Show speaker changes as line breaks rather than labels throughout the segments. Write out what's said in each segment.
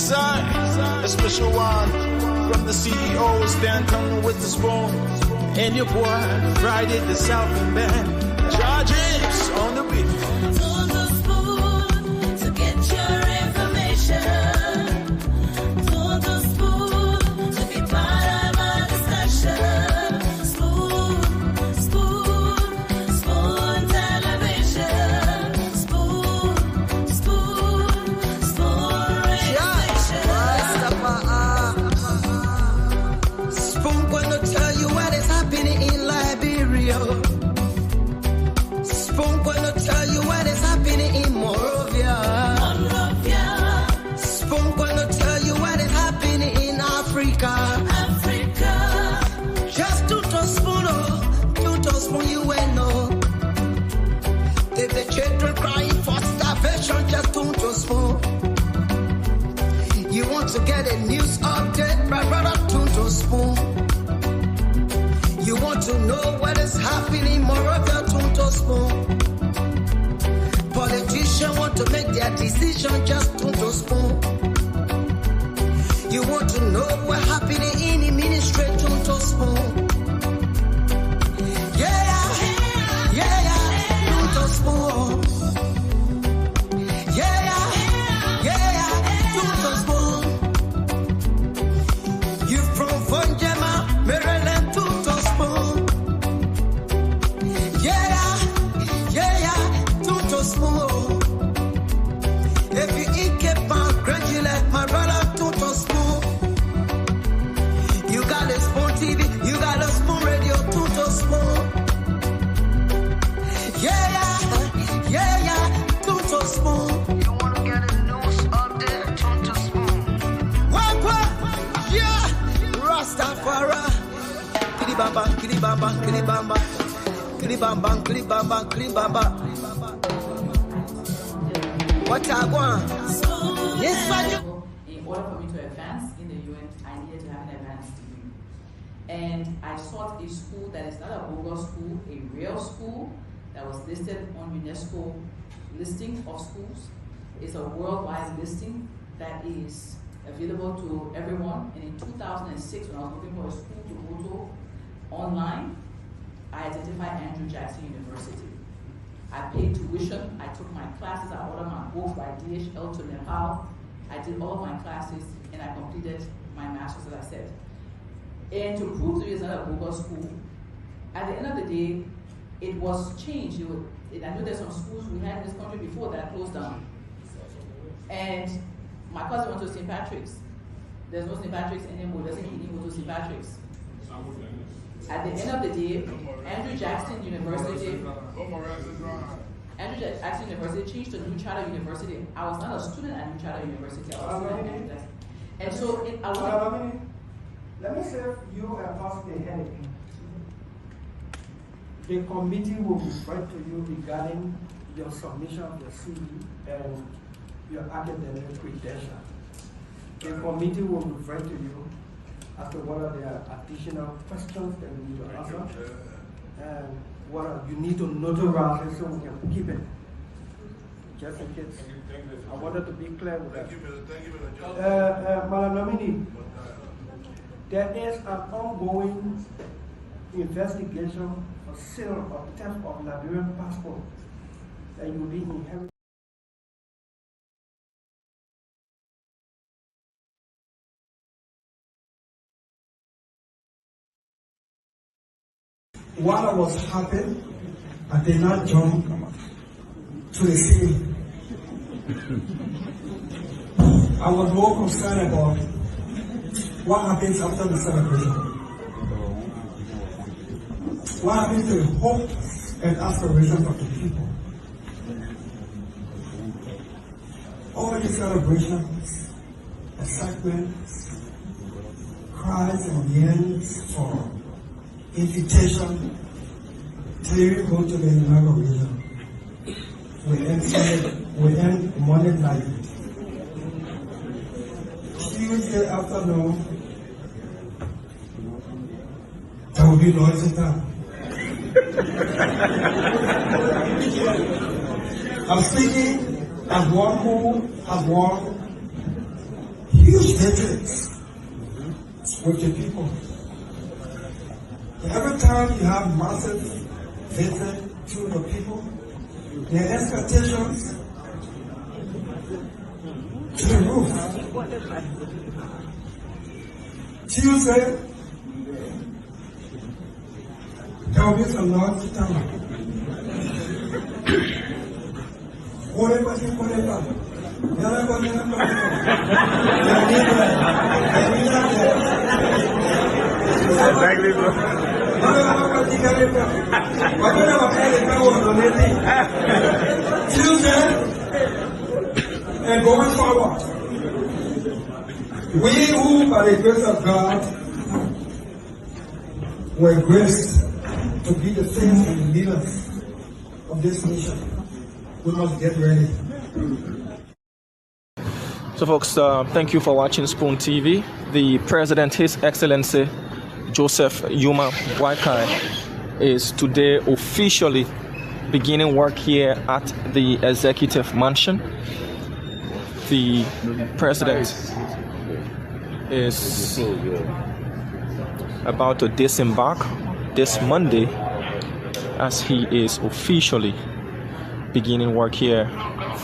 side, a special one from the CEO, stand coming with the spoon. And your boy, Friday the Southern Band, charges on the beat.
On the spoon to get your information. On the spoon to be part of our discussion. Spoon, spoon, spoon television. Spoon, spoon, spoon radio station.
Spoon gonna tell you what is happening in Liberia. Spoon gonna tell you what is happening in Monrovia. Spoon gonna tell you what is happening in Africa. Just to spoon you will know. If the children crying for starvation, just to spoon. You want to get a news update, my brother, to spoon. You want to know what is happening in Monrovia, to spoon. Politicians want to make their decision, just to spoon. You want to know what's happening in the ministry, to spoon. To spoon. To spoon. You from Fonjema, Maryland, to spoon. To spoon. If you eat kepa, gradually, my brother, to spoon. You got a spoon TV, you got a spoon radio, to spoon. To spoon. You wanna get a news update, to spoon. What? Yeah, Rastafari. Kilibamba, kilibamba, kilibamba, kilibamba, kilibamba, kilibamba. What I want? Yes, I do.
In order for me to advance in the UN, I needed to have an advanced degree. And I sought a school that is not a bogus school, a real school that was listed on UNESCO listing of schools. It's a worldwide listing that is available to everyone. And in 2006, when I was looking for a school to go to online, I identified Andrew Jackson University. I paid tuition, I took my classes, I ordered my books by DHL to Nepal. I did all of my classes and I completed my master's, as I said. And to prove to you it's not a bogus school, at the end of the day, it was changed. I know there's some schools we had in this country before that closed down. And my cousin went to St. Patrick's. There's no St. Patrick's anymore. Doesn't he go to St. Patrick's? At the end of the day, Andrew Jackson University changed to New Charter University. I was not a student at New Charter University. I was a student at Andrew Jackson. And so
let me say you are past the headache. The committee will refer to you regarding your submission of your CV and your academic credentials. The committee will refer to you as to what are the additional questions that you need to answer and what you need to notarize so we can keep it. Just in case. I wanted to be clear with that. Madam Nomini, there is an ongoing investigation for sale or theft of Liberian passport that you will be inherited. While I was happy, I did not jump to the scene. I was more concerned about what happens after the celebration. What happens to the hopes and aspirations of the people? All these celebrations, excitements, cries and yearnings for invitation to go to the inauguration. We end Monday night. Tuesday afternoon, there will be noise in town. I'm speaking as one who has worn
huge hatred with the people. Every time you have massive hatred to the people, their expectations to the roof. Tuesday, there will be some noise to tell you.
Exactly, bro.
Tuesday, and going forward, we who, by the grace of God, were graced to be the saints and the leaders of this nation, we must get ready.
So folks, thank you for watching Spoon TV. The President, His Excellency Joseph Yuma Boakai, is today officially beginning work here at the Executive Mansion. The President is about to disembark this Monday as he is officially beginning work here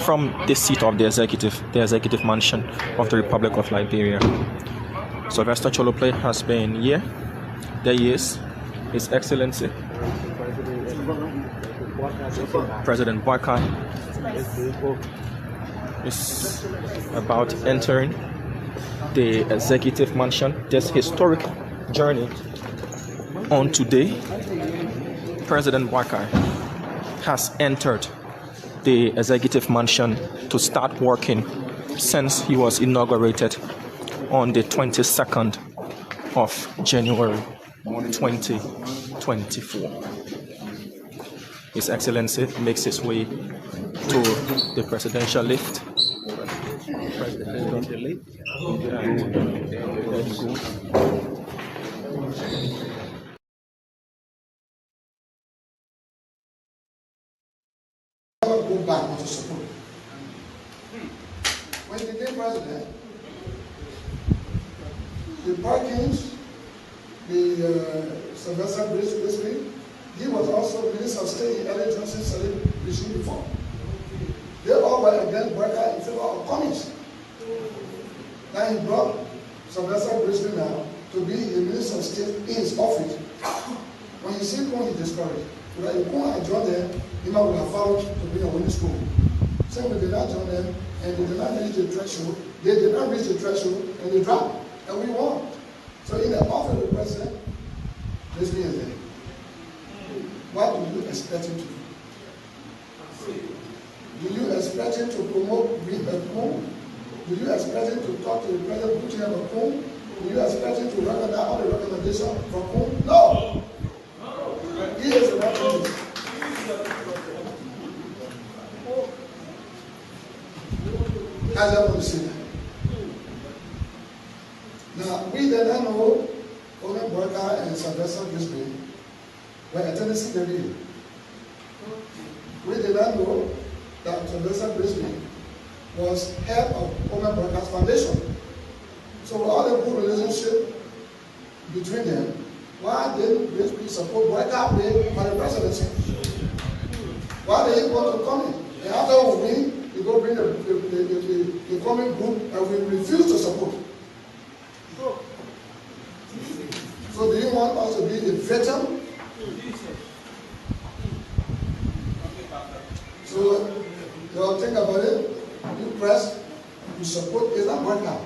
from the seat of the executive mansion of the Republic of Liberia. Sylvester Cholople has been here. There he is, His Excellency President Boakai is about entering the executive mansion. This historic journey on today. President Boakai has entered the executive mansion to start working since he was inaugurated on the 22nd of January 2024. His Excellency makes his way to the presidential lift. And there he goes.
Go back to support. When he became president, the Parkins, the Sylvester Brisbane, he was also Minister of State in Ellen Johnson's celebration before. They all were against Boakai in favor of communists. Now he brought Sylvester Brisbane now to be the Minister of State in his office. When you see Kong, he discouraged. But if Kong had joined them, he might have followed to be a winning school. So we did not join them, and they did not reach the threshold. They did not reach the threshold, and they dropped, and we won. So in the office of the president, Brisbane is there. What do you expect him to do? Do you expect him to promote reform? Do you expect him to talk to the president, put him a phone? Do you expect him to recognize all the recommendations from home? No! He is the right. I just want to say that. Now, we did not know Owen Boakai and Sylvester Brisbane were attending every year. We did not know that Sylvester Brisbane was head of Owen Boakai's foundation. So with all the good relationship between them, why didn't Brisbane support Boakai for the presidency? Why did he want to come in? And after we win, he go bring the coming group and we refuse to support. So do you want us to be the veteran? So you all think about it. You press, you support, it's not working out.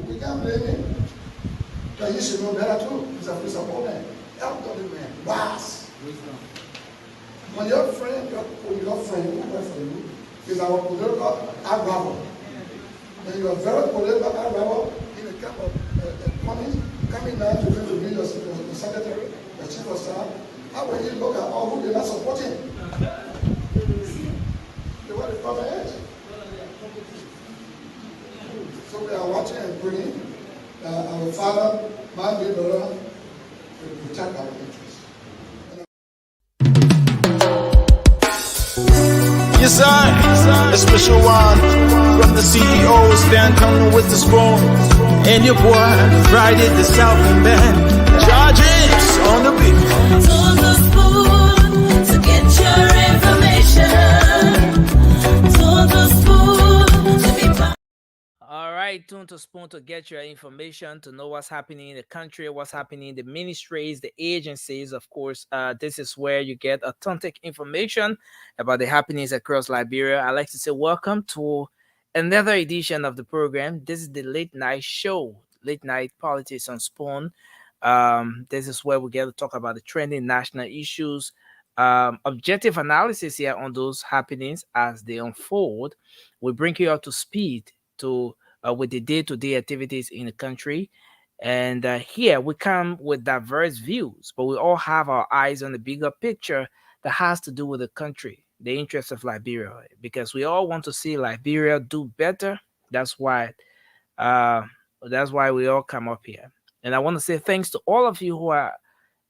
We can't blame him. But you should know better too. He's a support man. Help the man. Boss. When your friend who works for you is our political advisor, and you are very political advisor in the camp of money coming down to be your secretary, the chief of staff, how will you look at all who did not support him? They were the proper edge. So we are watching and praying that our Father, man, dear brother, will protect our interests.
Yes, sir. A special one From the CEO, stand coming with the spoon. And your boy, Friday the Southern Band. Charges on the beat.
To the spoon to get your information. To the spoon to be part.
All right, tune to Spoon to get your information to know what's happening in the country, what's happening in the ministries, the agencies. Of course, this is where you get authentic information about the happenings across Liberia. I'd like to say welcome to another edition of the program. This is the late night show, late night politics on Spoon. This is where we get to talk about the trending national issues, objective analysis here on those happenings as they unfold. We bring you up to speed to with the day-to-day activities in the country. And here we come with diverse views, but we all have our eyes on the bigger picture that has to do with the country, the interests of Liberia, because we all want to see Liberia do better. That's why, uh, that's why we all come up here. And I want to say thanks to all of you who are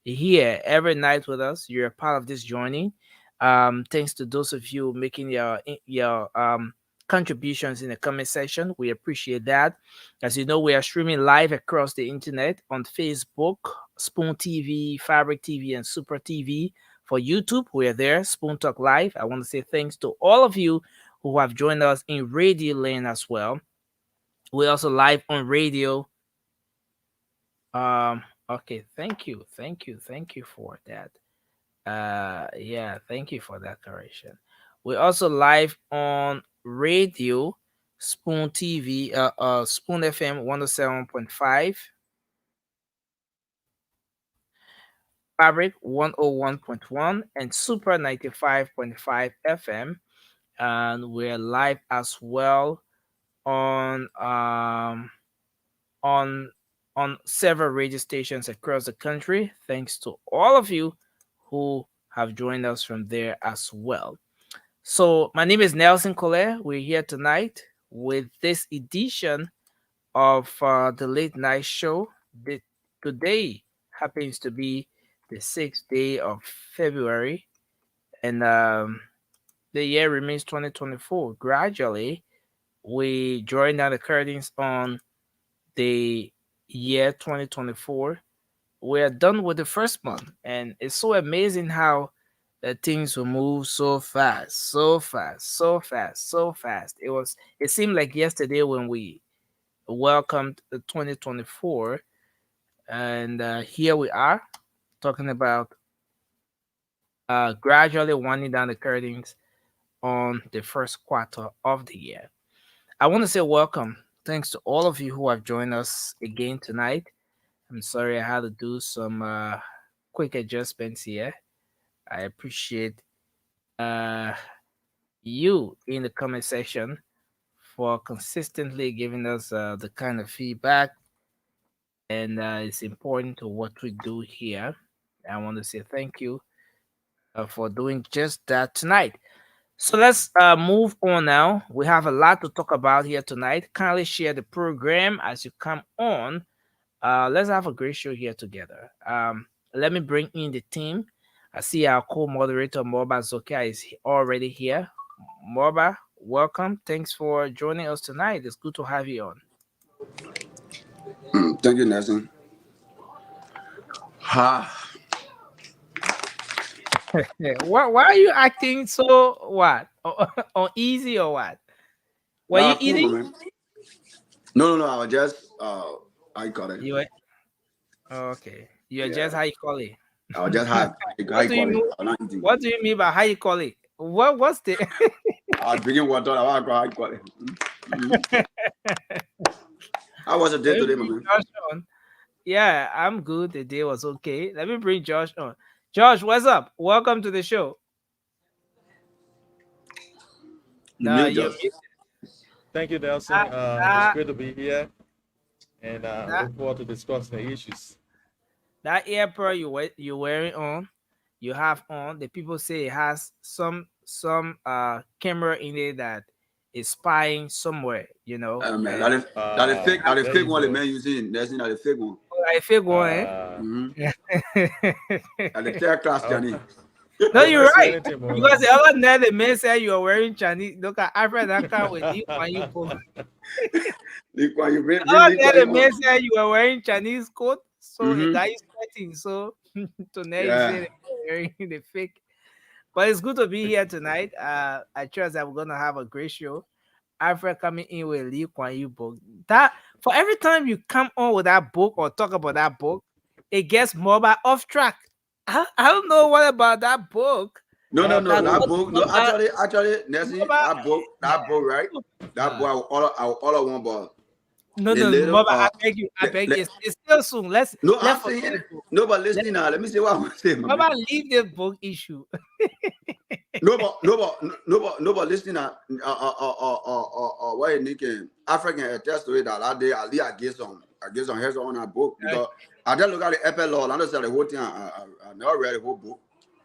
here every night with us. You're a part of this journey. Thanks to those of you making your contributions in the comment section. We appreciate that. As you know, we are streaming live across the internet on Facebook, Spoon TV, Fabric TV, and Super TV. For YouTube, we are there, Spoon Talk Live. I want to say thanks to all of you who have joined us in Radio Lane as well. We're also live on radio. Okay, thank you for that. Yeah, thank you for that correction. We're also live on radio, Spoon TV, Spoon FM 107.5, Fabric 101.1, and Super 95.5 FM. And we're live as well on on on several radio stations across the country. Thanks to all of you who have joined us from there as well. So my name is Nelson Collet. We're here tonight with this edition of the late night show. Today happens to be the 6th day of February, and the year remains 2024. Gradually, we join down the curtains on the year 2024. We're done with the first month, and it's so amazing how things will move so fast, so fast, so fast, so fast. It seemed like yesterday when we welcomed 2024, and here we are talking about gradually winding down the curtains on the first quarter of the year. I want to say welcome. Thanks to all of you who have joined us again tonight. I'm sorry I had to do some quick adjustments here. I appreciate uh, you in the comment section for consistently giving us the kind of feedback, and it's important to what we do here. I want to say thank you for doing just that tonight. So let's move on now. We have a lot to talk about here tonight. Kindly share the program as you come on. Let's have a great show here together. Let me bring in the team. I see our co-moderator Morba Zokia is already here. Morba, welcome. Thanks for joining us tonight. It's good to have you on.
Thank you, Nelson.
Yeah, why are you acting so what? Uneasy or what? Were you
Cool,
eating?
man. No. I was just I got it.
You were okay. You're
Yeah.
just how you call it.
I was just hard.
What do you mean?
I'm not eating.
What do you mean by how you call it? What's the
I was drinking water. I was got it. How was the day
Let me
today,
bring
man?
Josh on. Yeah, I'm good. The day was okay. Let me bring Josh on. Josh, what's up? Welcome to the show.
You
No,
mute
you're
just.
Thank you, Nelson.
that,
It's
that,
great to be here, and
that,
look forward to discussing the issues.
that earpod you're wearing on, you have on. The people say it has some camera in it that is spying somewhere.
Man,
And
that is fake. That is
There
fake
you
one. The
go.
man using. That's not a fake one.
I feel going.
Uh,
Mm-hmm.
Eh?
That is third class,
I'll,
Johnny.
No,
I
you're
don't see
right.
anything more
Because
like
the other night the man said you are wearing Chinese. Look at Alfred that car with Lee Kuan Yew book.
Lee Kuan Yew,
The
bring
other
Lee
night
Kuan
the
Yew
man
on.
said you are wearing Chinese coat. So the
Mm-hmm.
guy is sweating. So so now you
Yeah.
say they're wearing the fake. But it's good to be here tonight. I trust that we're gonna have a great show. Alfred coming in with Lee Kuan Yew book. That for every time you come on with that book or talk about that book, it gets more by off track. I don't know what about that book
No, no, no.
that
That
got
book. No, actually, Nancy,
Mama,
that book, right? That book,
uh,
I will order one, but
no,
the
no,
little,
Mama, I beg you, it's still soon.
no,
Let's
I'm
forget
saying,
the book.
no, but
Let
listen now. Let me say what I want to say, my man.
Mama leave the book issue.
No, but listen now. What you thinking? African attest to it that day, at least I get some heads on that book because I just look at the Apple law. I understand the whole thing. I never read the whole book.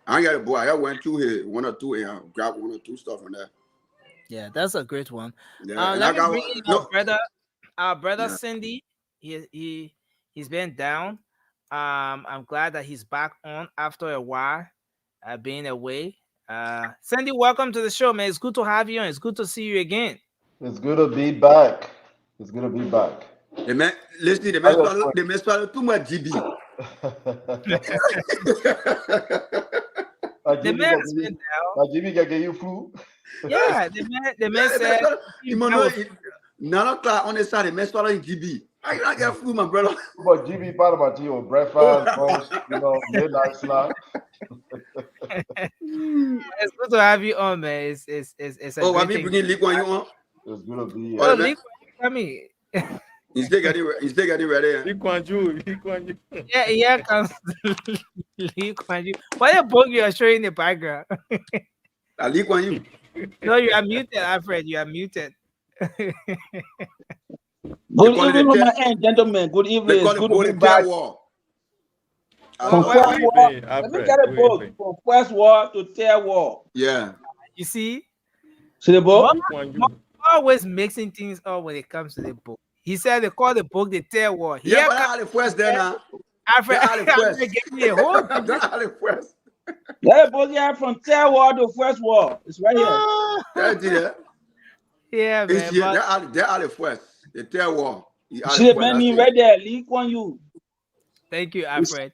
I ain't got a book. I just went through here, one or two, and grab one or two stuff from there.
Yeah, that's a great one.
Yeah, and
Let
I
me
got
bring in
no.
our brother
Yeah.
Cindy. He's been down. I'm glad that he's back on after a while, being away. Cindy, welcome to the show, man. It's good to have you, and it's good to see you again.
It's good to be back. It's good to be back.
The man, listen,
How you doing?
the man swallow too much GB.
My
The
Jimmy
man
can
has
give
been
you,
down.
my Jimmy can give you flu.
Yeah, the man
Yeah, the man
said
swallow.
him
You know,
down with
9 o'clock on the side, the man swallow in GB. I not get food, my brother.
But Jimmy part about you breakfast, lunch, midnight snack.
it's good to have you on, man. It's a
Oh, why
great
be
thing.
bringing Lee Kuan Yew on?
It's good to be
Oh,
Oh,
the
here.
man,
Lee, come here.
you still getting ready. Eh?
Lee Kuan Yew, Lee Kuan Yew.
Yeah, here comes Lee Kuan Yew. What a book you are showing in the background?
Lee Kuan Yew.
No, you are muted, Alfred. You are muted.
They
Good
call it
evening,
the
my end, gentlemen. Good
they
evening. It's
call
good
it
to
both
be
the
back
tear wall. I
Well,
from
love
well,
First
that.
Good
War.
evening,
Let me
Alfred.
get a
Good
book
evening.
from First War to Third War.
Yeah.
you see,
See the book?
Mama,
Lee Kuan
Mama
Yew.
always mixing things up when it comes to the book. He said they call the book the Tail War.
Yeah,
Here
but
comes
I the first there now.
Alfred.
That are the
Alfred
first.
gave me a whole.
That are the first.
Get a book here from Third War to First War. It's right here.
That's it.
Yeah,
It's
man.
here.
But
They are the first. The tear wall. You are the
See the
first.
man
That's
name
it.
right there, Lee Kuan Yew.
thank you,
It's-
Alfred.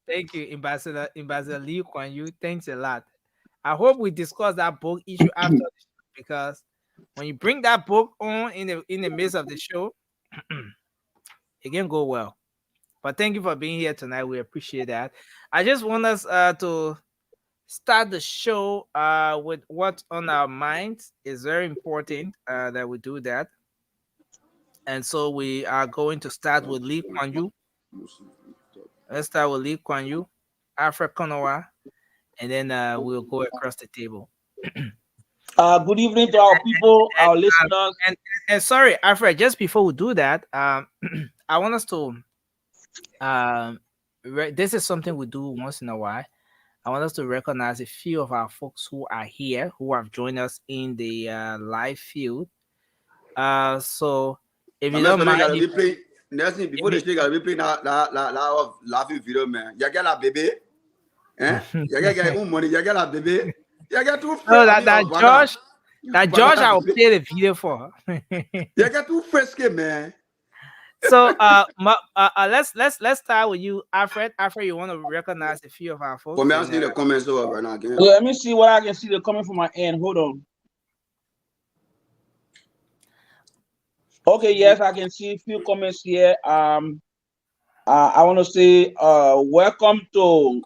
Thank you, Ambassador Lee Kuan Yew. Thanks a lot. I hope we discuss that book issue after the show because when you bring that book on in the midst of the show, it can go well. But thank you for being here tonight. We appreciate that. I just want us to start the show with what's on our minds. It's very important that we do that. And so we are going to start with Lee Kuan Yew. Let's start with Lee Kuan Yew, Alfred Konowa, and then we'll go across the table.
Good evening to our people,
And,
our listeners.
and sorry, Alfred, just before we do that, I want us to this is something we do once in a while. I want us to recognize a few of our folks who are here, who have joined us in the live field. So if
I
you
mean,
don't
so they
mind,
gotta be playing. Next thing before
if
they say gotta be playing that laughing video, man. You get that baby, eh? You get money. You get that baby. You get too fresh.
no,
I mean,
that
banana.
Josh, I
Banana
will
baby.
play the video for.
You get too frisky, man.
So let's start with you, Alfred. Alfred, you want to recognize a few of our
For
folks,
me, I'm
and
seeing the comments over right now again.
Let me see what I can see. They're coming from my end. Hold on. Okay, yes, I can see a few comments here. I want to say welcome to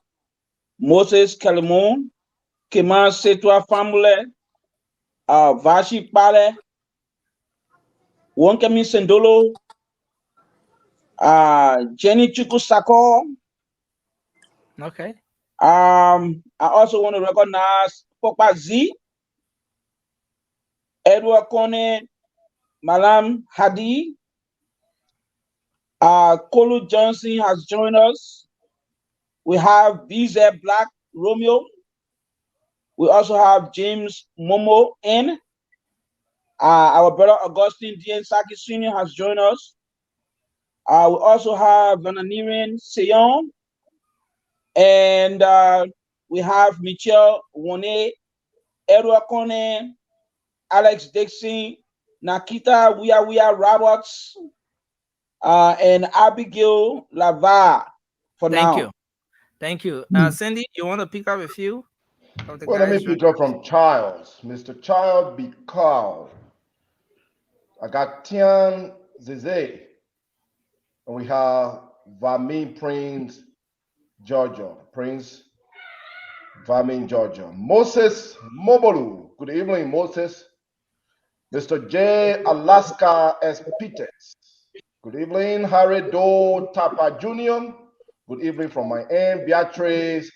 Moses Kalimon, Keman Setwa family, Vashi Pale, Wonkemi Sendolo, Jenny Chukusako.
okay.
I also want to recognize Pokpa Z, Edward Kone, Malam Hadi, Kolu Johnson has joined us. We have BZ Black Romeo. We also have James Momo N. Our brother Augustine D.N. Saki Sr. has joined us. We also have Vananiran Seyon and we have Michelle Wone, Edward Kone, Alex Dixon, Nakita Wia Roberts, and Abigail Lava for
Thank
now.
you. Thank you. Cindy, you want to pick up a few of the
Well, let me
guys?
pick up from Childs. Mr. Child be called. I got Tian Zeze. And we have Vamin Prince, Georgia. Prince Vamin, Georgia. Moses Mobolu. Good evening, Moses. Mr. J. Alaska S. Peters. Good evening, Harry Doe Tapa Jr. Good evening from my aunt, Beatrice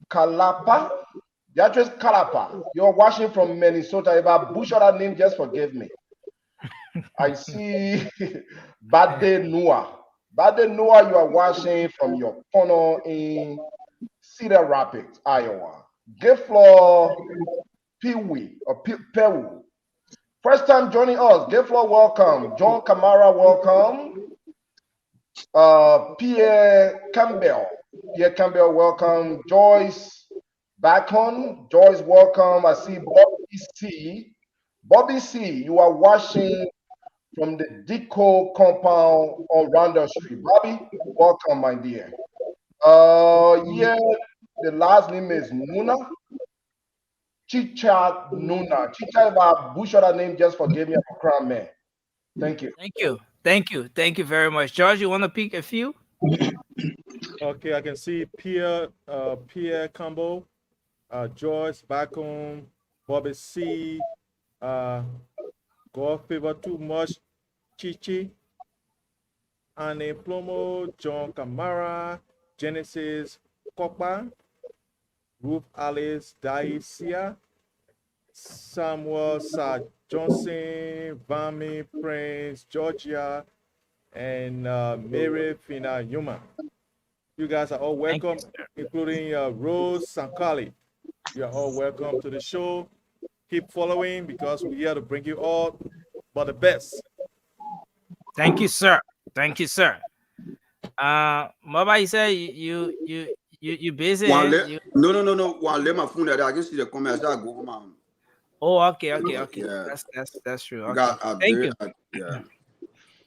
Kalapa. Beatrice Kalapa. You're watching from Minnesota. If I butcher that name, just forgive me. I see Bade Noah. Bade Noah, you are watching from your corner in Cedar Rapids, Iowa. Gift floor Peewee or Pewu. First time joining us. Gift floor, welcome. John Kamara, welcome. Pierre Campbell. Pierre Campbell, welcome. Joyce Bacon. Joyce, welcome. I see Bobby C. Bobby C, you are watching from the Deco compound on Randall Street. Bobby, welcome, my dear. Yeah, the last name is Nuna. Chicha Nuna. Chicha, if I butcher that name, just forgive me, I'm a crown man. Thank you.
Thank you. Thank you. Thank you very much. George, you want to pick a few?
Okay, I can see Pierre Campbell, Joyce Bacon, Bobby C, God Favor Too Much, Chichi, Anne Plomo, John Camara, Genesis Copa, Ruth Alice Daisia, Samuel Sir Johnson, Vami Prince, Georgia, and Mary Fina Yuma. You guys are all welcome, including Rose Sankali. You are all welcome to the show. Keep following because we're here to bring you all but the best.
Thank you, sir. Thank you, sir. Mama, you say you busy?
No. One let my phone there. I can see the comments. I go home.
Oh, okay.
Yeah.
That's true. Okay.
Got a
Thank
very,
you.
yeah.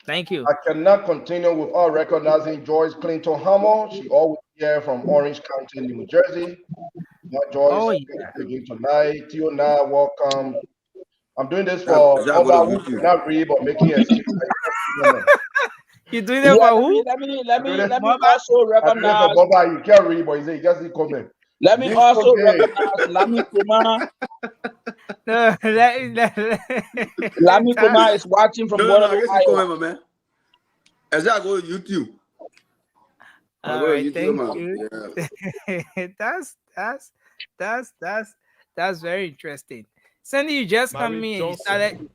Thank you.
I cannot continue without recognizing Joyce Clinton Hammer. She always here from Orange County, New Jersey. Now, Joyce,
Oh,
good
yeah.
to begin tonight. Tiona, welcome. I'm doing this
Is
for
that go
Boba,
to
who
YouTube?
cannot read but making excuse.
You doing that
Yeah,
for who?
let me
Mama?
also
I'm doing it for
recognize.
Boba. You can't read, but he just need comment.
Let me
This
also
okay.
recognize Lami Kuma.
No,
Lami Kuma is watching from
No. I
Waterloo,
guess you
Iowa.
comment, my man. Is that go to YouTube? I
All
go to
right,
YouTube,
thank
man.
you.
Yeah.
That's very interesting. Sandy, you just come
Mary
in and you
Johnson.
started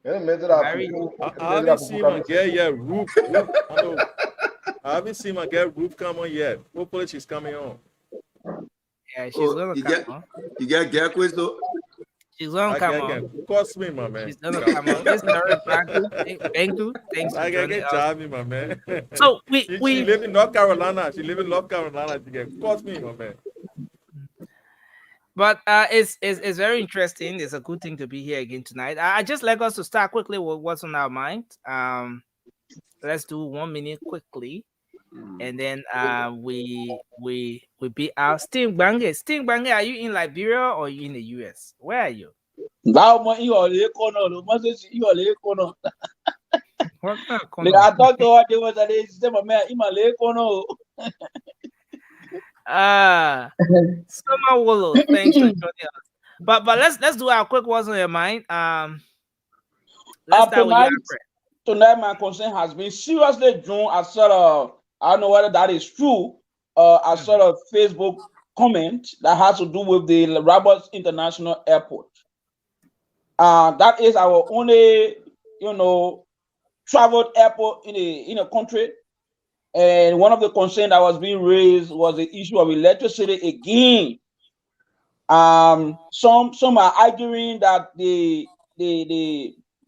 Mary.
I haven't seen my girl yet. Roof. I know. I haven't seen my girl Roof come on yet. Hopefully she's coming on.
Yeah, she's
Oh,
gonna come on.
you get quiz though?
She's gonna
I
come
get
on.
cost me, my man.
She's gonna come on. Miss Mary, thank you. Thanks for
I
joining
get
us.
job me, my man.
So
she live in North Carolina. She live in North Carolina. She get cost me, my man.
But it's very interesting. It's a good thing to be here again tonight. I just like us to start quickly with what's on our mind. Let's do 1 minute quickly, and then we be out. Sting Bange, are you in Liberia or are you in the US? Where are you?
Now, you are the corner. You are the corner.
What kind of
Like,
corner?
I thought there was a system of man in my lake corner.
Summer Wallow, thanks for joining us. But let's do our quick what's on your mind. Let's start with you, Alfred.
Tonight, my concern has been seriously drawn. I don't know whether that is true. I saw a Facebook comment that has to do with the Roberts International Airport. That is our only, traveled airport in a country. And one of the concerns that was being raised was the issue of electricity again. Some are arguing that the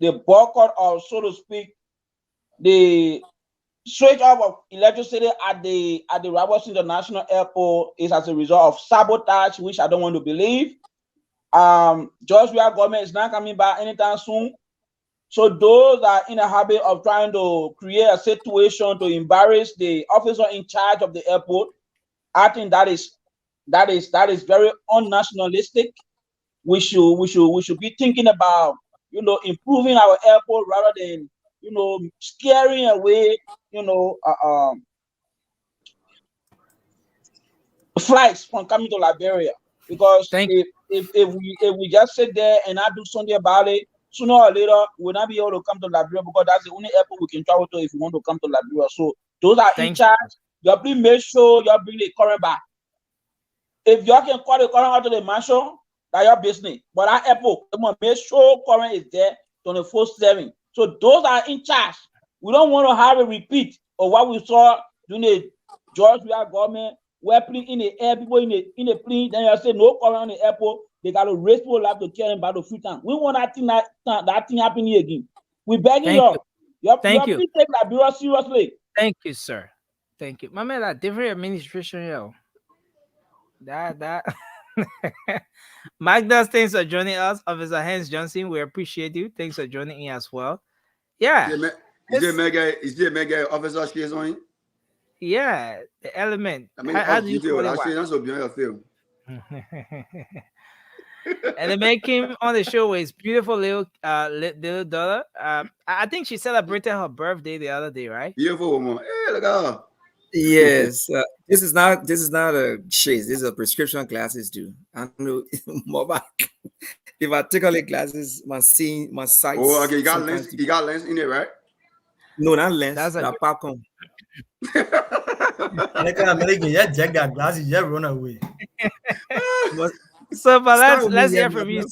boycott, or so to speak, the switch off of electricity at the Roberts International Airport is as a result of sabotage, which I don't want to believe. Georgia government is not coming back anytime soon. So those are in a habit of trying to create a situation to embarrass the officer in charge of the airport. I think that is very unnationalistic. We should be thinking about improving our airport rather than scaring away flights from coming to Liberia. Because if we just sit there and not do something about it, sooner or later we'll not be able to come to Liberia, because that's the only airport we can travel to if we want to come to Liberia. So those are in charge. You please make sure you bring the current back. If you can call the current out to the mansion, that's your business. But that airport, you must make sure current is there 24/7. So those are in charge. We don't want to have a repeat of what we saw during the Georgia government, where plane in the air, people in the plane, then you say no current on the airport, they got to raise people up to carry them back to Freetown. We want that thing happening again. We begging you.
Thank you.
Please take Liberia seriously.
Thank you, sir. Thank you. My man, that different administration, yo. That Magda, thanks for joining us. Officer Hans Johnson, we appreciate you. Thanks for joining in as well. Yeah.
Is there mega officer stays on him?
Yeah, the element.
I mean,
how do you
call
it?
That's so beyond your film.
And the man came on the show with his beautiful little daughter. I think she celebrated her birthday the other day, right?
Beautiful woman. Hey, look at her.
Yes, this is not a chase. This is a prescription glasses too. I know more back. If I take all the glasses, my sight.
Oh, okay. You got lens. You got lens in it, right?
No, not lens.
That's
a popcorn.
American, yeah, Jack got glasses, yeah, run away.
So, but let's hear from you.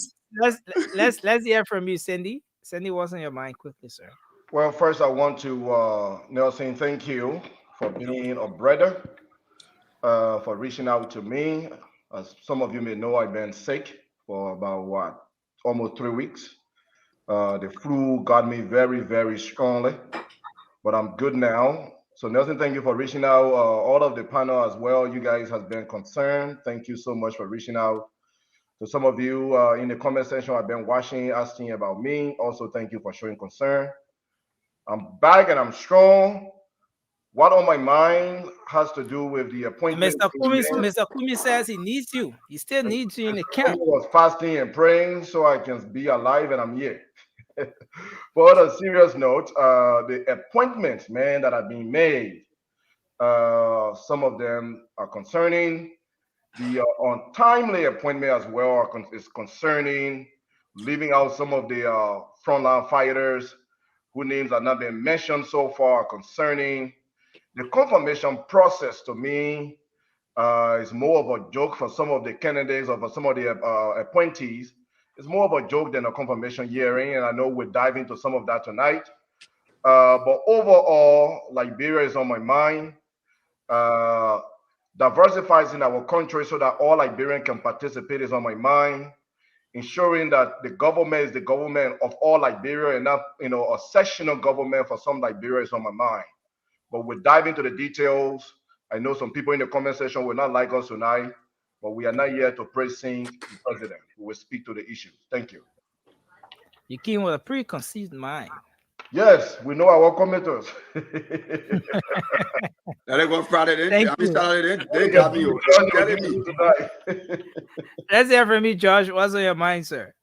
Let's hear from you, Cindy. Cindy, what's on your mind, quickly, sir?
Well, first I want to Nelson, thank you for being a brother, for reaching out to me. As some of you may know, I've been sick for about almost 3 weeks. The flu got me very, very strongly, but I'm good now. So Nelson, thank you for reaching out. All of the panel as well, you guys have been concerned. Thank you so much for reaching out. To some of you in the comment section, I've been watching, asking about me. Also, thank you for showing concern. I'm back and I'm strong. What on my mind has to do with the appointment.
Mr. Kumi says he needs you. He still needs you in the camp.
I was fasting and praying so I can be alive, and I'm here. But on a serious note, the appointments, man, that have been made, some of them are concerning. The untimely appointment as well is concerning, leaving out some of the frontline fighters whose names have not been mentioned so far, concerning. The confirmation process to me is more of a joke for some of the candidates or for some of the appointees. It's more of a joke than a confirmation hearing, and I know we'll dive into some of that tonight. But overall, Liberia is on my mind. Diversifies in our country so that all Liberians can participate is on my mind. Ensuring that the government is the government of all Liberia and not, a sectional government for some Liberia is on my mind. But we'll dive into the details. I know some people in the comment section will not like us tonight, but we are not here to precinct the president. We will speak to the issues. Thank you.
You came with a preconceived mind.
Yes, we know our commenters.
Let's go Friday.
Let's hear from you, Josh. What's on your mind, sir?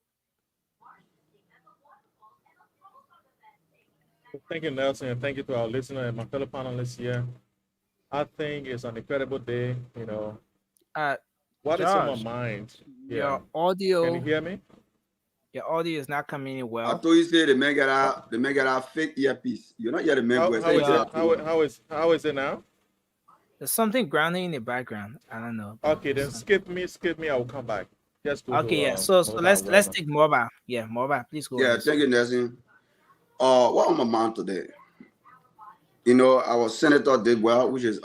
Thank you, Nelson, and thank you to our listener and my fellow panelists here. I think it's an incredible day. What is on my mind?
Your audio.
Can you hear me?
Your audio is not coming in well.
I thought you said they make it out fake earpiece. You're not yet a member.
How is it now?
There's something grounding in the background. I don't know.
Okay, then skip me. I will come back. Just go.
Okay, yeah. So let's take Morba. Yeah, Morba, please go.
Yeah, thank you, Nelson. What on my mind today? Our senator did well, which is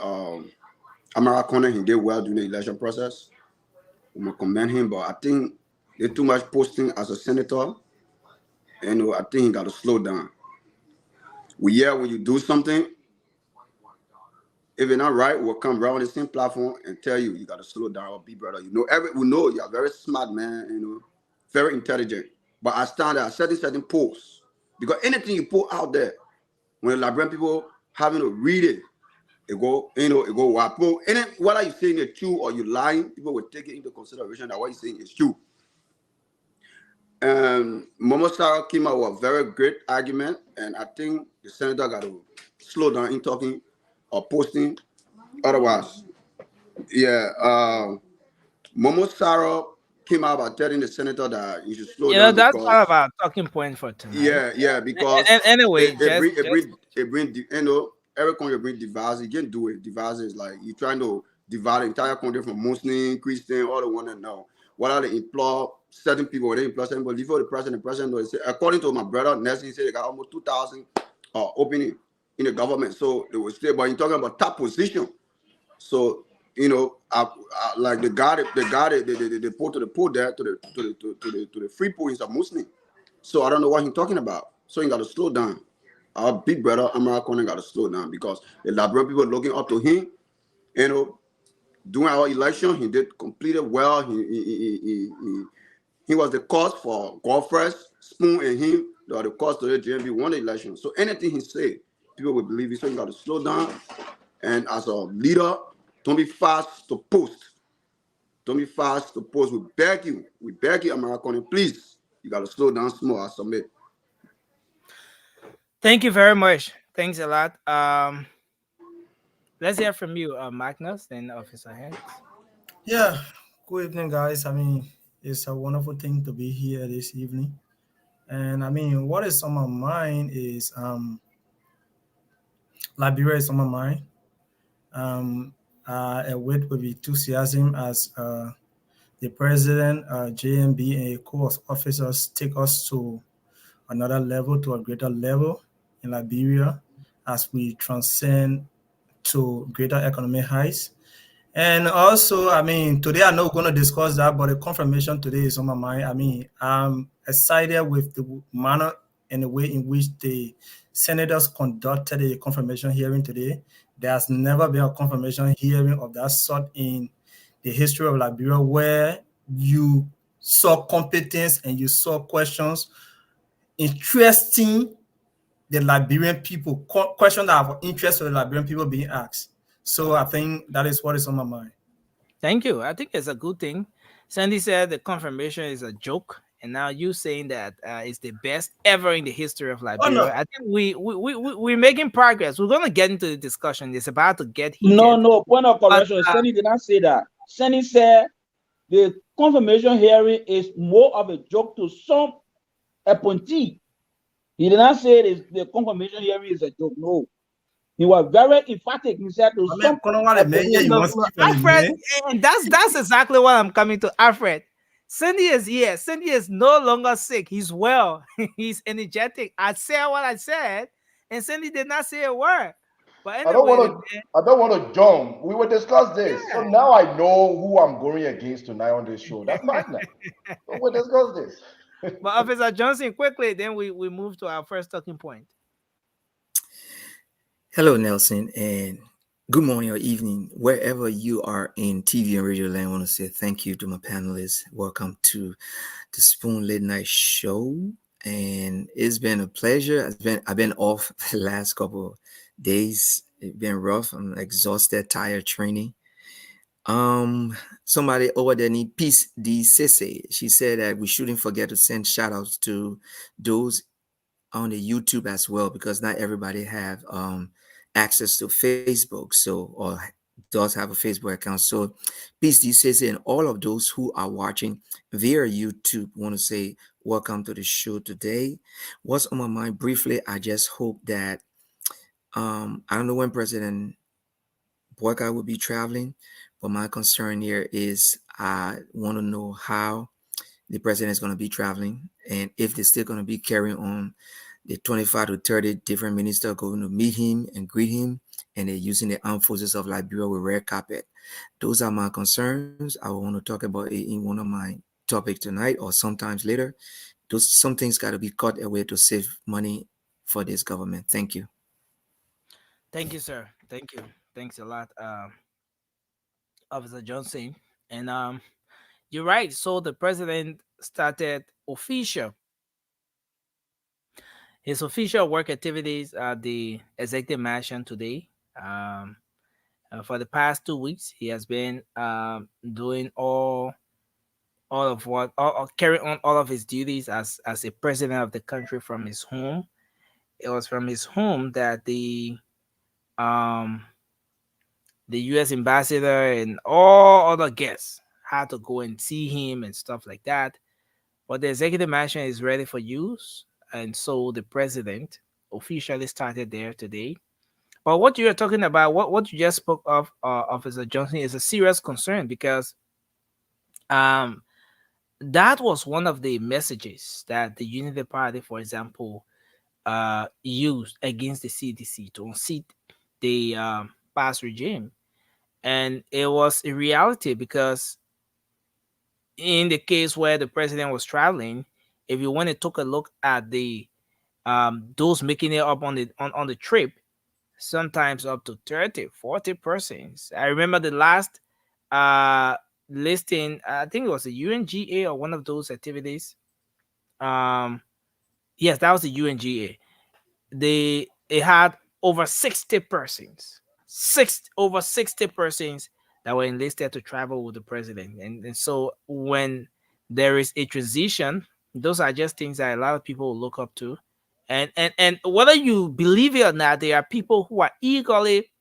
Amara Connor. He did well during the election process. We must commend him, but I think there's too much posting as a senator, and I think he got to slow down. We hear when you do something, If you're not right, we'll come right on the same platform and tell you got to slow down or be brother. You know, we know you're a very smart man, you know, very intelligent. But I stand at certain posts. Because anything you put out there, when the Liberian people having to read it, it go, you know, it go wapo. And then whether you saying the truth or you lying, people will take it into consideration that what you're saying is true. And Momo Sarah came out with a very great argument, and I think the senator got to slow down in talking or posting. Otherwise, yeah, Momo Sarah came out about telling the senator that you should slow
You know,
down
that's
because
all about talking point for tonight.
yeah, because
And anyway,
you know, every country bring divides. You can't do it. Divides is like you trying to divide the entire country from Muslim, Christian, all the one to know. What are they employ certain people? They employ certain people. Before the president knows. According to my brother Nelson, he said they got almost 2,000 opening in the government. So they will stay. But you're talking about top position. So you know, like the guy, they put to the pool there to the free pool is a Muslim. So I don't know what he's talking about. So he got to slow down. Our big brother American got to slow down because the Liberian people looking up to him. You know, during our election, he did completed well. He was the cause for Godfrey, Spoon, and him. They are the cause to the JMB won the election. So anything he say, people will believe it. So he got to slow down. And as a leader, don't be fast to post. Don't be fast to post. We beg you, American, please. You got to slow down small. I submit.
thank you very much. Thanks a lot. Let's hear from you, Magnus, then Officer Hanks.
Yeah, good evening, guys. I mean, it's a wonderful thing to be here this evening. And I mean, what is on my mind is Liberia is on my mind. I wait with enthusiasm as the president, JMB, and a co officers take us to another level, to a greater level in Liberia as we transcend to greater economic heights. And also, I mean, today I'm not going to discuss that, but the confirmation today is on my mind. I mean, I'm excited with the manner and the way in which the senators conducted a confirmation hearing today. There has never been a confirmation hearing of that sort in the history of Liberia where you saw competence and you saw questions interesting the Liberian people, questions that are of interest to the Liberian people being asked. So I think that is what is on my mind.
Thank you. I think it's a good thing. Sandy said the confirmation is a joke, and now you saying that it's the best ever in the history of
Oh
Liberia.
no,
I think we're making progress. We're gonna get into the discussion. It's about to get
No,
heated.
no, point of
But
correction. Senny did not say that. Senny said the confirmation hearing is more of a joke to some appointee. He did not say the confirmation hearing is a joke. No. He was very emphatic. He said to
I mean,
some
you
look,
want to
look,
speak for the
Alfred,
man.
and that's exactly what I'm coming to. Alfred, Cindy is here. Cindy is no longer sick. He's well. He's energetic. I said what I said, and Cindy did not say a word. But
I don't
anyway,
want to. I don't want to jump. We will discuss this. So
yeah.
now I know who I'm going against tonight on this show. That's fine now. So we'll discuss this.
But Officer Johnson, quickly, then we move to our first talking point.
Hello, Nelson, and good morning or evening, wherever you are in TV and radio land. I want to say thank you to my panelists. Welcome to the Spoon Late Night Show, and it's been a pleasure. I've been off the last couple of days. It's been rough. I'm exhausted, tired training. Somebody over there need peace. D Sisse. She said that we shouldn't forget to send shout outs to those on the YouTube as well, because not everybody have access to Facebook, so or does have a Facebook account. So please do say and all of those who are watching via YouTube want to say welcome to the show today. What's on my mind briefly, I just hope that I don't know when President Boyka will be traveling, but my concern here is I want to know how the president is going to be traveling and if they're still going to be carrying on the 25 to 30 different ministers going to meet him and greet him, and they're using the armed forces of Liberia with red carpet. Those are my concerns. I want to talk about it in one of my topics tonight or sometimes later. Some things got to be cut away to save money for this government. Thank you.
Thank you, sir. Thank you. Thanks a lot, Officer Johnson. And you're right. So the president started his official work activities at the executive mansion today. Um, for the past 2 weeks, he has been doing all of what all carrying on all of his duties as a president of the country from his home. It was from his home that um the U.S. ambassador and all other guests had to go and see him and stuff like that. But the executive mansion is ready for use, and so the president officially started there today. But what you are talking about, what you just spoke of, Officer Johnson, is a serious concern because um that was one of the messages that the Unity Party, for example, used against the CDC to unseat the past regime. And it was a reality because in the case where the president was traveling, if you want to take a look at the those making it up on the trip, sometimes up to 30, 40 persons. I remember the last uh listing, I think it was a UNGA or one of those activities. Um yes, that was the UNGA. They it had over 60 persons. Over 60 persons that were enlisted to travel with the president. And so when there is a transition, those are just things that a lot of people will look up to. And whether you believe it or not, there are people who are eagerly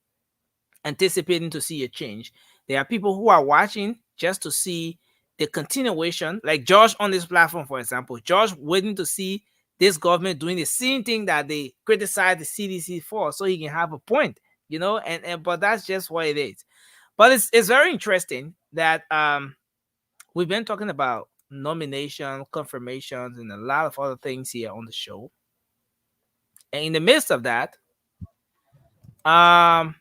anticipating to see a change. There are people who are watching just to see the continuation, like George on this platform, for example. George waiting to see this government doing the same thing that they criticize the CDC for, so he can have a point, and but that's just what it is. But it's very interesting that we've been talking about nomination, confirmations, and a lot of other things here on the show. And in the midst of that, um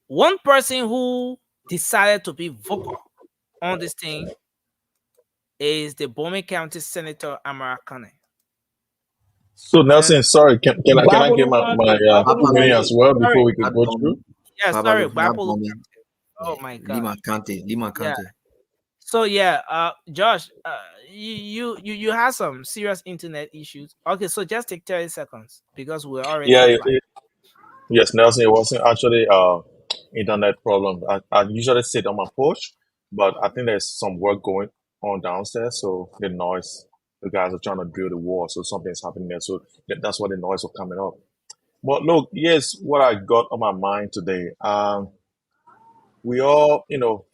one person who decided to be vocal on this thing is the Bowman County Senator Amara Kane.
So
Senator,
Nelson, sorry, can I get
Babylon
my
County, Babylon
2 minutes as
County.
well
sorry,
before we could
Not
go through?
bombing.
yeah, sorry,
Not
Bapolo
bombing.
County. Oh my God,
Lima
yeah.
County.
So yeah, Josh, you had some serious internet issues. Okay, so just take 30 seconds because we're already
Yeah,
offline.
yes, Nelson, it wasn't actually internet problem. I usually sit on my porch, but I think there's some work going on downstairs, so the noise, the guys are trying to drill the wall, so something's happening there. So that's why the noise was coming up. But look, yes, what I got on my mind today. We all,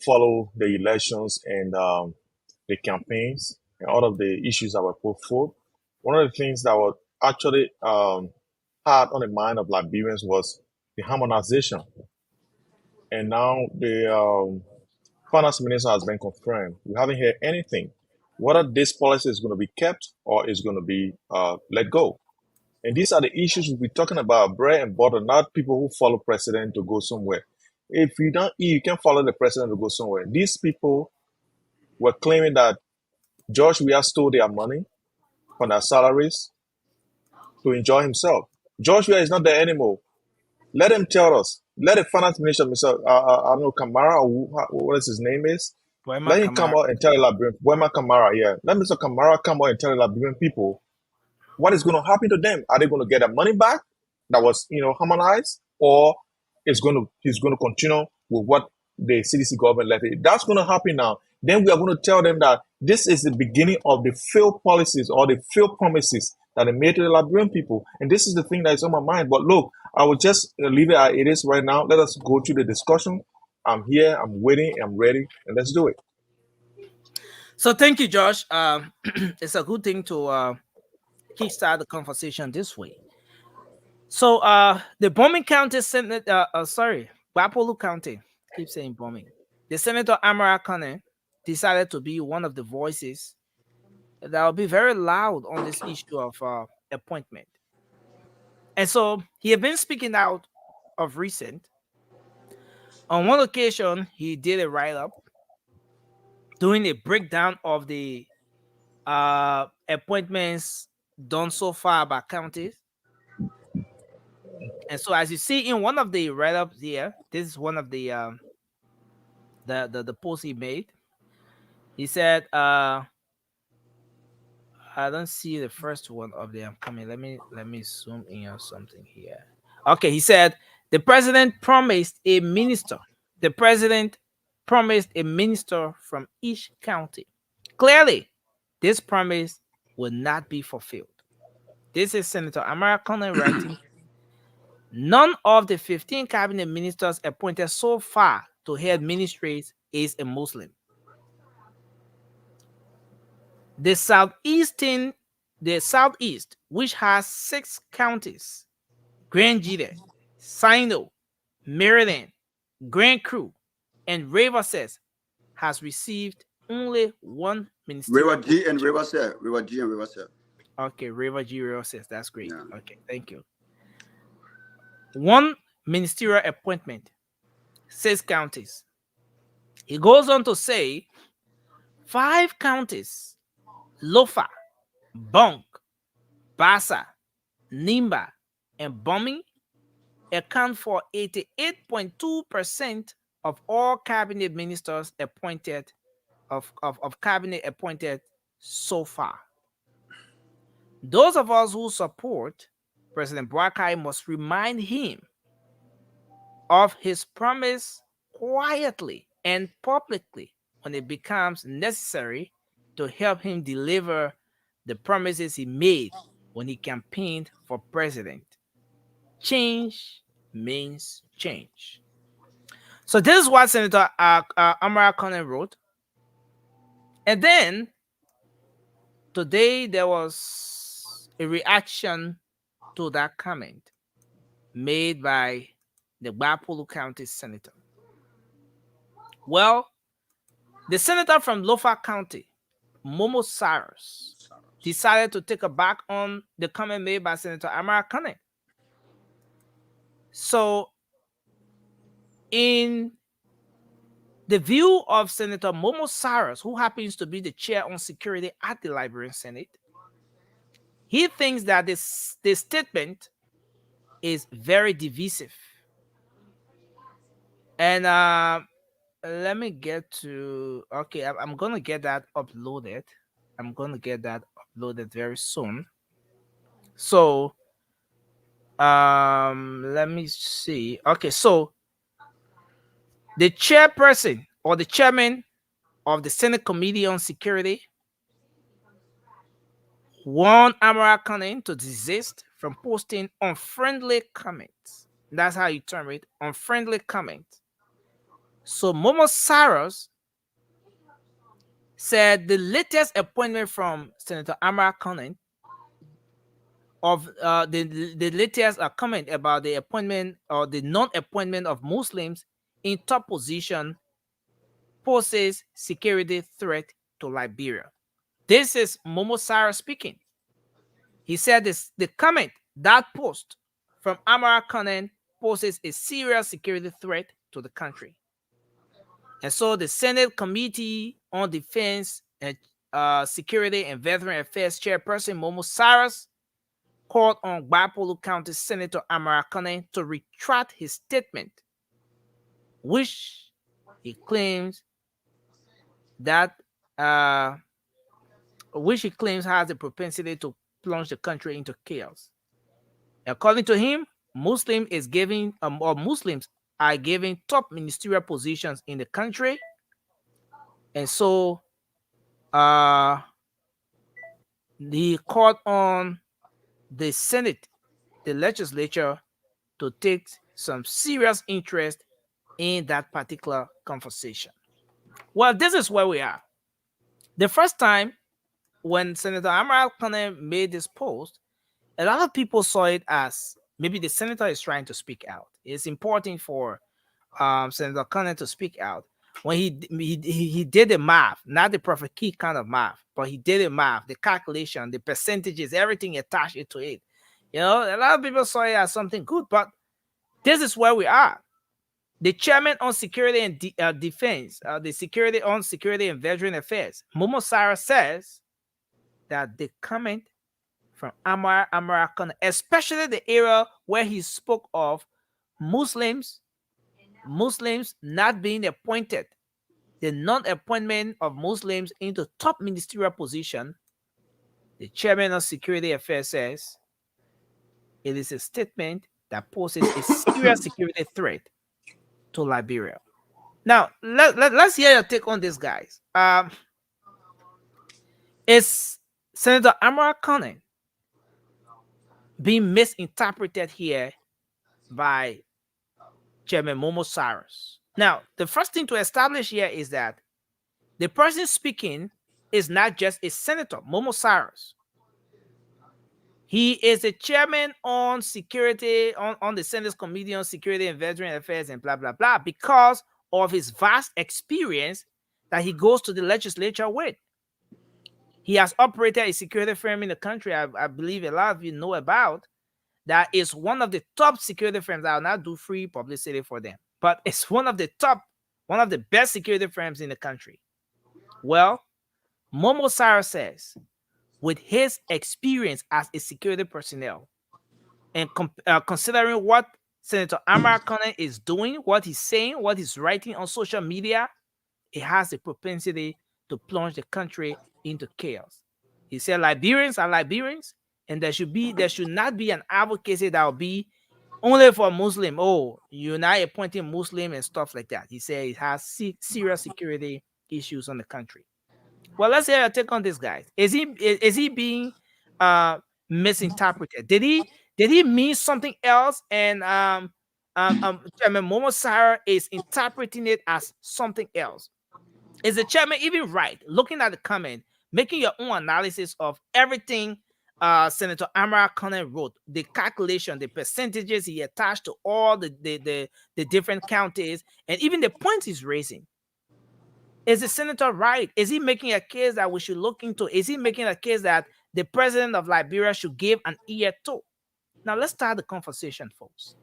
follow the elections and the campaigns and all of the issues that were put forth. One of the things that was actually hard on the mind of Liberians was the harmonization. And now the finance minister has been confirmed. We haven't heard anything. Whether this policy is going to be kept or is going to be let go. And these are the issues we'll be talking about, bread and butter, not people who follow president to go somewhere. If you don't, you can follow the president to go somewhere. These people were claiming that George Weah stole their money from their salaries to enjoy himself. George Weah is not there anymore. Let him tell us. Let the finance minister, Mr. I don't know, Kamara, or what is his name is.
Wema
Let him come
Kamara.
out and tell the Liberian, Wema Kamara, yeah. Let Mr. Kamara come out and tell the Liberian people what is going to happen to them. Are they going to get their money back that was, harmonized, or he's going to continue with what the CDC government left it? That's going to happen now. Then we are going to tell them that this is the beginning of the failed policies or the failed promises that they made to the Liberian people. And this is the thing that is on my mind. But look, I will just leave it as it is right now. Let us go through the discussion. I'm here. I'm waiting. I'm ready. And let's do it.
So thank you, Josh. It's a good thing to kickstart the conversation this way. So the Bombing County Senate, Bapolu County, keep saying bombing. The Senator Amara Kane decided to be one of the voices that will be very loud on this issue of appointment. And so he had been speaking out of recent. On one occasion, he did a write-up doing a breakdown of the appointments done so far by counties. And so, as you see in one of the write-ups here, this is one of the posts he made. He said, I don't see the first one of them coming. Let me zoom in on something here. Okay, he said the president promised a minister. The president promised a minister from each county. Clearly, this promise will not be fulfilled. This is Senator Amara Conner writing. None of the 15 cabinet ministers appointed so far to head ministries is a Muslim. The Southeast, which has 6 counties, Grand Gide, Sino, Maryland, Grand Cru, and Riverside, has received only one ministerial
River G and
position.
Riverside. River G and Riverside.
Okay, Riverside, that's great.
Yeah.
Okay, thank you. One ministerial appointment, 6 counties. He goes on to say 5 counties, Lofa, Bonk, Bassa, Nimba, and Bomi, account for 88.2% of all cabinet ministers appointed of cabinet appointed so far. Those of us who support President Boakai must remind him of his promise quietly and publicly when it becomes necessary to help him deliver the promises he made when he campaigned for president. Change means change. So this is what Senator Amara Conner wrote. And then today there was a reaction to that comment made by the Gbapulu County Senator. Well, the senator from Lofa County, Momo Cyrus, decided to take a back on the comment made by Senator Amara Conner. So, in the view of Senator Momo Cyrus, who happens to be the chair on security at the Liberian Senate, he thinks that this statement is very divisive. And let me get to, okay, I'm going to get that uploaded. I'm going to get that uploaded very soon. So, let me see. Okay, so the chairperson or the chairman of the Senate Committee on Security warned Amara Conner to desist from posting unfriendly comments. That's how you term it, unfriendly comments. So Momo Cyrus said the latest appointment from Senator Amara Conner of the latest comment about the appointment or the non-appointment of Muslims in top position poses security threat to Liberia. This is Momo Cyrus speaking. He said this: the comment, that post from Amara Conner poses a serious security threat to the country. And so the Senate Committee on Defense and Security and Veteran Affairs chairperson Momo Cyrus called on Gbapulu County Senator Amara Conner to retract his statement, which he claims has the propensity to plunge the country into chaos. According to him, Muslims are giving top ministerial positions in the country, and so he called on the Senate, the legislature, to take some serious interest in that particular conversation. Well, this is where we are. The first time when Senator Amara Conner made this post, a lot of people saw it as maybe the senator is trying to speak out. It's important for Senator Conner to speak out. When he did the math, not the perfect key kind of math, but he did the math, the calculation, the percentages, everything attached to it. You know, a lot of people saw it as something good, but this is where we are. The chairman on security and defense, the security on security and veteran affairs, Momo Cyrus, says that the comment from Amara Conner, especially the area where he spoke of Muslims not being appointed, the non-appointment of Muslims into top ministerial position. The chairman of Security Affairs says it is a statement that poses a serious security threat to Liberia. Now, let's hear your take on this, guys. Is Senator Amara Conan being misinterpreted here by Chairman Momo Cyrus? Now, the first thing to establish here is that the person speaking is not just a senator, Momo Cyrus. He is the chairman on security, on the Senate's Committee on Security and Veteran Affairs and blah, blah, blah, because of his vast experience that he goes to the legislature with. He has operated a security firm in the country, I believe a lot of you know about, that is one of the top security firms. I will not do free publicity for them, but it's one of the best security firms in the country. Well, Momo Cyrus says, with his experience as a security personnel and considering what Senator Amara Conan is doing, what he's saying, what he's writing on social media, it has the propensity to plunge the country into chaos. He said Liberians are Liberians, and there should not be an advocacy that will be only for Muslim. Oh, you're not appointing Muslim and stuff like that. He said it has serious security issues on the country. Well, let's hear your take on this, guys. Is he being misinterpreted? Did he mean something else? And Chairman Momo Sarah is interpreting it as something else. Is the chairman even right? Looking at the comment, making your own analysis of everything Senator Amara Conan wrote, the calculation, the percentages he attached to all the different counties, and even the points he's raising. Is the senator right? Is he making a case that we should look into? Is he making a case that the president of Liberia should give an ear to? Now, let's start the conversation, folks.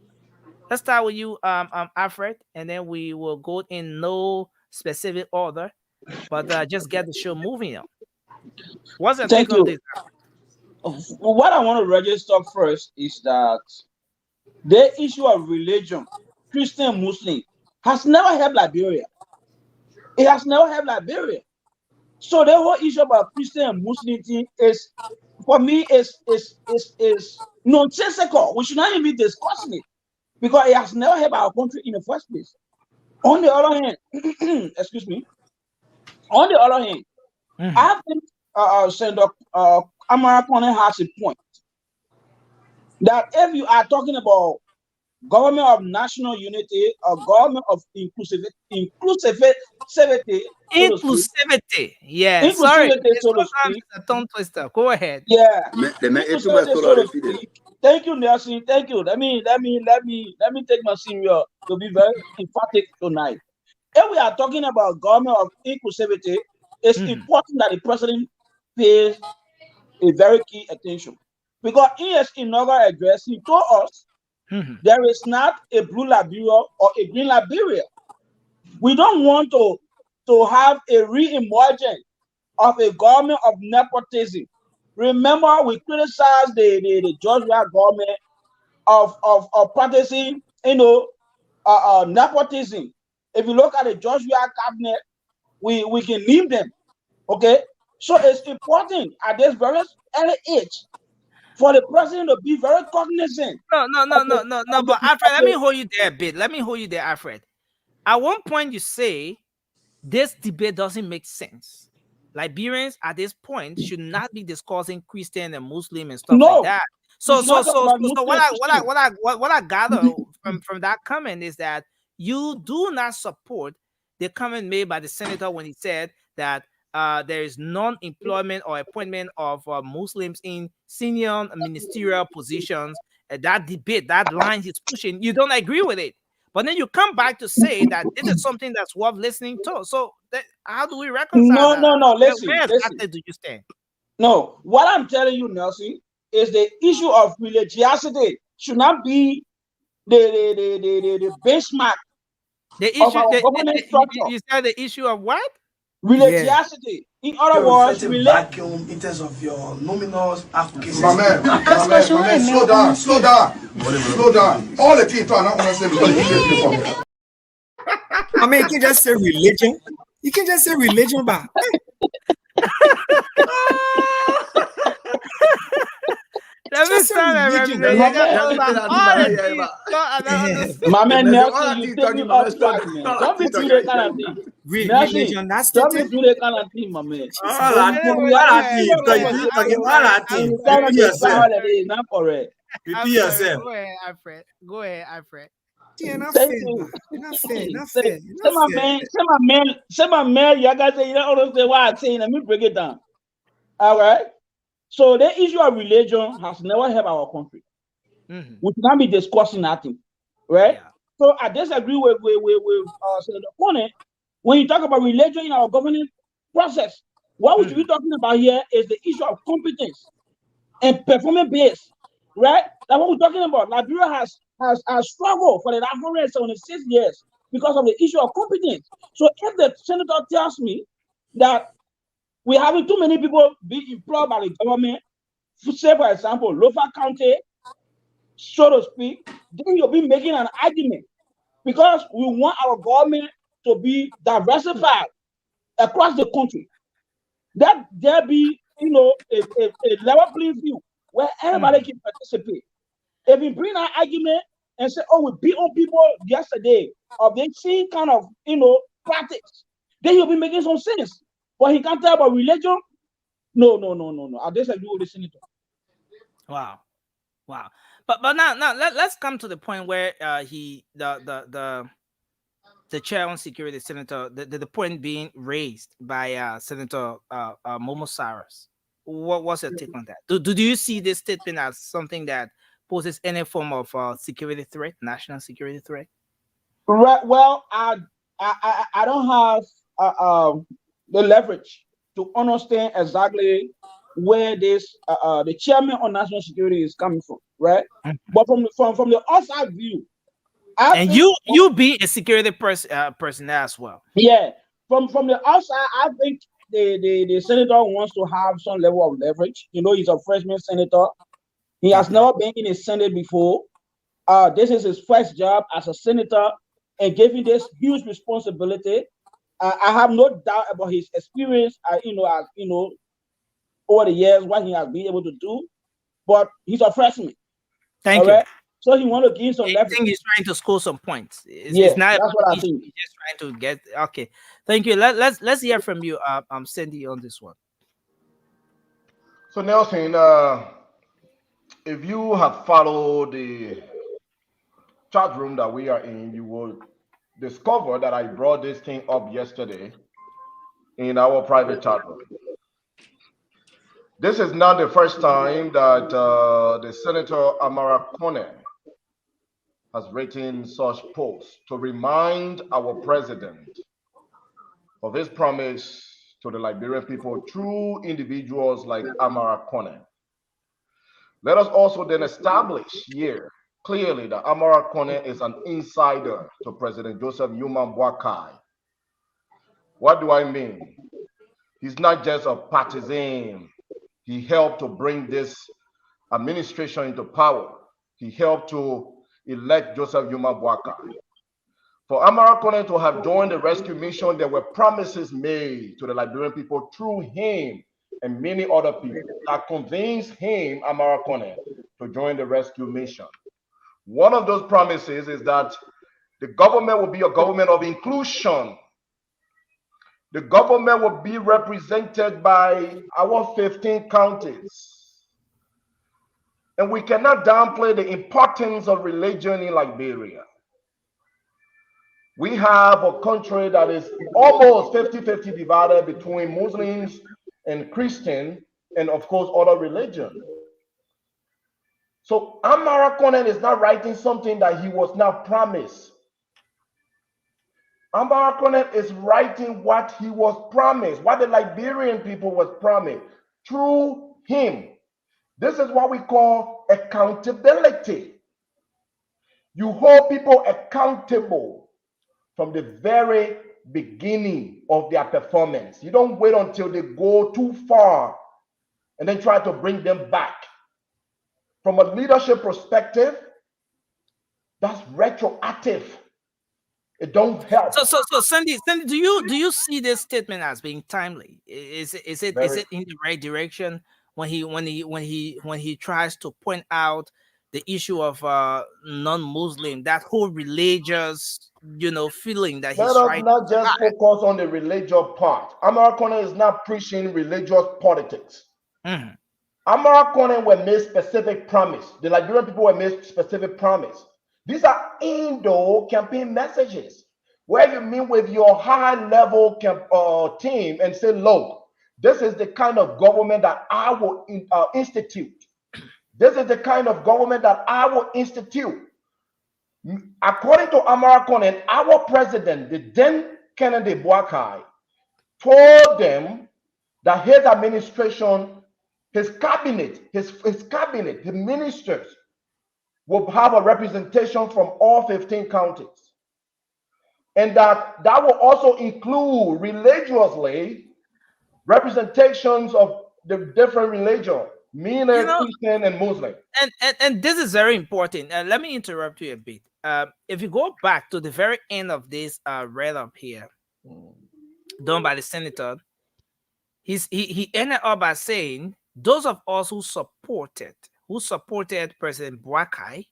Let's start with you, Alfred, and then we will go in no specific order, but just get the show moving on. What's your take on this?
What I want to register first is that the issue of religion, Christian, Muslim, has never helped Liberia. It has never helped Liberia. So the whole issue about Christian and Muslim thing is, for me, is nonsensical. We should not even be discussing it because it has never helped our country in the first place. On the other hand, excuse me. On the other hand, I think Senator Amara Conan has a point that if you are talking about government of national unity or government of inclusivity,
yeah.
Inclusivity,
Sorry,
so to speak.
a tongue twister. Go ahead.
Yeah. Thank you, Nelson. Thank you. Let me take my senior to be very emphatic tonight. If we are talking about government of inclusivity, it's important that the president pays a very key attention. Because in his inaugural address, he told us there is not a blue Liberia or a green Liberia. We don't want to have a re-emergence of a government of nepotism. Remember, we criticized the Georgia government of practicing, nepotism. If you look at the Georgia cabinet, we can name them. Okay, so it's important at this very early age for the president to be very cognizant.
No. But Alfred, let me hold you there a bit. Alfred. At one point, you say this debate doesn't make sense. Liberians at this point should not be discussing Christian and Muslim and stuff like that. So what I gather from that comment is that you do not support the comment made by the senator when he said that there is non-employment or appointment of Muslims in senior ministerial positions. That debate, that line he's pushing, you don't agree with it. But then you come back to say that this is something that's worth listening to. So how do we reconcile that?
No. Listen.
Exactly do you stand?
No, what I'm telling you, Nelson, is the issue of religiosity should not be the benchmark
of our government structure. You said the issue of what?
Religiosity. In other
There is
words,
such a vacuum in terms of your nominals advocacy.
My man, slow down. Slow down. All the things I don't understand because you keep uniform.
I mean, you can just say religion. You can just say religion, but
Let me
just say
start a
religion.
My man Nelson, you take me
talking,
off
man.
track, man. Don't be doing that kind of thing. Nelson,
Religion, that's
don't be
the
doing that kind of thing, my man.
all I think, all I think, because you keep talking all I think. Repeat yourself.
It's not correct.
Repeat yourself.
Go ahead, Alfred. Go ahead, Alfred.
Yeah, not
Thank
fair,
you.
man. Not fair, not
Say
fair,
say
not
my
fair.
man, say my man, you guys say you don't understand what I'm saying. Let me break it down. All right. So the issue of religion has never helped our country.
Mm-hmm.
We should not be discussing nothing, right?
Yeah.
So I disagree with Senator Kone when you talk about religion in our governing process. What we should be talking about here is the issue of competence and performance based, right? That's what we're talking about. Liberia has struggled for the last 176 years because of the issue of competence. So if the senator tells me that we're having too many people be employed by the government, say for example, Lofa County, so to speak, then you'll be making an argument because we want our government to be diversified across the country. That there be, a level playing field where everybody can participate. If you bring an argument and say, oh, we beat on people yesterday of the same kind of, practice, then you'll be making some sense. But he can't tell about religion. No. I disagree with the senator.
Wow. But now let's come to the point where the chair on security, Senator, the point being raised by Senator Momo Cyrus. What's your take on that? Do you see this statement as something that poses any form of security threat, national security threat?
Right. Well, I don't have the leverage to understand exactly where this the chairman on national security is coming from, right? But from the outside view,
and you be a security person as well.
Yeah, from the outside, I think the senator wants to have some level of leverage. He's a freshman senator. He has never been in a senate before. This is his first job as a senator, and giving this huge responsibility. I have no doubt about his experience. Over the years, what he has been able to do. But he's a freshman.
Thank you. Right?
So he want to gain some leverage.
I think he's trying to score some points.
It's not that's what I think.
He's just trying to get. Okay, thank you. Let's hear from you, Cindy, on this one.
So Nelson, if you have followed the chat room that we are in, you will discover that I brought this thing up yesterday in our private chat room. This is not the first time that the Senator Amara Kone has written such posts to remind our president of his promise to the Liberian people through individuals like Amara Kone. Let us also then establish here clearly that Amara Kone is an insider to President Joseph Yuma Boakai. What do I mean? He's not just a partisan. He helped to bring this administration into power. He helped to elect Joseph Yuma Boakai. For Amara Kone to have joined the rescue mission, there were promises made to the Liberian people through him and many other people that convinced him, Amara Kone, to join the rescue mission. One of those promises is that the government will be a government of inclusion. The government will be represented by our 15 counties. And we cannot downplay the importance of religion in Liberia. We have a country that is almost 50-50 divided between Muslims and Christian, and of course, other religions. So Amara Kone is not writing something that he was not promised. Amara Kone is writing what he was promised, what the Liberian people was promised through him. This is what we call accountability. You hold people accountable from the very beginning of their performance. You don't wait until they go too far and then try to bring them back. From a leadership perspective, that's retroactive. It don't help.
So Sandy, do you see this statement as being timely? Is it in the right direction when he tries to point out the issue of non-Muslim, that whole religious feeling that he's
Let us
trying
not
to
just
hide?
focus on the religious part. American is not preaching religious politics.
Mhm.
American were made specific promise. The Liberian people were made specific promise. These are Indo campaign messages where you meet with your high level team and say, look, this is the kind of government that I will institute. This is the kind of government that I will institute. According to American, and our president, the then Kennedy Boakai, told them that his administration, his cabinet, his ministers will have a representation from all 15 counties. And that will also include religiously representations of the different religion, meaning Christian and Muslim.
And this is very important. Let me interrupt you a bit. If you go back to the very end of this read up here, done by the senator, he ended up by saying those of us who supported President Boakai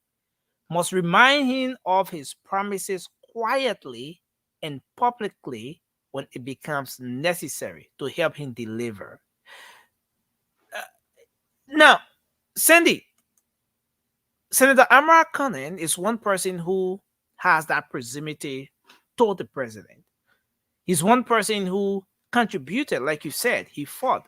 must remind him of his promises quietly and publicly when it becomes necessary to help him deliver. Now, Sandy, Senator Amara Conan is one person who has that proximity to the president. He's one person who contributed, like you said, he fought.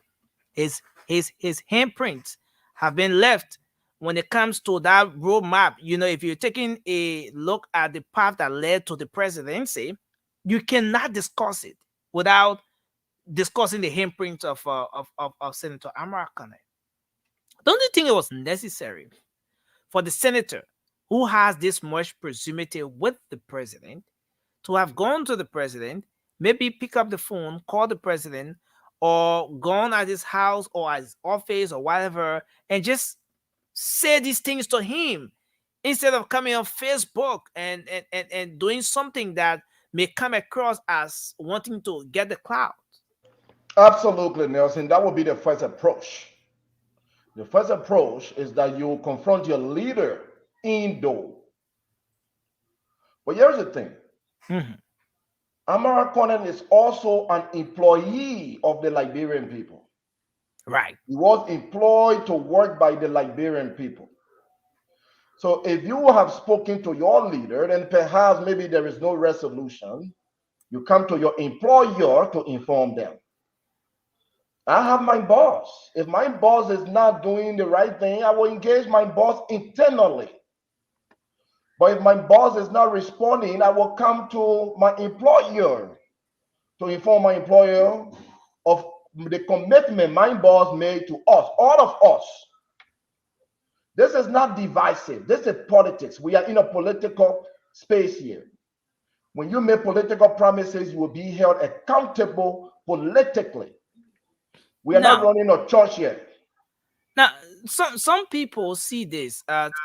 His handprints have been left when it comes to that roadmap. If you're taking a look at the path that led to the presidency, you cannot discuss it without discussing the handprints of Senator Amara Conan. Don't you think it was necessary for the senator who has this much proximity with the president to have gone to the president, maybe pick up the phone, call the president, or gone at his house or at his office or whatever, and just say these things to him instead of coming on Facebook and doing something that may come across as wanting to get the clout?
Absolutely, Nelson. That would be the first approach. The first approach is that you confront your leader indoor. But here's the thing. Amara Conan is also an employee of the Liberian people.
Right.
He was employed to work by the Liberian people. So if you have spoken to your leader, then perhaps maybe there is no resolution. You come to your employer to inform them. I have my boss. If my boss is not doing the right thing, I will engage my boss internally. But if my boss is not responding, I will come to my employer to inform my employer of the commitment my boss made to us, all of us. This is not divisive. This is politics. We are in a political space here. When you make political promises, you will be held accountable politically. We are not running a church yet.
Now, some people see this.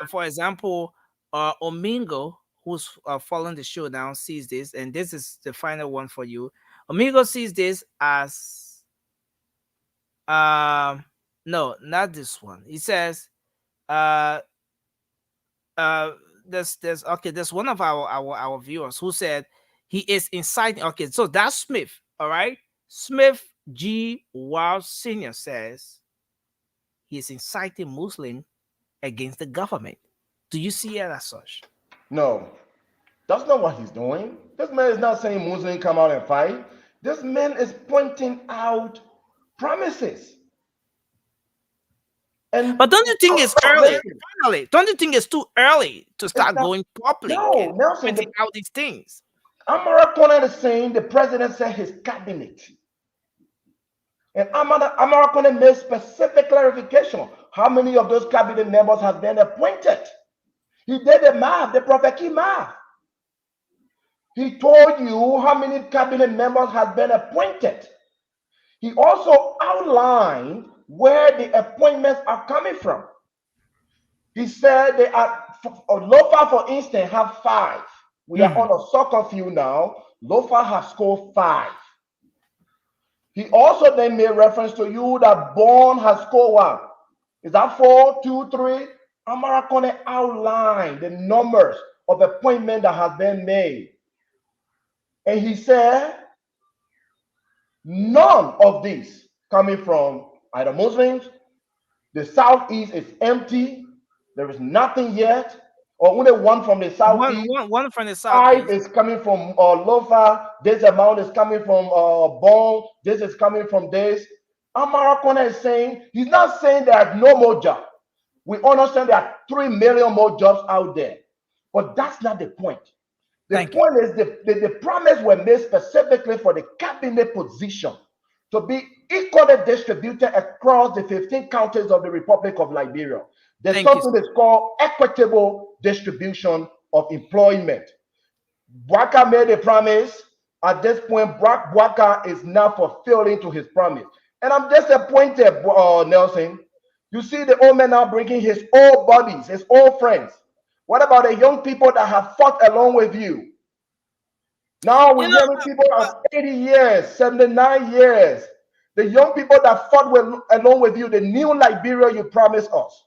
For example, Omingo, who's following the show now, sees this, and this is the final one for you. Omingo sees this as, no, not this one. He says, there's one of our viewers who said he is inciting. Okay, so that's Smith. All right, Smith G. Wild Senior says he is inciting Muslim against the government. Do you see it as such?
No, that's not what he's doing. This man is not saying Muslim come out and fight. This man is pointing out promises.
But don't you think it's early? Finally, don't you think it's too early to start going public and pointing out these things?
Amara Conan is saying the president said his cabinet. And Amara Conan made specific clarification. How many of those cabinet members have been appointed? He did the math, the prophetic math. He told you how many cabinet members had been appointed. He also outlined where the appointments are coming from. He said they are, Lofa, for instance, have 5. We are on a soccer field now. Lofa has scored 5. He also then made reference to you that Bond has scored 1. Is that 4, 2, 3? Amarakone outlined the numbers of appointment that has been made. And he said, none of these coming from either Muslims. The southeast is empty. There is nothing yet. Or only 1 from the southeast.
One from the
5
southeast.
is coming from Lofa. This amount is coming from Bon. This is coming from this. Amarakona is saying, he's not saying there are no more jobs. We understand there are 3 million more jobs out there. But that's not the point. The point is the promise were made specifically for the cabinet position to be equally distributed across the 15 counties of the Republic of Liberia. There's something that's called equitable distribution of employment. Bwaka made a promise. At this point, Bwaka is now fulfilling to his promise. And I'm disappointed, Nelson. You see the old man now bringing his old buddies, his old friends. What about the young people that have fought along with you? Now we're hearing people of 80 years, 79 years. The young people that fought along with you, the new Liberia you promised us.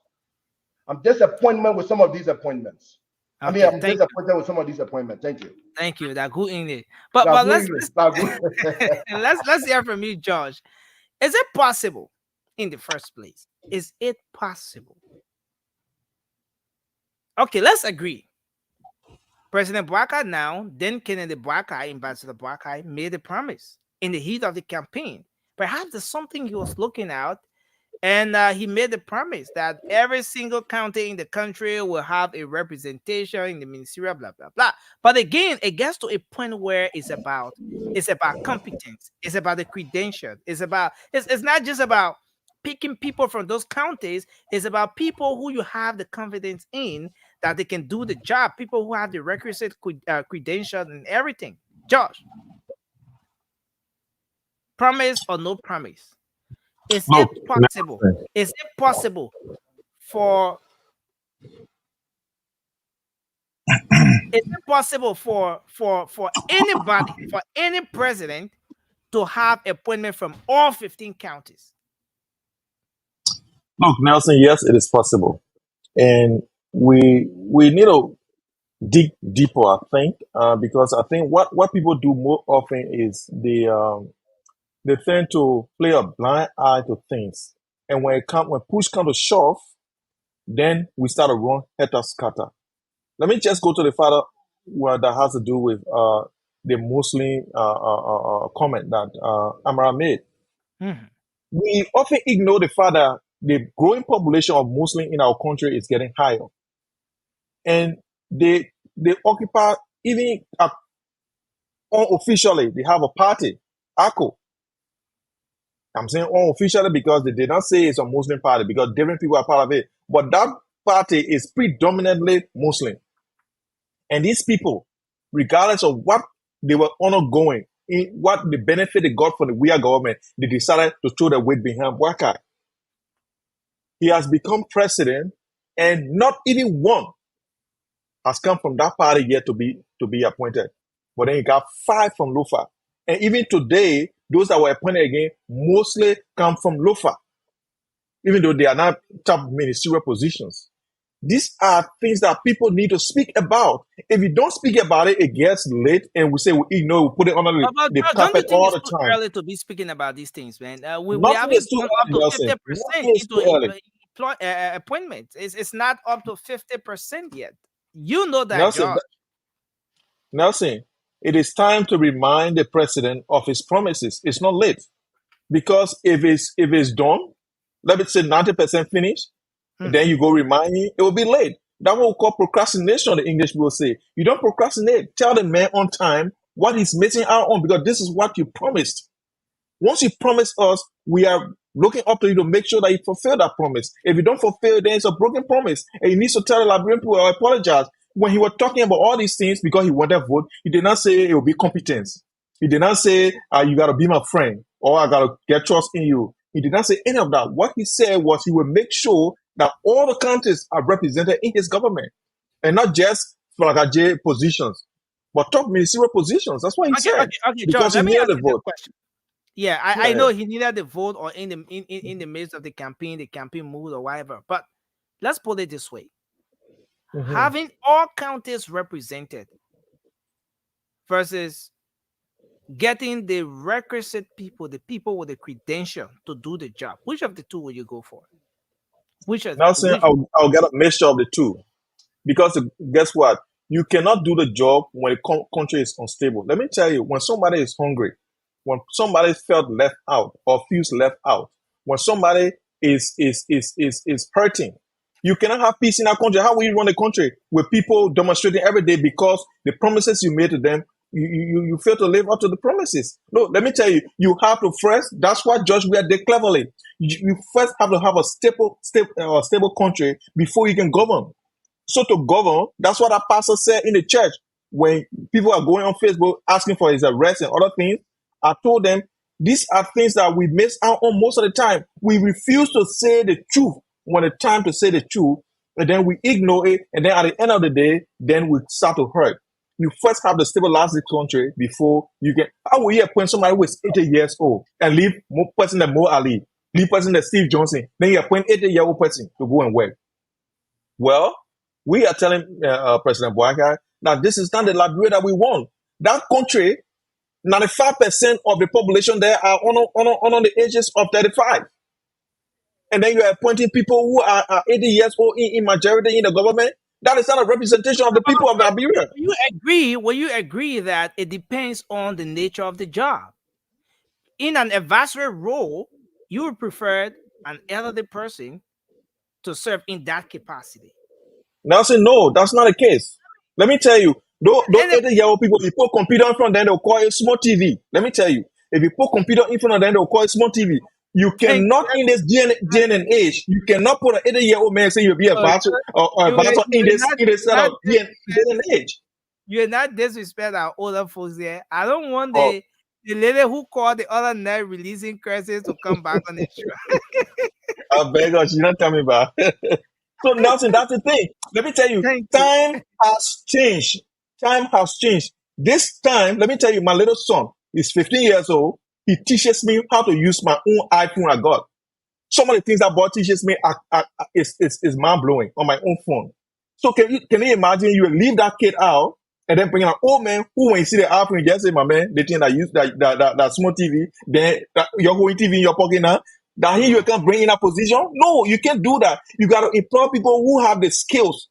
I'm disappointed with some of these appointments.
Okay,
I'm disappointed with some of these appointments. Thank you.
Thank you. That good English. But let's hear from you, George. Is it possible in the first place? Is it possible? Okay, let's agree. President Bwaka now, then Kennedy Bwaka, Ambassador Bwaka, made a promise in the heat of the campaign. Perhaps there's something he was looking at, and he made the promise that every single county in the country will have a representation in the ministerial, blah, blah, blah. But again, it gets to a point where it's about competence. It's about the credentials. It's not just about picking people from those counties. It's about people who you have the confidence in that they can do the job, people who have the requisite credentials and everything. Josh, promise or no promise? Is it possible? Is it possible for anybody, for any president to have appointment from all 15 counties?
Look, Nelson, yes, it is possible. And we need to dig deeper, I think, because I think what people do more often is they tend to play a blind eye to things. And when push comes to shove, then we start to run helter-skelter. Let me just go to the father that has to do with the Muslim comment that Amara made. We often ignore the fact that the growing population of Muslims in our country is getting higher. And they occupy, even unofficially, they have a party, ACO. I'm saying unofficially because they did not say it's a Muslim party, because different people are part of it. But that party is predominantly Muslim. And these people, regardless of what they were undergoing, in what the benefit they got from the Wia government, they decided to throw their weight behind Bwaka. He has become president, and not even one has come from that party yet to be appointed. But then he got 5 from Lufa. And even today, those that were appointed again mostly come from Lufa, even though they are not top ministerial positions. These are things that people need to speak about. If you don't speak about it, it gets late, and we say we ignore, we put it under the carpet all the time.
It's early to be speaking about these things, man. We
Nothing
haven't
is too
gone up
early,
to 50% into appointments. It's not up to 50% yet. You know that, George.
Nelson, it is time to remind the president of his promises. It's not late, because if it's done, let me say 90% finished, then you go remind me, it will be late. That's what we call procrastination, the English will say. You don't procrastinate. Tell the man on time what he's missing out on, because this is what you promised. Once you promise us, we are looking up to you to make sure that you fulfill that promise. If you don't fulfill it, then it's a broken promise. And you need to tell the Liberian people, I apologize. when he was talking about all these things because he wanted to vote, he did not say it will be competence. He did not say you got to be my friend or I got to get trust in you. He did not say any of that. What he said was he will make sure that all the countries are represented in his government and not just Flagaje positions, but top ministerial positions. That's what he said
Okay, George,
because he
let me
needed
ask
the
you this
vote.
question. Yeah,
Go
I know
ahead.
he needed the vote or in the midst of the campaign mood or whatever. But let's put it this way: having all counties represented versus getting the requisite people, the people with the credential to do the job. Which of the two will you go for?
Now saying I'll get a mixture of the two. Because guess what? You cannot do the job when the country is unstable. Let me tell you, when somebody is hungry, when somebody felt left out or feels left out, when somebody is hurting, you cannot have peace in our country. How will you run a country with people demonstrating every day because the promises you made to them, you fail to live up to the promises? No, let me tell you, you have to first. That's what Judge Weir did cleverly. You first have to have a stable country before you can govern. So to govern, that's what our pastor said in the church. When people are going on Facebook asking for his arrest and other things, I told them, these are things that we miss out on most of the time. We refuse to say the truth when it's time to say the truth, and then we ignore it, and then at the end of the day, then we start to hurt. You first have to stabilize the country before you get. How will you appoint somebody who is 80 years old and leave more person than Mo Ali, leave person than Steve Johnson, then you appoint 80-year-old person to go and work? Well, we are telling President Buhari that this is not the Liberia that we want. That country, 95% of the population there are on the ages of 35. And then you are appointing people who are 80 years old in majority in the government. That is not a representation of the people of Liberia.
Will you agree that it depends on the nature of the job? In an advisory role, you would prefer an elderly person to serve in that capacity.
Now say no, that's not the case. Let me tell you, those 80-year-old people, if you put computer in front of them, they'll call it small TV. Let me tell you, if you put computer in front of them, they'll call it small TV. You cannot, in this day and age, you cannot put an 80-year-old man say you'll be a advisor in this set of day and age.
You're not disrespect our older folks here. I don't want the lady who called the other night releasing curses to come back on the show.
I beg you, you don't tell me about. So Nelson, that's the thing. Let me tell you, time has changed. Time has changed. This time, let me tell you, my little son is 15 years old. He teaches me how to use my own iPhone I got. Some of the things that boy teaches me is mind blowing on my own phone. So can you imagine you leave that kid out and then bring an old man who, when you see the iPhone, you just say, my man, the thing that use that small TV, then you're going TV in your pocket now. That here you can bring in a position? No, you can't do that. You got to employ people who have the skills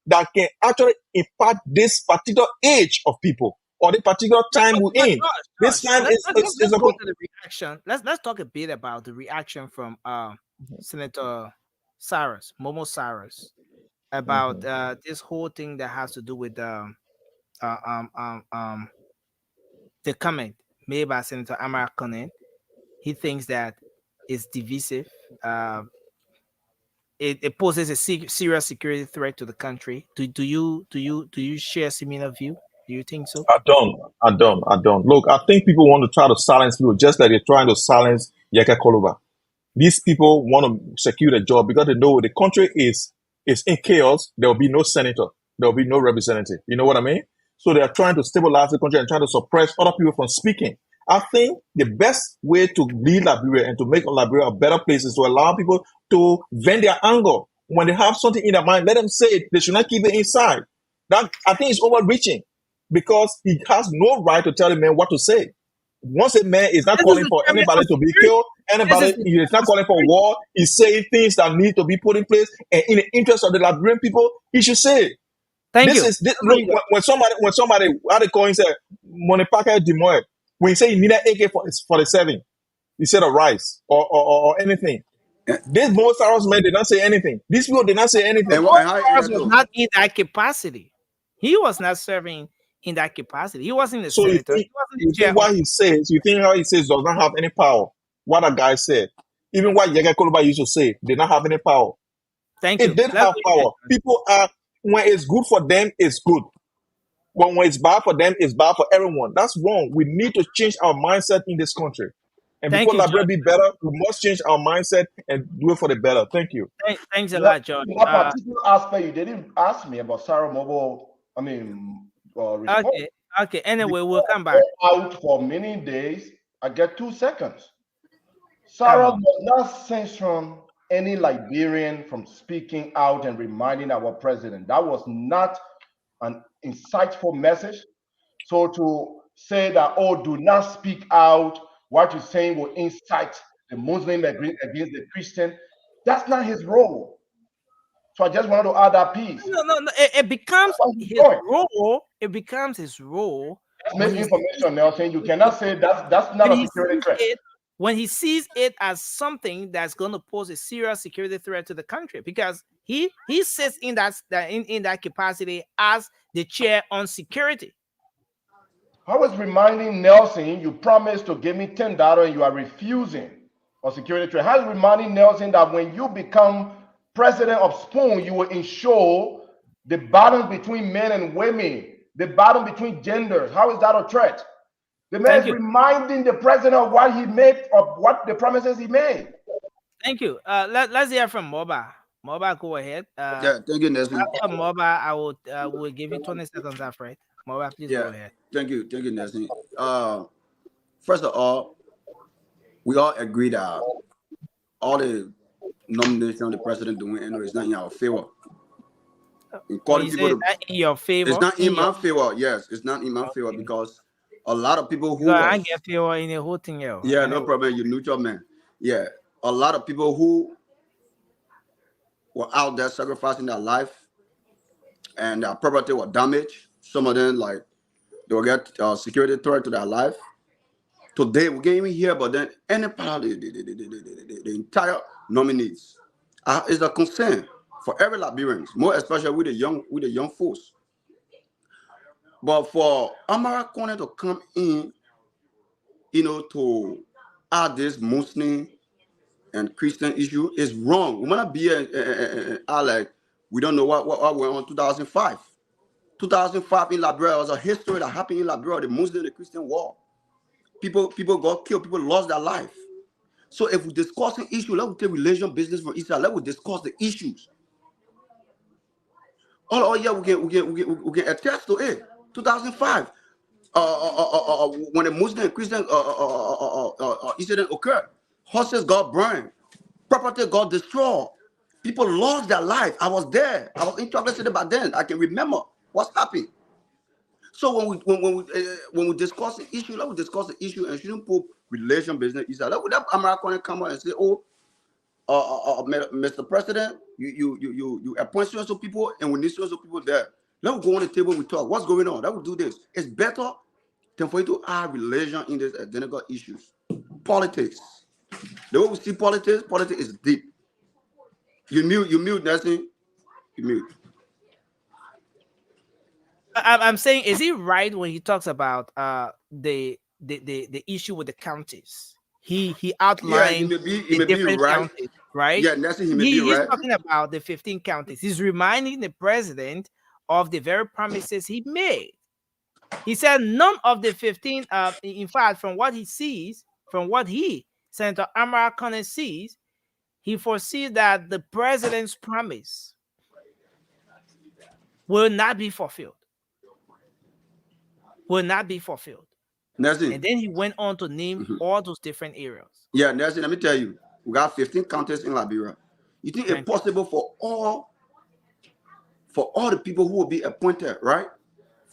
that can actually impact this particular age of people or the particular time we're in. This time
let's go to the reaction. Let's talk a bit about the reaction from Senator Cyrus, Momo Cyrus, about this whole thing that has to do with the comment made by Senator Amara Conan. He thinks that it's divisive. It poses a serious security threat to the country. Do you share a similar view? Do you think so?
I don't. Look, I think people want to try to silence people just like they're trying to silence Yeka Koluba. These people want to secure the job because they know the country is in chaos. There will be no senator. There will be no representative. You know what I mean? So they are trying to stabilize the country and trying to suppress other people from speaking. I think the best way to lead Liberia and to make Liberia a better place is to allow people to vent their anger. When they have something in their mind, let them say it. They should not keep it inside. That, I think, is overreaching because he has no right to tell a man what to say. Once a man is not calling for anybody to be killed, anybody is not calling for war, he's saying things that need to be put in place, and in the interest of the Liberian people, he should say it. Look, when somebody, how they call him, say, Monepaka Demoy, when he say he needed AK-47, he said a rice or anything. This Mo Saros man did not say anything. These people did not say anything.
Mo Saros was not in that capacity. He was not serving in that capacity. He wasn't the senator.
You think what he says, you think how he says does not have any power. What a guy said. Even what Yega Koluba used to say, did not have any power.
Thank you.
It did have power. People are When it's good for them, it's good. But when it's bad for them, it's bad for everyone. That's wrong. We need to change our mindset in this country. And
Thank
before
you,
Liberia
George.
be better, we must change our mindset and do it for the better. Thank you.
Thanks a
Yeah,
lot, George.
in that particular aspect, you didn't ask me about Sarah Mobile. I mean, response.
Okay. Anyway, we'll come back.
Out for many days. I get 2 seconds.
Come
Sarah
on.
was not censoring any Liberian from speaking out and reminding our president. That was not an insightful message. So to say that, oh, do not speak out, what you're saying will incite the Muslim against the Christian, that's not his role. So I just wanted to add that piece.
No. It becomes his role. It becomes his role.
That's
when he
misinformation, Nelson. You cannot say that's not
when
a
he
security
sees
threat.
when he sees it as something that's going to pose a serious security threat to the country, because he sits in that capacity as the chair on security.
I was reminding Nelson, you promised to give me $10 and you are refusing on security threat. I was reminding Nelson that when you become president of Spoon, you will ensure the balance between men and women, the balance between genders. How is that a threat? The man is reminding the president of what he made, of what the promises he made.
Thank you. Let's hear from Moba. Moba, go ahead.
Yeah, thank you, Nelson.
After Moba, I will give you 20 seconds after it. Moba, please go ahead.
Thank you, Nelson. First of all, we all agree that all the nomination the president doing is not in our favor. Calling people
in your favor.
It's not in my favor. Yes, it's not in my favor because a lot of people who
I get favor in the whole thing.
Yeah, no problem. You neutral man. Yeah, a lot of people who were out there sacrificing their life and their property were damaged. Some of them, like, they will get security threat to their life. Today, we can't even hear about them. Any part of the entire nominees is a concern for every Liberian, more especially with the young folks. But for Amara Kone to come in, to add this Muslim and Christian issue is wrong. We might not be like we don't know what went on in 2005. 2005 in Liberia was a history that happened in Liberia, the Muslim and the Christian war. People got killed, people lost their life. So if we discuss an issue, let us take religion business from Israel. Let us discuss the issues. Oh yeah, we can attest to it. 2005, when the Muslim and Christian incident occurred, horses got burned, property got destroyed, people lost their life. I was there. I was interested about then. I can remember what's happening. So when we discuss the issue, let us discuss the issue and shouldn't put religion business Israel. Let America come out and say, oh, Mr. President, you appoint so people and we need so people there. Let us go on the table, we talk. What's going on? Let us do this. It's better than for you to add religion in these identical issues. Politics. The way we see politics is deep. You mute, Nelson. You mute.
I'm saying, is he right when he talks about the issue with the counties? He outlined the different counties, right?
Yeah, Nelson, he may be right.
He's talking about the 15 counties. He's reminding the president of the very promises he made. He said none of the 15, in fact, from what he sees, from what Senator Amara Kone sees, he foresees that the president's promise will not be fulfilled. Will not be fulfilled.
Nelson.
And then he went on to name all those different areas.
Yeah, Nelson, let me tell you, we got 15 counties in Liberia. You think it's possible for all the people who will be appointed, right,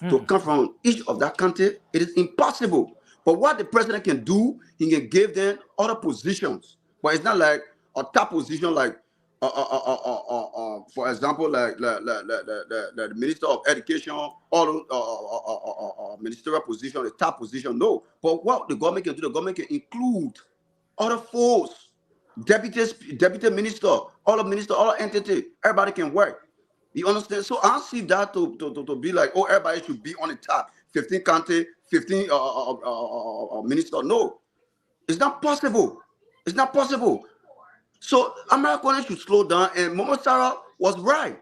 to come from each of that county? It is impossible. But what the president can do, he can give them other positions. But it's not like a top position like, for example, like the Minister of Education, all ministerial position, the top position. No. But what the government can do, the government can include other folks, deputy minister, all minister, all entity, everybody can work. You understand? So I see that to be like, oh, everybody should be on the top. 15 county, 15 minister. No, it's not possible. It's not possible. So America should slow down, and Mama Sarah was right.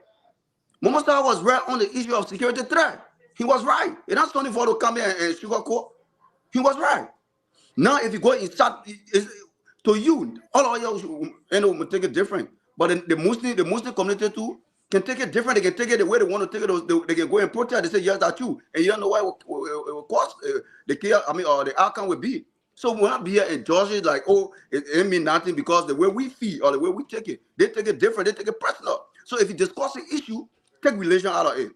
Momosa was right on the issue of security threat. He was right. It's not something for to come here and sugarcoat. He was right. Now, if you go inside, to you, all of you, will take it different. But the Muslim community too can take it different. They can take it the way they want to take it. They can go and protest. They say yes, that's you, and you don't know what it will cost. The care, or the outcome will be. So we will not be here in Georgia like, oh, it mean nothing because the way we feel or the way we take it, they take it different. They take it personal. So if you discuss the issue, take religion out of it.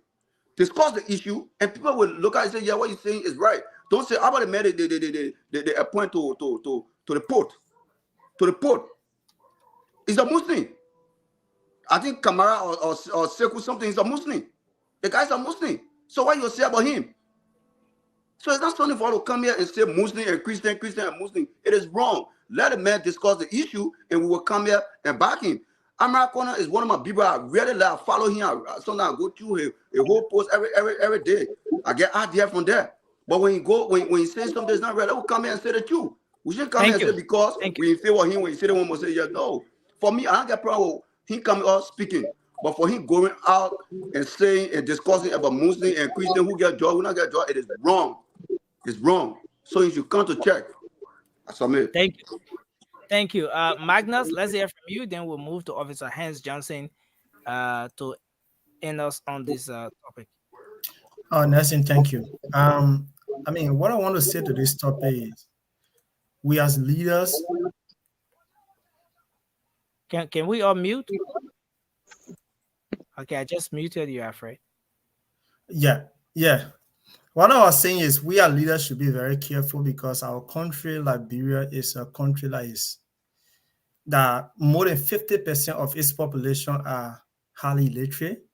Discuss the issue, and people will look at it and say, yeah, what you're saying is right. Don't say, how about the man they appoint to the port? To the port. He's a Muslim. I think Kamara or Sekou something is a Muslim. The guy's a Muslim. So what you say about him? So it's not something for us to come here and say Muslim and Christian and Muslim. It is wrong. Let a man discuss the issue and we will come here and back him. Americana is one of my people. I really like follow him. Sometimes I go through a whole post every day. I get idea from there. But when you say something that's not right, I will come here and say the truth. We shouldn't come here and say because we favor him when you say the one will say, yeah, no. For me, I don't get problem with him coming out speaking. But for him going out and saying and discussing about Muslim and Christian who get joy, who not get joy, it is wrong. It's wrong. So you should come to check. I submit.
Thank you. Thank you. Magnus, let's hear from you. Then we'll move to Officer Hans Johnson to end us on this topic.
Oh, Nelson, thank you. I mean, what I want to say to this topic is we as leaders.
Can we all mute? Okay, I just muted you, Alfred.
Yeah. What I was saying is we as leaders should be very careful because our country, Liberia, is a country that more than 50% of its population are highly illiterate.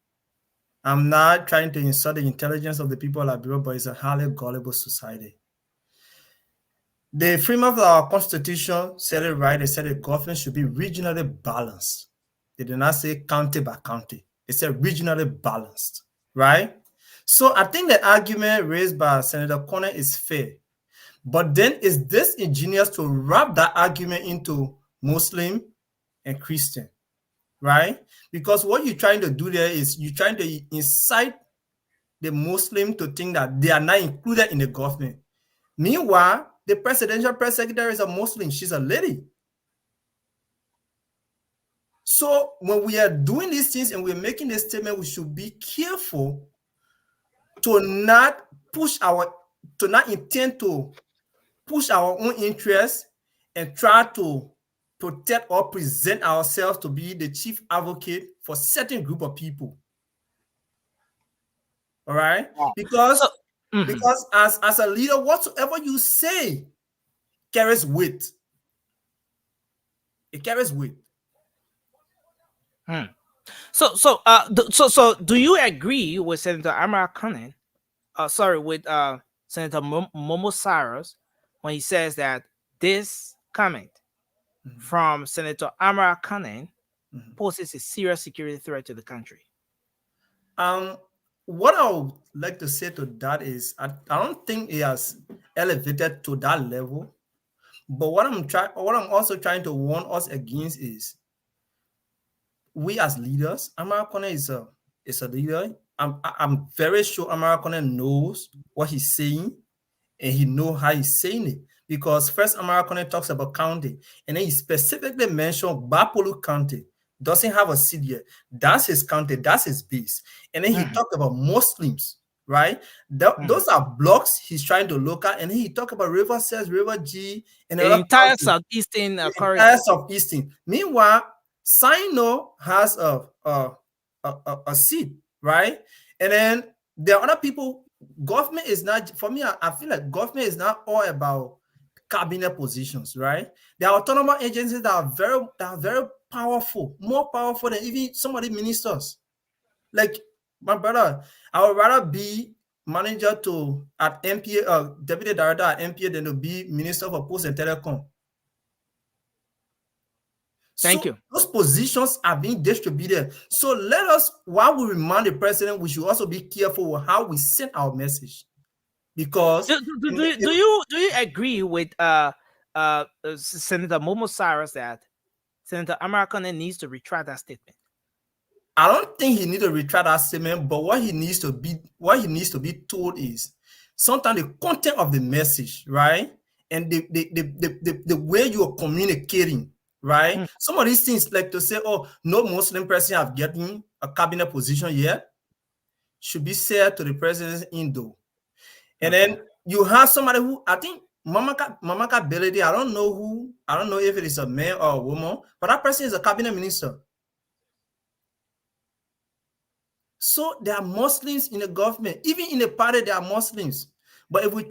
I'm not trying to insult the intelligence of the people of Liberia, but it's a highly gullible society. The framework of our constitution said it right. They said the government should be regionally balanced. They did not say county by county. They said regionally balanced, right? So I think the argument raised by Senator Corner is fair. But then it's disingenuous to wrap that argument into Muslim and Christian, right? Because what you're trying to do there is you're trying to incite the Muslim to think that they are not included in the government. Meanwhile, the presidential press secretary is a Muslim. She's a lady. So when we are doing these things and we're making this statement, we should be careful to not intend to push our own interests and try to protect or present ourselves to be the chief advocate for certain group of people. All right? Because as a leader, whatsoever you say carries weight. It carries weight.
So do you agree with Senator Amara Conan? With Senator Momo Cyrus when he says that this comment from Senator Amara Conan poses a serious security threat to the country?
What I would like to say to that is I don't think it has elevated to that level. But what I'm also trying to warn us against is we as leaders, Amara Conan is a leader. I'm very sure Amara Conan knows what he's saying and he knows how he's saying it. Because first Amara Conan talks about county and then he specifically mentioned Bapolu County doesn't have a seat yet. That's his county, that's his base. And then he talked about Muslims, right? Those are blocks he's trying to look at. And then he talked about River Cells, River G, and
the entire southeastern corridor.
Entire southeastern. Meanwhile, Sino has a seat, right? And then there are other people. Government is not, for me, I feel like government is not all about cabinet positions, right? There are autonomous agencies that are very powerful, more powerful than even some of the ministers. Like my brother, I would rather be manager at MPA, deputy director at MPA than to be minister for post and telecom.
Thank you.
Those positions are being distributed. So let us, while we remind the president, we should also be careful with how we send our message. Because
do you agree with Senator Momo Cyrus that Senator Amara Conan needs to retract that statement?
I don't think he needs to retract that statement, but what he needs to be told is sometimes the content of the message, right? And the way you are communicating, right?
Mm.
Some of these things, like to say, oh, no Muslim person have gotten a cabinet position yet, should be said to the president's Indo. And
Okay.
then you have somebody who I think Mamaka Beledi, I don't know if it is a man or a woman, but that person is a cabinet minister. So there are Muslims in the government, even in the party, there are Muslims. But if we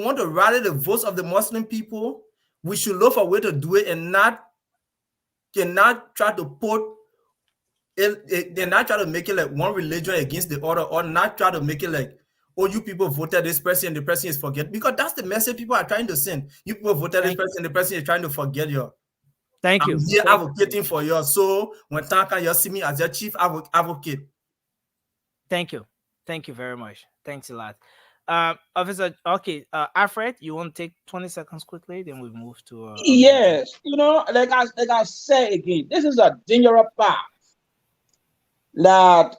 want to rally the votes of the Muslim people, we should look for a way to do it and not try to put they're not trying to make it like one religion against the other, or not try to make it like, oh, you people voted this person and the person is forget, because that's the message people are trying to send. You people voted this
Thank you.
person and the person is trying to forget you.
Thank
I'm
you.
here
Thank you.
advocating for you. So when Tanka, you see me as your chief advocate.
Thank you. Thank you very much. Thanks a lot. Officer, okay, Alfred, you want to take 20 seconds quickly, then we move to Officer John.
Yes, like I say again, this is a dangerous path that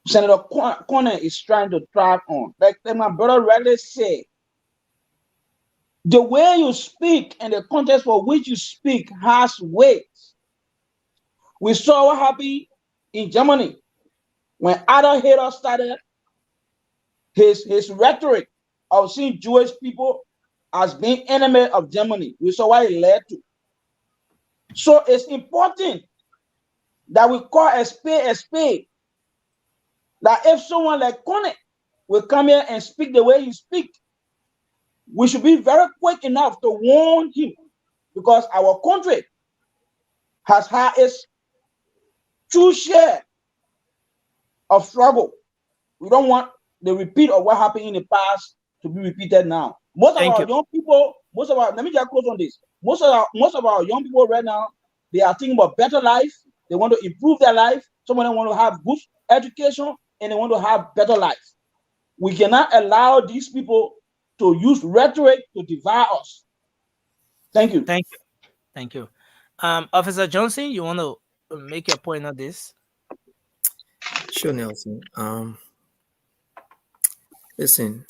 Senator Corner is trying to track on. Like my brother rightly said, the way you speak and the context for which you speak has weight. We saw what happened in Germany when Adolf Hitler started his rhetoric of seeing Jewish people as being enemy of Germany. We saw what it led to. So it's important that we call a spade. That if someone like Kone will come here and speak the way he speaks, we should be very quick enough to warn him, because our country has had its true share of struggle. We don't want the repeat of what happened in the past to be repeated now. Most of
Thank
our
you.
young people, let me just close on this. Most of our young people right now, they are thinking about better life. They want to improve their life. Some of them want to have good education and they want to have better life. We cannot allow these people to use rhetoric to divide us. Thank you.
Thank you. Thank you. Officer Johnson, you want to make your point on this?
Sure, Nelson. Listen,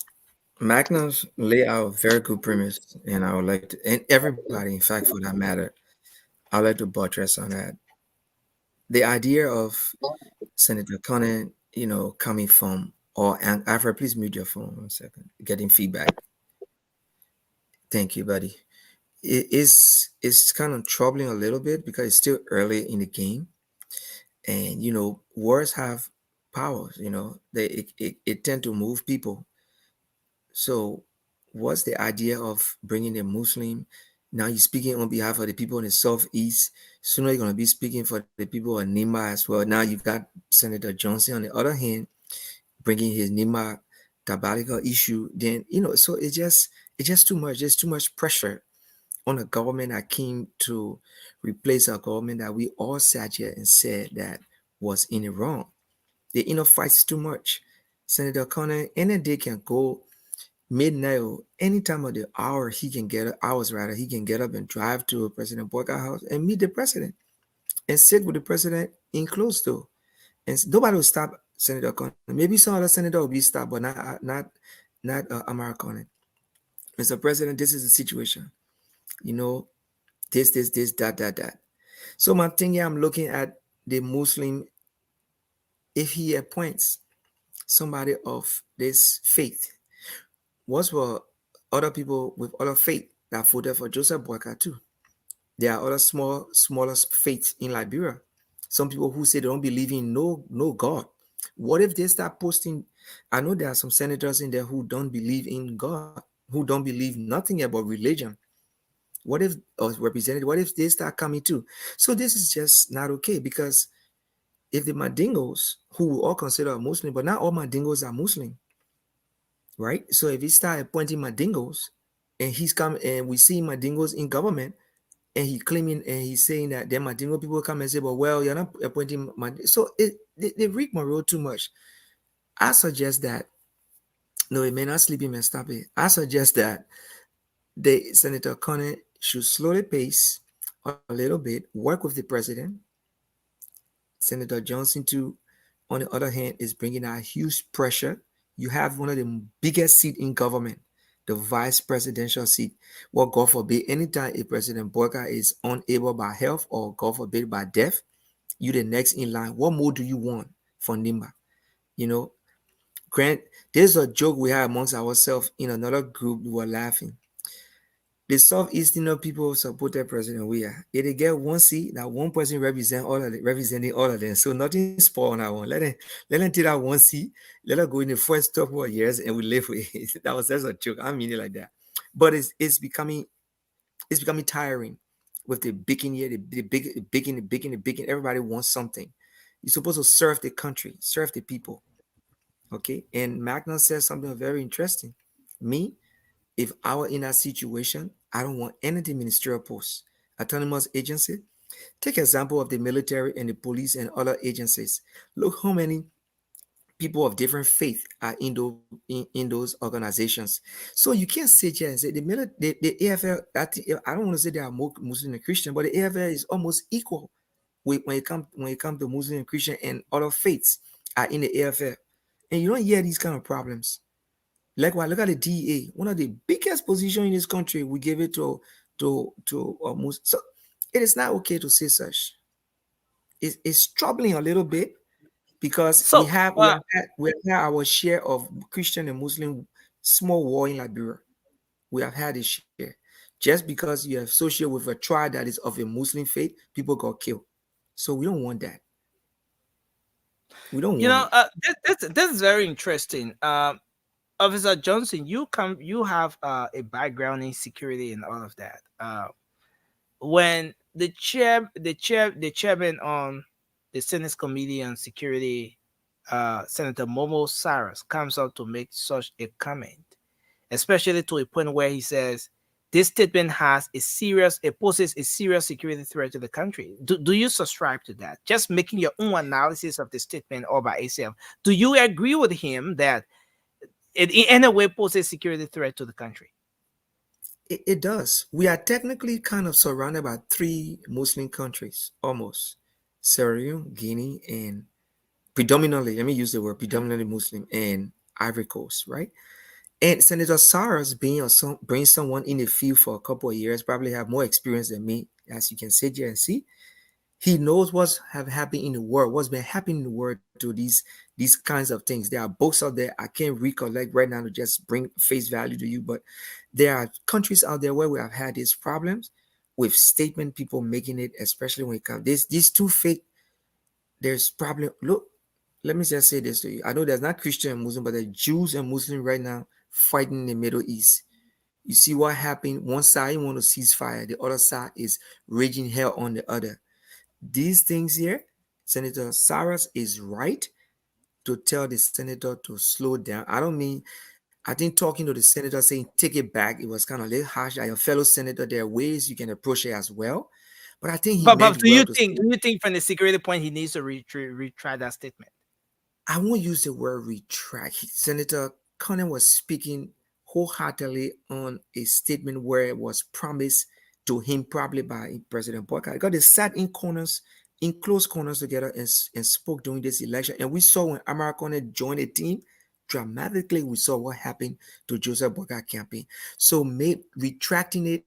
Magnus lay out a very good premise, and I would like to, and everybody, in fact, for that matter, I'd like to buttress on that. The idea of Senator Conan, coming from, and Alfred, please mute your phone 1 second. Getting feedback. Thank you, buddy. It's kind of troubling a little bit because it's still early in the game, and wars have powers. It tend to move people. So, what's the idea of bringing a Muslim? Now you're speaking on behalf of the people in the southeast. Sooner you're going to be speaking for the people of Nima as well. Now you got Senator Johnson on the other hand, bringing his Nima Kabalika issue. Then so it's just too much. There's too much pressure on a government that came to replace a government that we all sat here and said that was in it wrong. The fights too much. Senator Connor any day can go midnight or any time of the hour he can get he can get up and drive to President Boyka house and meet the president and sit with the president in close door. And nobody will stop Senator Connor. Maybe some other senator will be stopped, but not Amara Connor. Mr. President, this is the situation. This, that. So my thing here, I'm looking at the Muslim, if he appoints somebody of this faith, what were other people with other faith that voted for Joseph Boyka too? There are other smaller faiths in Liberia. Some people who say they don't believe in no God. What if they start posting? I know there are some senators in there who don't believe in God, who don't believe nothing about religion. What if, or representative, what if they start coming too? So this is just not okay, because if the Mandingos, who we all consider Muslim, but not all Mandingos are Muslim, right? So if he start appointing Mandingos, and he's come and we see Mandingos in government, and he claiming and he's saying that then Mandingo people come and say, well, you're not appointing Mandingo. So they rigmarole too much. I suggest that, no, it may not sleep him and stop it. I suggest that Senator Connor should slow the pace a little bit, work with the president, Senator Johnson, too, on the other hand, is bringing out huge pressure. You have one of the biggest seat in government, the vice presidential seat. Well, God forbid, anytime a President Boyka is unable by health or God forbid by death, you the next in line. What more do you want from Nimba? You know, Grant, there's a joke we had amongst ourselves in another group. We were laughing. The Southeastern people supported President Weah. If they get one seat, that one person representing all of them. So nothing spoiled on that one. Let them take that one seat. Let her go in the first couple of years and we live with it. That was just a joke. I mean it like that. But it's becoming tiring with the bigging here, the bigging. Everybody wants something. You're supposed to serve the country, serve the people. Okay. And Magna says something very interesting. Me, if I were in that situation, I don't want any ministerial post. Autonomous agency. Take example of the military and the police and other agencies. Look how many people of different faith are in those organizations. So you can't sit here and say the AFL. I don't want to say they are more Muslim and Christian, but the AFL is almost equal when it comes to Muslim and Christian and other faiths are in the AFL, and you don't hear these kind of problems. Likewise, look at the DEA, one of the biggest positions in this country. We gave it to Muslim. So it is not okay to say such. It's troubling a little bit because we
So,
have we have had our share of Christian and Muslim small war in Liberia. We have had a share. Just because you are associated with a tribe that is of a Muslim faith, people got killed. So we don't want that. We don't
you
want
know,
it.
this is very interesting. Officer Johnson, you have a background in security and all of that. When the chairman on the Senate Committee on Security, Senator Momo Cyrus, comes out to make such a comment, especially to a point where he says this statement poses a serious security threat to the country. Do you subscribe to that? Just making your own analysis of the statement all by itself. Do you agree with him that it in any way poses security threat to the country?
It does. We are technically kind of surrounded by three Muslim countries, almost Sierra Leone, Guinea, and predominantly, let me use the word predominantly Muslim and Ivory Coast, right? And Senator Saras bring someone in the field for a couple of years, probably have more experience than me, as you can sit here and see. He knows what's have happened in the world, what's been happening in the world to these kinds of things. There are books out there I can't recollect right now to just bring face value to you, but there are countries out there where we have had these problems with statement people making it, especially when it comes these two fake. There's problem. Look, let me just say this to you. I know there's not Christian and Muslim, but there's Jews and Muslim right now fighting in the Middle East. You see what happened? One side want to cease fire, the other side is raging hell on the other. These things here, Senator Saras is right to tell the senator to slow down. I don't mean, I think talking to the senator saying take it back, it was kind of a little harsh. As a fellow senator, there are ways you can approach it as well. But I think he
But
meant well to
do you think from the security point he needs to retry that statement?
I won't use the word retract. Senator Connor was speaking wholeheartedly on a statement where it was promised to him probably by President Boycott. Because they sat in corners, in close corners together and spoke during this election. And we saw when Americana joined the team, dramatically we saw what happened to Joseph Boycott campaign. So retracting it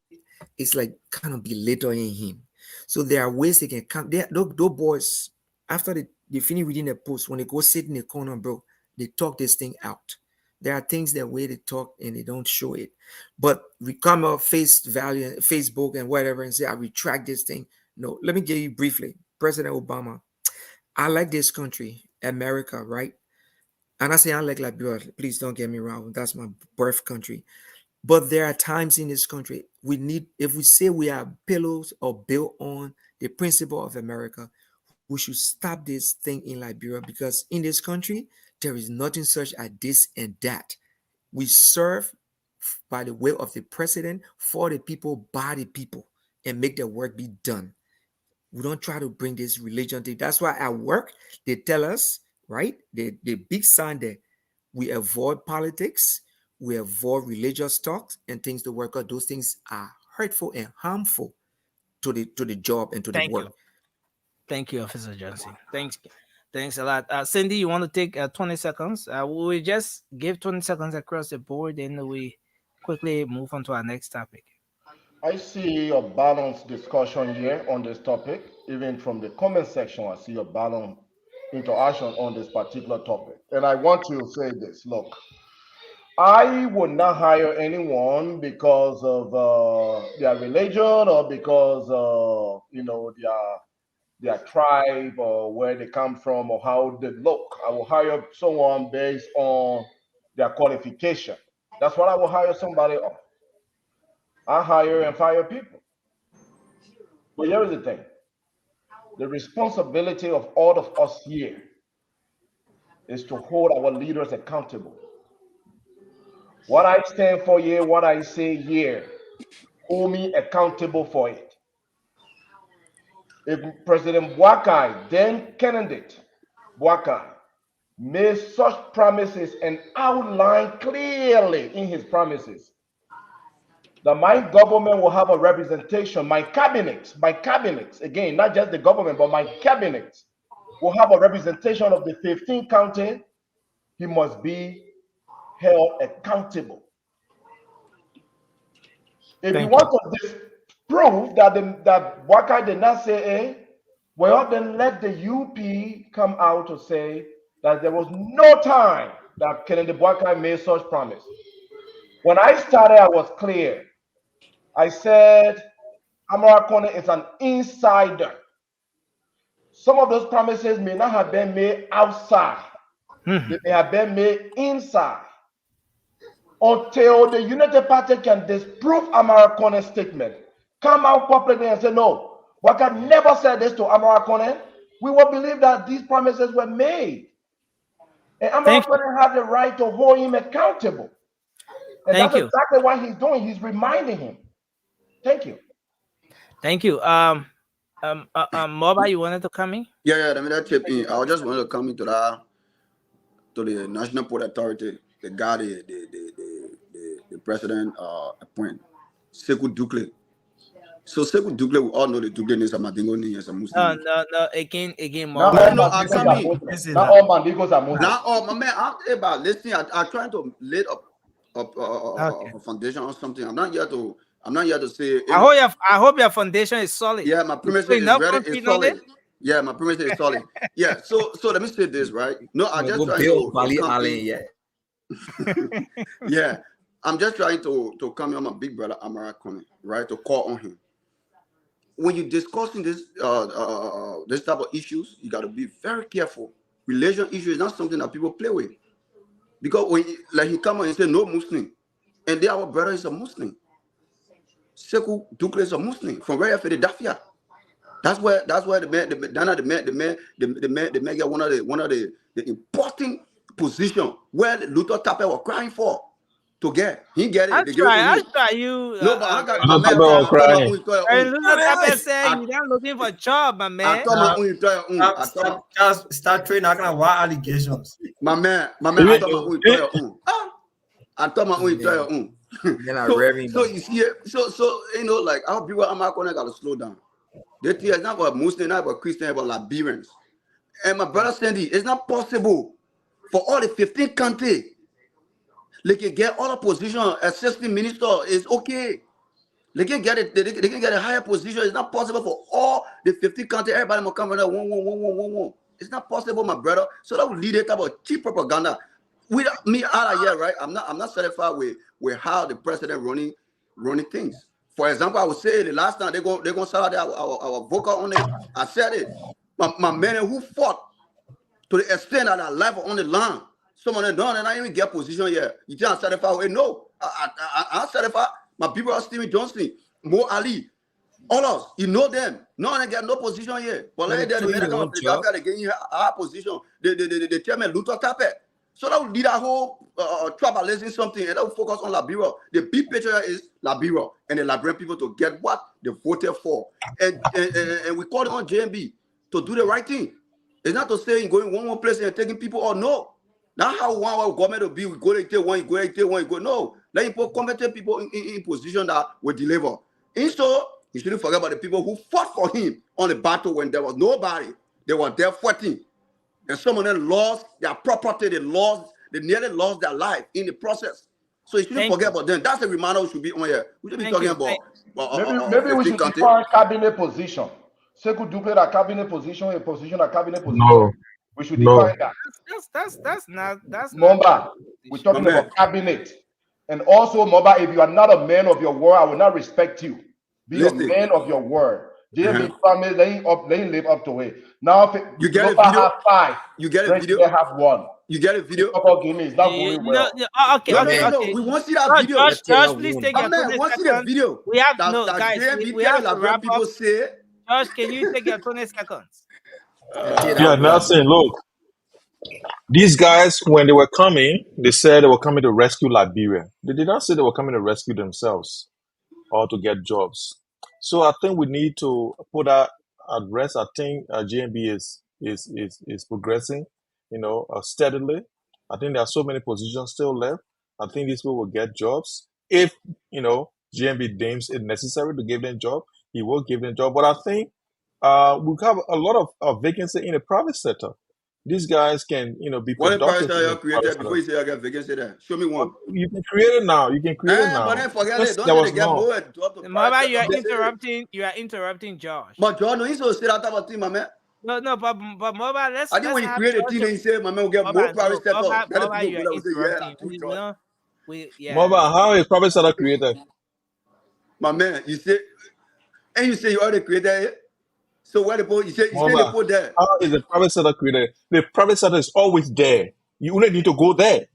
is like kind of belittling him. So there are ways they can come. Those boys, after they finish reading the post, when they go sit in the corner, bro, they talk this thing out. There are things that way they talk and they don't show it. But we come up face value, Facebook and whatever, and say, I retract this thing. No, let me give you briefly. President Obama, I like this country, America, right? And I say I like Liberia. Please don't get me wrong. That's my birth country. But there are times in this country we need, if we say we are pillows or built on the principle of America, we should stop this thing in Liberia because in this country, there is nothing such as this and that. We serve by the will of the president, for the people, by the people, and make the work be done. We don't try to bring this religion thing. That's why at work, they tell us, right? The big sign there, we avoid politics, we avoid religious talks and things to work out. Those things are hurtful and harmful to the job and to the
Thank you.
work.
Thank you, Officer Johnson. Thanks a lot. Cindy, you want to take 20 seconds? We just give 20 seconds across the board, and we quickly move on to our next topic.
I see a balanced discussion here on this topic. Even from the comment section, I see a balanced interaction on this particular topic. And I want to say this, look, I would not hire anyone because of their religion or because their tribe or where they come from or how they look. I will hire someone based on their qualification. That's what I will hire somebody on. I hire and fire people. But here is the thing. The responsibility of all of us here is to hold our leaders accountable. What I stand for here, what I say here, hold me accountable for it. If President Boakai, then candidate Boakai, made such promises and outlined clearly in his promises that my government will have a representation, my cabinet, again, not just the government, but my cabinet will have a representation of the 15 county, he must be held accountable. If you want to disprove that that Boakai did not say, well, then let the UP come out to say that there was no time that Kennedy Boakai made such promise. When I started, I was clear. I said, Amara Kone is an insider. Some of those promises may not have been made outside. They may have been made inside. Until the United Party can disprove Amara Kone's statement, come out publicly and say, no, Waka never said this to Amara Kone, we will believe that these promises were made. And Amara Kone had the right to hold him accountable. And that's exactly what he's doing. He's reminding him. Thank you.
Thank you. Moba, you wanted to come in?
Yeah, I mean that chip in. I just wanted to come into that to the National Port Authority, the guy the president appoint, Sekou Dukle. So Sekou Dukle, we all know the Dukle is a Madingo as a Muslim.
No, again,
Not all Mandigos are Muslim.
Not all, my man. I'm about listening. I'm trying to lay up a foundation or something. I'm not here to say.
I hope your foundation is solid.
Yeah, my premise is very solid. Yeah, my premise is solid. Yeah, so let me say this, right? No, I just trying to yeah, I'm just trying to come on my big brother Amara Kone, right? To call on him. When you're discussing this this type of issues, you got to be very careful. Religion issue is not something that people play with, because when he come on and say no Muslim, and our brother is a Muslim. Sekou Dukle is a Muslim from where Philadelphia. That's where the man get one of the important position where Luther Tappe was crying for to get. He get it.
I try you.
No, but I got my man crying.
Luther Tappe said you're not looking for a job, my man.
Start trading that kind of wild allegations.
My man, I thought my own. So you see, so you know, like our people, I'm not gonna gotta slow down. That is not about Muslim, not about Christian, about Liberians. And my brother Sandy, it's not possible for all the 15 countries. They can get all the position, assistant minister is okay. They can get it. They can get a higher position. It's not possible for all the 15 countries. Everybody will come from there. One. It's not possible, my brother. So that will lead it about cheap propaganda. With me out of here, right? I'm not satisfied with how the president running things. For example, I would say the last time they're gonna start out our vocal on it. I said it. My men who fought to the extent that our life on the line. Some of them don't, and I even get position yet. You can't satisfy. No, I'm satisfied. My people are Stephen Johnson, Mo Ali, all us. You know them. No one get no position yet. But like that, they getting our position. The chairman Luther Tappe. So that will lead our whole tribalism something, and that will focus on Liberia. The big picture is Liberia, and the Liberian people to get what they voted for, and we call it on JMB to do the right thing. It's not to say going one place and taking people or no. Not how one government will be. We go to take one, you go. No, let you put competent people in position that will deliver. And so You shouldn't forget about the people who fought for him on the battle when there was nobody. They were there fighting. And some of them lost their property, they nearly lost their life in the process. So you shouldn't forget about them. That's the reminder we should be on here. We should be talking about
maybe we
15
should
countries.
define cabinet position. Say could duplicate a cabinet position, a position, a cabinet position.
No.
We should
No.
define that.
That's not
Moba, we're talking about cabinet. And also, Moba, if you are not a man of your word, I will not respect you. Be a man of your word. JB family, they ain't live up to it. Now, if
you get a video,
have 5,
you get a video,
they have 1.
You get a video.
It's not going well.
Okay.
We want to see that video.
Josh, please take your 20
want to see the video.
We have
guys.
We have to wrap
people
up.
Say.
Josh, can you take your 20 seconds?
Yeah, Nelson, look. These guys, when they were coming, they said they were coming to rescue Liberia. They did not say they were coming to rescue themselves or to get jobs. So I think we need to put that at rest. I think GMB is progressing, steadily. I think there are so many positions still left. I think these people will get jobs. If, GMB deems it necessary to give them job, he will give them job. But I think we have a lot of vacancy in the private sector. These guys can, be productive.
What private sector you created before you say you get vacancy there? Show me one.
You can create it now.
But then forget it. Don't let it get bored.
Mama, you are interrupting Josh.
But John, no, he's so say that about team, my man.
No, but Mobile, let's.
I think when you create a team, you say, my man will get more private sector.
Mobile, you are interrupting.
Mobile, how is private sector created?
My man, you say you already created it. So where the put you say they put there?
How is the private sector created? The private sector is always there. You only need to go there.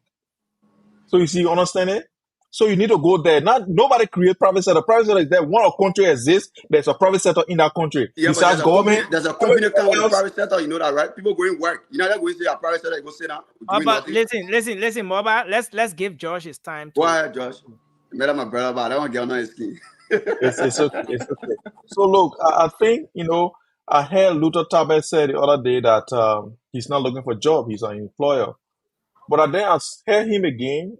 So you understand it? So you need to go there. Nobody create private sector. Private sector is there. One country exists, there's a private sector in that country.
Yeah, besides government, there's a company come with the private sector. You know that, right? People going work. You know that going to say a private sector. You go sit down.
But listen, Mobile. Let's give Josh his time.
Go ahead, Josh. You made my brother, but I don't want to get on his skin.
It's okay. So look, I think I heard Luther Tabet said the other day that he's not looking for a job, he's an employer. But then I heard him again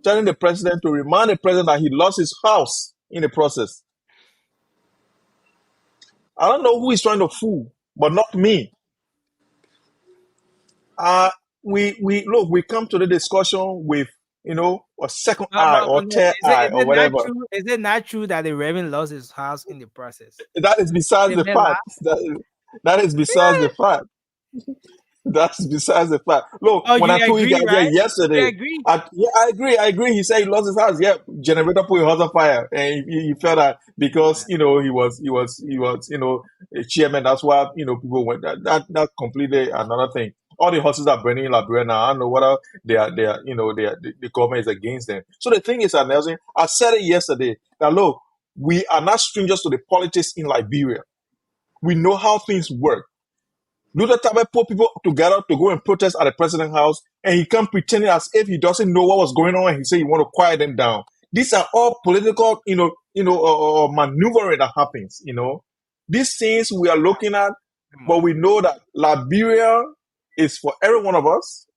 telling the president to remind the president that he lost his house in the process. I don't know who he's trying to fool, but not me. We come to the discussion with a second eye or third eye or whatever.
Is it not true that the Reverend lost his house in the process?
That is besides the fact. That is besides the fact. That's besides the fact. Look, when I told you guys yesterday, I agree. He said he lost his house. Yeah, generator put a house on fire, and he felt that because he was a chairman. That's why people went. That completely another thing. All the houses are burning in Liberia now. I don't know whether the government is against them. So the thing is, Nelson, I said it yesterday that look, we are not strangers to the politics in Liberia. We know how things work. Luther Tabet put people together to go and protest at the president's house, and he come pretending as if he doesn't know what was going on, and he said he want to quiet them down. These are all political, maneuvering that happens. These things we are looking at, but we know that Liberia is for every one of us.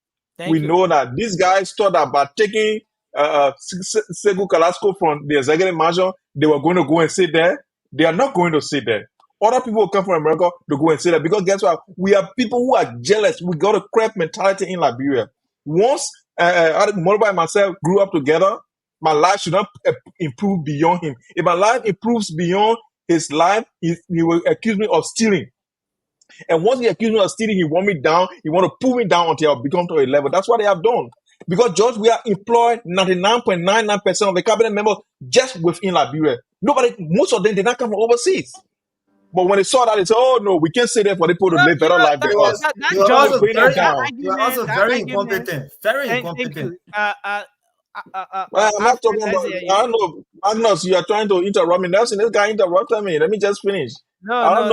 We know that these guys thought that by taking Segu Kalasco from the executive mansion, they were going to go and sit there. They are not going to sit there. Other people will come from America to go and say that because guess what? We are people who are jealous. We got a crap mentality in Liberia. Once Moriba and myself grew up together, my life should not improve beyond him. If my life improves beyond his life, he will accuse me of stealing. And once he accused me of stealing, he want me down. He want to pull me down until I become to a level. That's what they have done. Because, George, we are employed 99.99% of the cabinet members just within Liberia. Most of them did not come from overseas. But when they saw that, they said, "Oh no, we can't stay there for people to live better life than us."
You are also very incompetent. Very incompetent.
I'm not talking about. I don't know, Magnus. You are trying to interrupt me. Nelson, this guy interrupted me. Let me just finish. I don't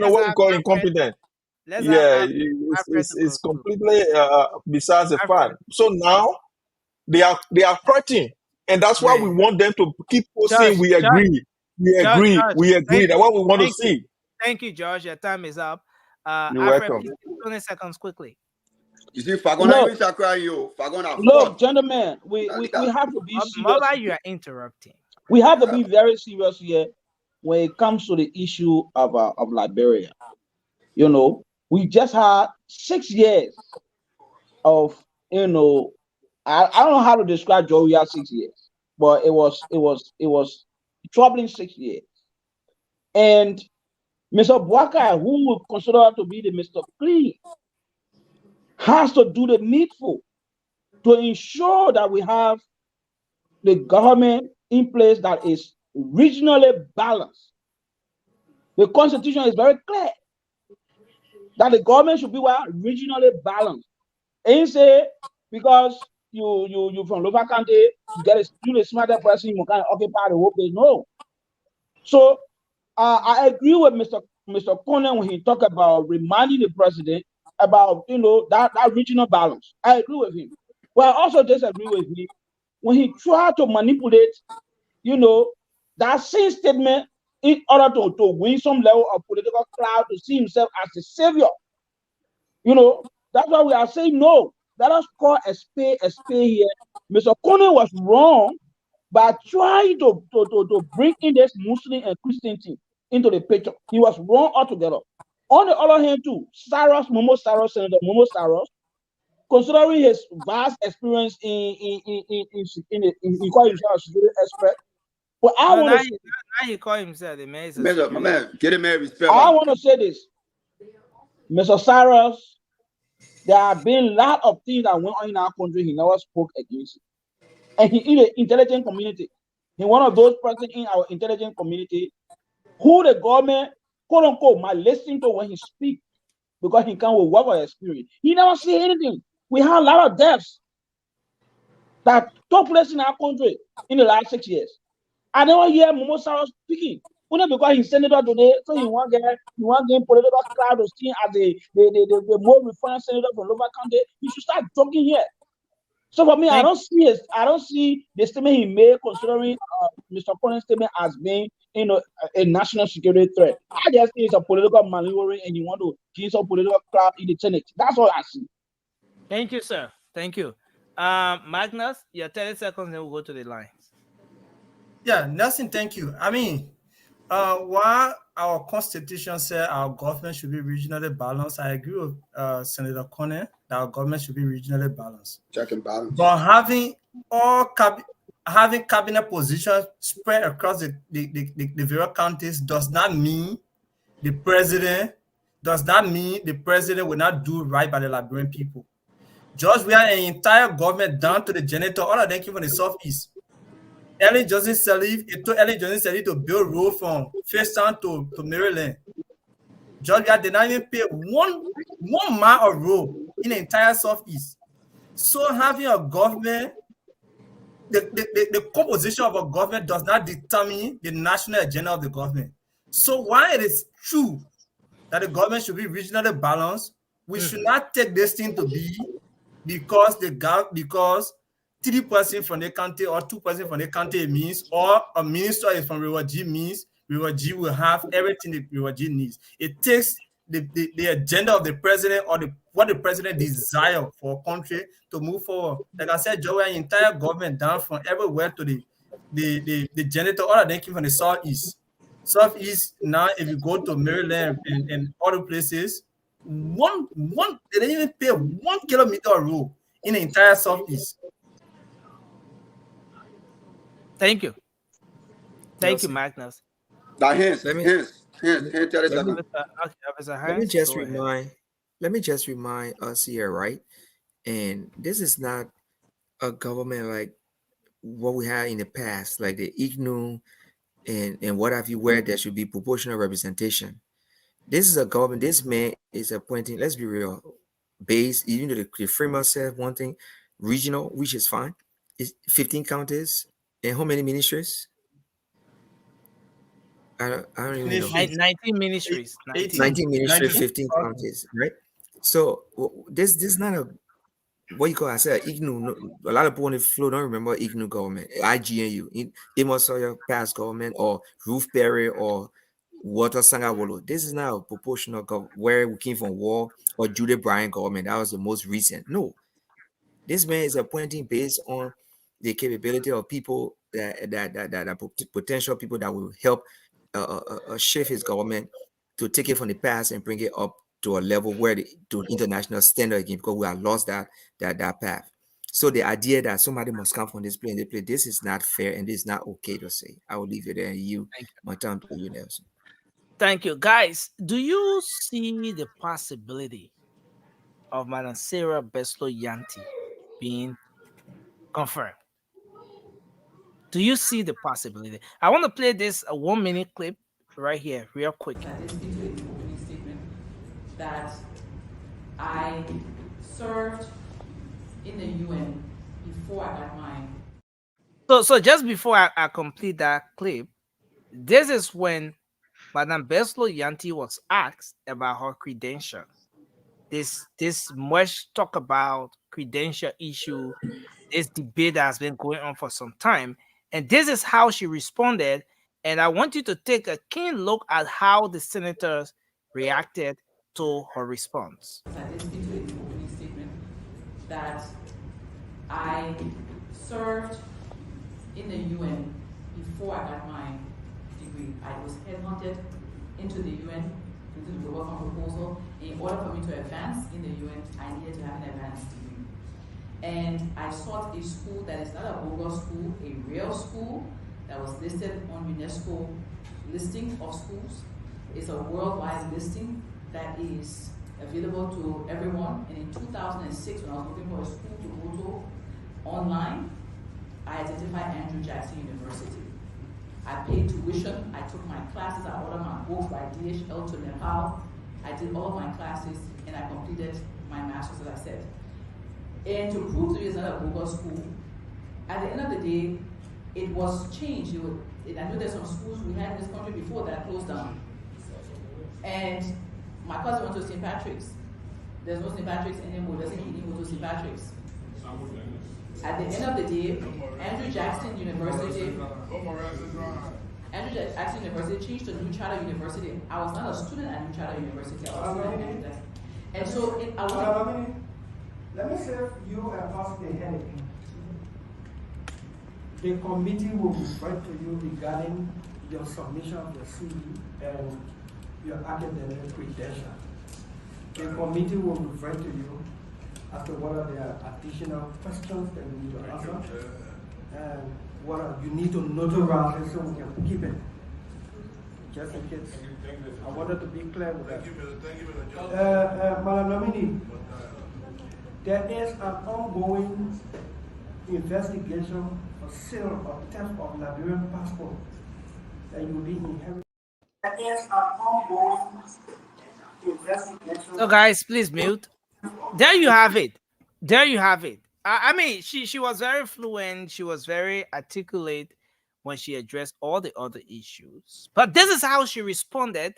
know what you call incompetent. It's completely besides the fact. So now they are hurting, and that's why we want them to keep saying we agree. We agree. That's what we want to see.
Thank you, George. Your time is up.
You're welcome.
20 seconds quickly.
You see, Fagona,
look, gentlemen, we have to be serious.
Mobile, you are interrupting.
We have to be very serious here when it comes to the issue of Liberia. You know, we just had 6 years of, you know, I don't know how to describe Georgia 6 years, but it was troubling 6 years. And Mr. Bwaka, who would consider to be the Mr. Clean, has to do the needful to ensure that we have the government in place that is regionally balanced. The constitution is very clear that the government should be regionally balanced. And say because you from local country, you the smarter person, you can occupy the whole place. No. So I agree with Mr. Conan when he talked about reminding the president about that regional balance. I agree with him. But I also disagree with him when he tried to manipulate, that same statement in order to win some level of political clout, to see himself as the savior. That's why we are saying no. Let us call a spade here. Mr. Conan was wrong by trying to bring in this Muslim and Christian thing into the picture. He was wrong altogether. On the other hand, too, Senator Momo Saros, considering his vast experience he called himself a security expert. But
now he call himself the man.
My man, get him married, respect.
I want to say this, Mr. Saros. There have been a lot of things that went on in our country he never spoke against. And he in the intelligent community. He's one of those persons in our intelligent community who the government, quote unquote, might listen to when he speaks because he come with whatever experience. He never say anything. We have a lot of deaths that took place in our country in the last 6 years. I never hear Momo Saros speaking. Only because he's senator today, so he want to get political cloud to see as the more refined senator from local county. He should start talking here. So for me, I don't see the statement he made considering Mr. Conan's statement as being a national security threat. I just think it's a political maneuvering and you want to gain some political clout in the Senate. That's all I see.
Thank you, sir. Thank you. Magnus, your 30 seconds, then we'll go to the lines.
Yeah, Nelson, thank you. I mean, while our constitution says our government should be regionally balanced, I agree with Senator Conan that our government should be regionally balanced.
Check and balance.
But having cabinet positions spread across the various counties does not mean the president will not do right by the Liberian people. Just we are an entire government down to the janitor, all of them came from the southeast. Ellen Johnson Sirleaf, it took Ellen Johnson Sirleaf to build road from Fairstown to Maryland. Georgia did not even pay one mile of road in the entire southeast. So having a government, the composition of a government does not determine the national agenda of the government. So while it is true that the government should be regionally balanced, we should not take this thing to be because 3% from the country or 2% from the country means, or a minister is from River G means River G will have everything that River G needs. It takes the agenda of the president or what the president desires for a country to move forward. Like I said, Joe, our entire government down from everywhere to the janitor, all of them came from the southeast. Southeast, now if you go to Maryland and other places, they didn't even pay 1 kilometer of road in the entire southeast.
Thank you. Thank you, Magnus.
Let me just remind us here, right? And this is not a government like what we had in the past, like the IGNU and what have you, where there should be proportional representation. This is a government. This man is appointing. Let's be real. Based, even though the framework said one thing, regional, which is fine. It's 15 counties and how many ministries? I don't even know.
19 ministries.
19 ministries, 15 counties, right? So this is not a what you call. I said IGNU. A lot of people on the floor don't remember IGNU government, IGNU, Amos Sawyer past government, or Ruth Perry, or Walter Sangawolo. This is not a proportional where we came from war, or Judith Bryan government. That was the most recent. No, this man is appointing based on the capability of people potential people that will help shift his government to take it from the past and bring it up to a level where to international standard again, because we have lost that path. So the idea that somebody must come from this place and they play, this is not fair and this is not okay to say. I will leave it there. My time to you, Nelson.
Thank you, guys. Do you see the possibility of Madam Sarah Beslo Yanti being confirmed? Do you see the possibility? I want to play this 1 minute clip right here, real quick.
I did speak to an opening statement that I served in the UN before I got mine.
So just before I complete that clip, this is when Madame Beslo Yanti was asked about her credential. This much talk about credential issue, this debate that has been going on for some time, and this is how she responded. And I want you to take a keen look at how the senators reacted to her response.
I did speak to an opening statement that I served in the UN before I got my degree. I was headhunted into the UN, into the Global Fund proposal. In order for me to advance in the UN, I needed to have an advanced degree. And I sought a school that is not a bogus school, a real school that was listed on UNESCO listing of schools. It's a worldwide listing that is available to everyone. And in 2006, when I was looking for a school to go to online, I identified Andrew Jackson University. I paid tuition, I took my classes, I ordered my books by DHL to Nepal. I did all of my classes and I completed my master's, as I said. And to prove to you it's not a bogus school, at the end of the day, it was changed. I know there's some schools we had in this country before that closed down. And my cousin went to St. Patrick's. There's no St. Patrick's anymore. Doesn't he go to St. Patrick's? At the end of the day, Andrew Jackson University changed to New Charter University. I was not a student at New Charter University. I was a student at Andrew Jackson. And so
let me save you a possible headache. The committee will write to you regarding your submission of your CV and your academic credential. The committee will refer to you as to what are the additional questions that you need to answer and what you need to notarize so we can keep it. Just in case. I wanted to be clear with that. Madam Nominee, there is an ongoing investigation for sale or theft of Liberian passport that you will be inherited. There is an ongoing investigation.
So guys, please mute. There you have it. There you have it. I mean, she was very fluent. She was very articulate when she addressed all the other issues. But this is how she responded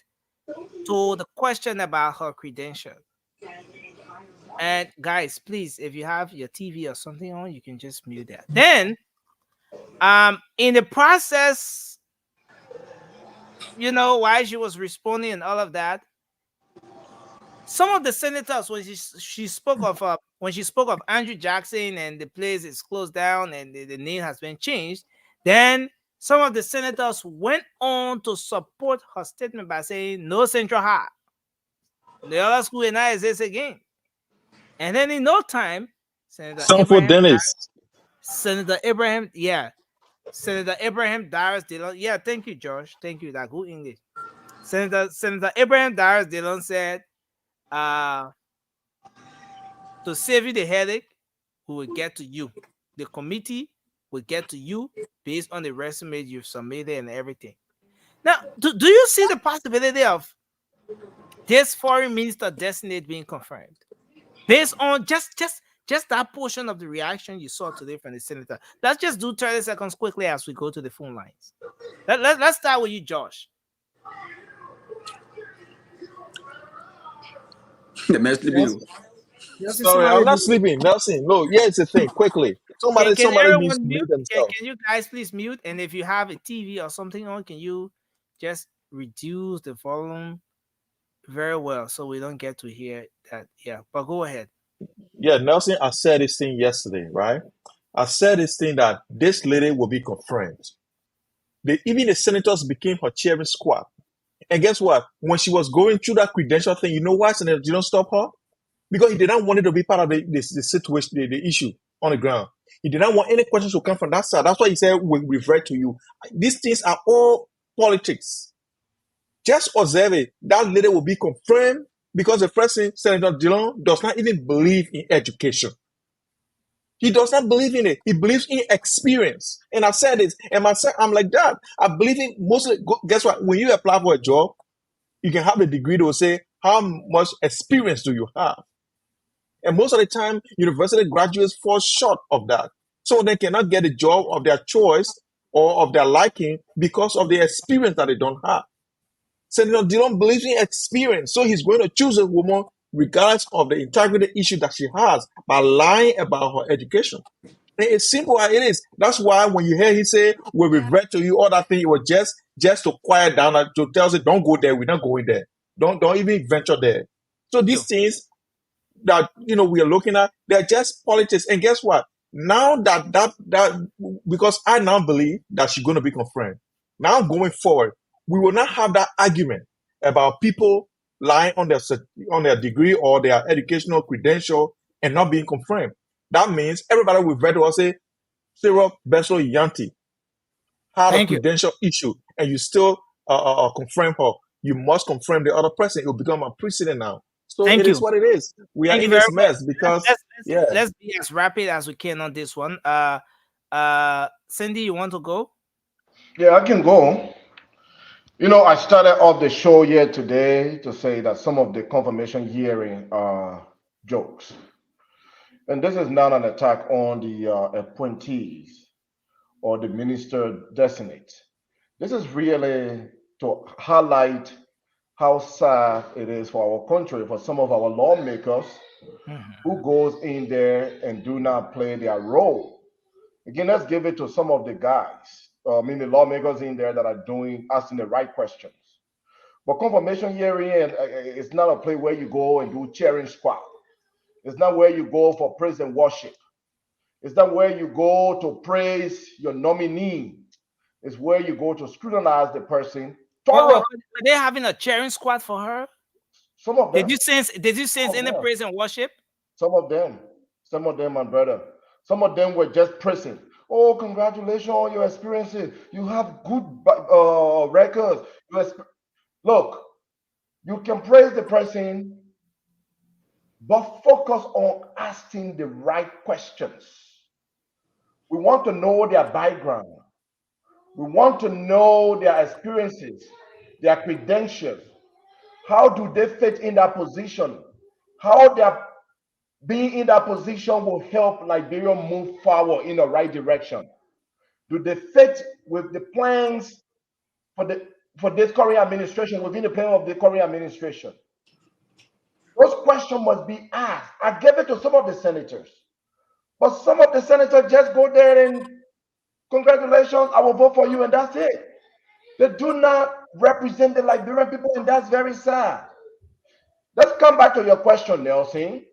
to the question about her credential. And guys, please, if you have your TV or something on, you can just mute that. Then, in the process, while she was responding and all of that, some of the senators, when she spoke of Andrew Jackson and the place is closed down and the name has been changed, then some of the senators went on to support her statement by saying no Central High. The other school in I is this again. And then in no time, Senator Abraham Darius Dillon. Yeah, thank you, Josh. Thank you. That good English. Senator Abraham Darius Dillon said, to save you the headache, we will get to you. The committee will get to you based on the resume you've submitted and everything. Now, do you see the possibility of this foreign minister designate being confirmed based on just that portion of the reaction you saw today from the senator? Let's just do 30 seconds quickly as we go to the phone lines. Let's start with you, Josh.
The man sleeping.
Sorry, I'm not sleeping. Nelson, no, here's the thing. Quickly, somebody needs to mute themselves.
Can you guys please mute? And if you have a TV or something on, can you just reduce the volume very well so we don't get to hear that? Yeah, but go ahead.
Yeah, Nelson, I said this thing yesterday, right? I said this thing that this lady will be confirmed. Even the senators became her cheering squad. And guess what? When she was going through that credential thing, you know why Senator didn't stop her? Because he did not want it to be part of the situation, the issue on the ground. He did not want any questions to come from that side. That's why he said, we'll revert to you. These things are all politics. Just observe it. That lady will be confirmed because the president, Senator Dillon, does not even believe in education. He does not believe in it. He believes in experience. And I said this, and I'm like that. I believe in mostly, guess what? When you apply for a job, you can have a degree that will say, how much experience do you have? And most of the time, university graduates fall short of that. So they cannot get a job of their choice or of their liking because of the experience that they don't have. Senator Dillon believes in experience. So he's going to choose a woman regardless of the integrity issue that she has by lying about her education. And it's simple as it is. That's why when you hear he say, we'll revert to you, all that thing, it was just to quiet down, to tell us, don't go there, we're not going there. Don't even venture there. So these things that we are looking at, they're just politics. And guess what? Now that because I now believe that she's going to be confirmed. Now going forward, we will not have that argument about people lying on their degree or their educational credential and not being confirmed. That means everybody will read to say, Cyril Besso Yanti had a credential issue, and you still confirm her. You must confirm the other person. It will become a precedent now. So it is what it is. We are in this mess because
let's be as rapid as we can on this one. Cindy, you want to go?
Yeah, I can go. I started off the show here today to say that some of the confirmation hearing are jokes. And this is not an attack on the appointees or the minister designate. This is really to highlight how sad it is for our country, for some of our lawmakers who goes in there and do not play their role. Again, let's give it to some of the guys, the lawmakers in there that are asking the right questions. But confirmation hearing is not a place where you go and do cheering squad. It's not where you go for praise and worship. It's not where you go to praise your nominee. It's where you go to scrutinize the person.
Were they having a cheering squad for her?
Some of them.
Did you sense any praise and worship?
Some of them, my brother. Some of them were just praising. Oh, congratulations on your experiences. You have good records. Look, you can praise the person, but focus on asking the right questions. We want to know their background. We want to know their experiences, their credentials. How do they fit in that position? How their being in that position will help Liberia move forward in the right direction? Do they fit with the plans for this current administration, within the plan of the current administration? Those questions must be asked. I gave it to some of the senators, but some of the senators just go there and congratulations, I will vote for you, and that's it. They do not represent the Liberian people, and that's very sad. Let's come back to your question, Nelson,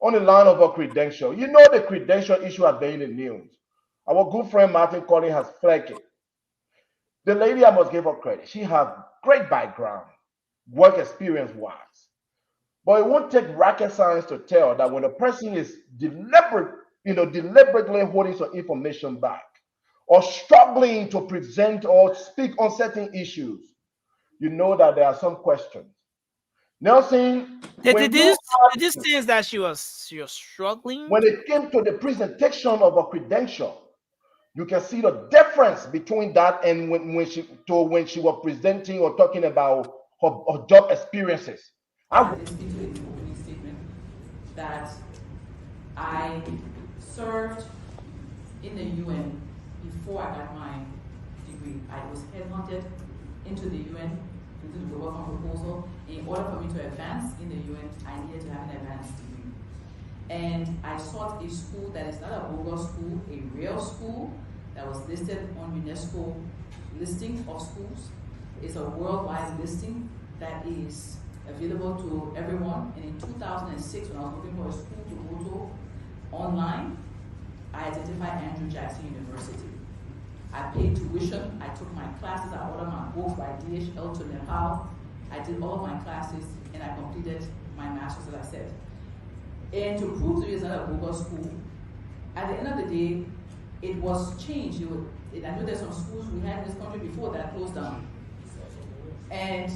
on the line of a credential. You know the credential issue has been in the news. Our good friend Martin Collins has flagged it. The lady, I must give her credit. She has great background, work experience-wise. But it won't take rocket science to tell that when a person is deliberately holding some information back or struggling to present or speak on certain issues, you know that there are some questions. Nelson,
did you sense that she was struggling?
When it came to the presentation of a credential, you can see the difference between that and when she was presenting or talking about her job experiences.
I will speak to a opening statement that I served in the UN before I got my degree. I was headhunted into the UN to do the work on proposal. In order for me to advance in the UN, I needed to have an advanced degree. And I sought a school that is not a bogus school, a real school that was listed on UNESCO listing of schools. It's a worldwide listing that is available to everyone. And in 2006, when I was looking for a school to go to online, I identified Andrew Jackson University. I paid tuition, I took my classes, I ordered my books by DHL to Nepal. I did all of my classes and I completed my master's, as I said. And to prove to you it's not a bogus school, at the end of the day, it was changed. I know there's some schools we had in this country before that closed down. And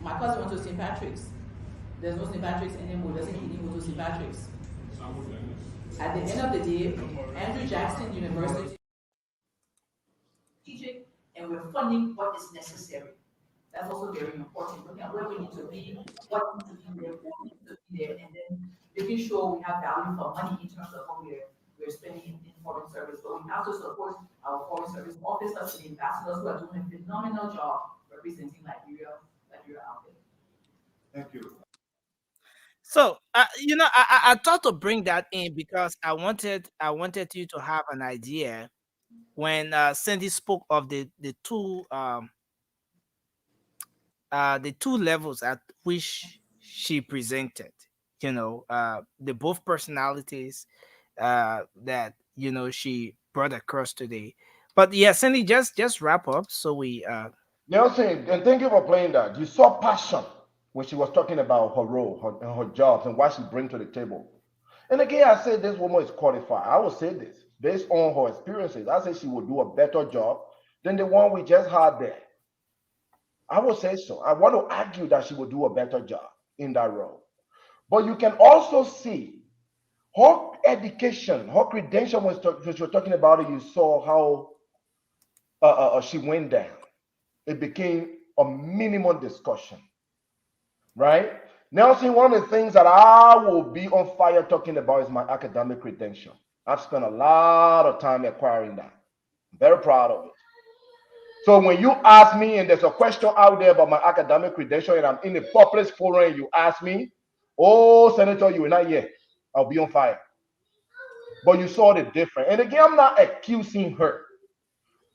my cousin went to St. Patrick's. There's no St. Patrick's anymore. Doesn't he go to St. Patrick's? At the end of the day, Andrew Jackson University teaching, and we're funding what is necessary. That's also very important. Looking at where we need to be, what needs to be there, who needs to be there, and then making sure we have value for money in terms of what we're spending in foreign service. But we have to support our foreign service officers and ambassadors who are doing a phenomenal job representing Liberia out there.
Thank you.
So, I thought to bring that in because I wanted you to have an idea when Cindy spoke of the two levels at which she presented. The both personalities that she brought across today. But yeah, Cindy, just wrap up so we.
Nelson, and thank you for playing that. You saw passion when she was talking about her role, her jobs, and what she brings to the table. And again, I said this woman is qualified. I will say this based on her experiences. I say she will do a better job than the one we just had there. I will say so. I want to argue that she will do a better job in that role. But you can also see her education, her credential, when she was talking about it, you saw how she went down. It became a minimum discussion, right? Nelson, one of the things that I will be on fire talking about is my academic credential. I've spent a lot of time acquiring that. I'm very proud of it. So when you ask me, and there's a question out there about my academic credential, and I'm in a public forum, and you ask me, oh, Senator, you were not here, I'll be on fire. But you saw the difference. And again, I'm not accusing her.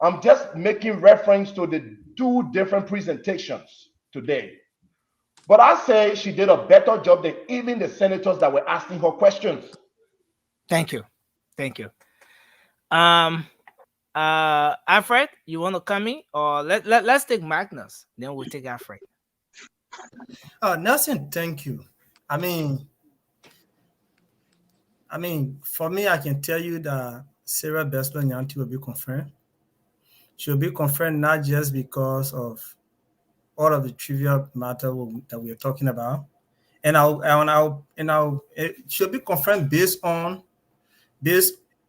I'm just making reference to the two different presentations today. But I say she did a better job than even the senators that were asking her questions.
Thank you. Alfred, you want to come in, or let's take Magnus, then we'll take Alfred.
Nelson, thank you. I mean, for me, I can tell you that Sarah Besler Nyanti will be confirmed. She'll be confirmed not just because of all of the trivial matter that we are talking about, she'll be confirmed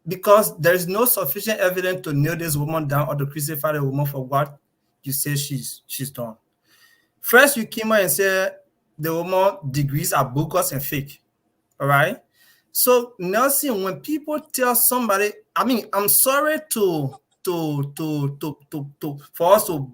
because there is no sufficient evidence to nail this woman down or to crucify the woman for what you say she's done. First, you came out and said the woman degrees are bogus and fake. All right. So Nelson, when people tell somebody, I'm sorry for us to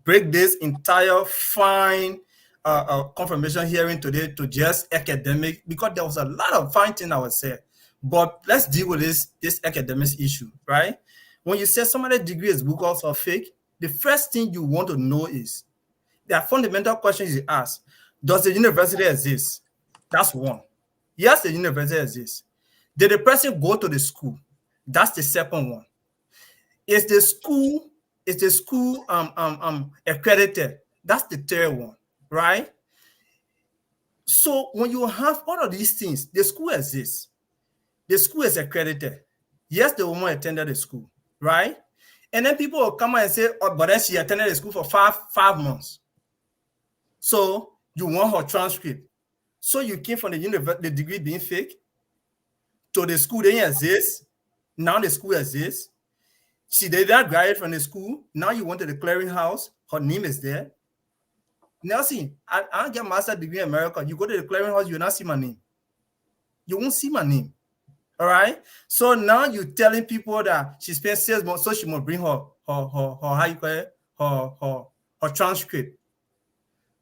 break this entire fine confirmation hearing today to just academic, because there was a lot of fine things I would say. But let's deal with this academic issue, right? When you say somebody's degree is bogus or fake, the first thing you want to know is there are fundamental questions you ask. Does the university exist? That's one. Yes, the university exists. Did the person go to the school? That's the second one. Is the school accredited? That's the third one, right? So when you have all of these things, the school exists. The school is accredited. Yes, the woman attended the school, right? And then people will come and say, oh, but then she attended the school for five months. So you want her transcript. So you came from the degree being fake to the school didn't exist. Now the school exists. She did not graduate from the school. Now you went to the clearinghouse. Her name is there. Nelson, I don't get a master's degree in America. You go to the clearinghouse, you will not see my name. You won't see my name. All right. So now you're telling people that she spent 6 months, so she must bring her how you call it, her transcript.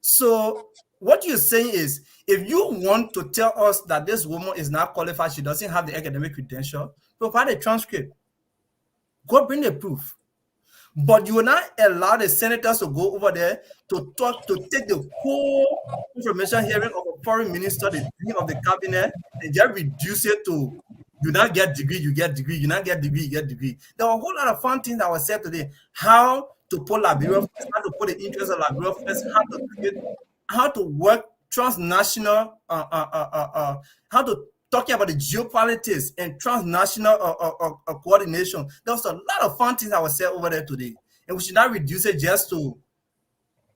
So what you're saying is, if you want to tell us that this woman is not qualified, she doesn't have the academic credential, provide a transcript. Go bring the proof. But you will not allow the senators to go over there to take the whole information hearing of a foreign minister, the dean of the cabinet, and just reduce it to You not get degree, you get degree. You not get degree, you get degree. There were a whole lot of fun things that were said today. How to put Liberia first, how to put the interest of Liberia first, how to work transnational, how to talking about the geopolitics and transnational coordination. There was a lot of fun things that were said over there today, and we should not reduce it just to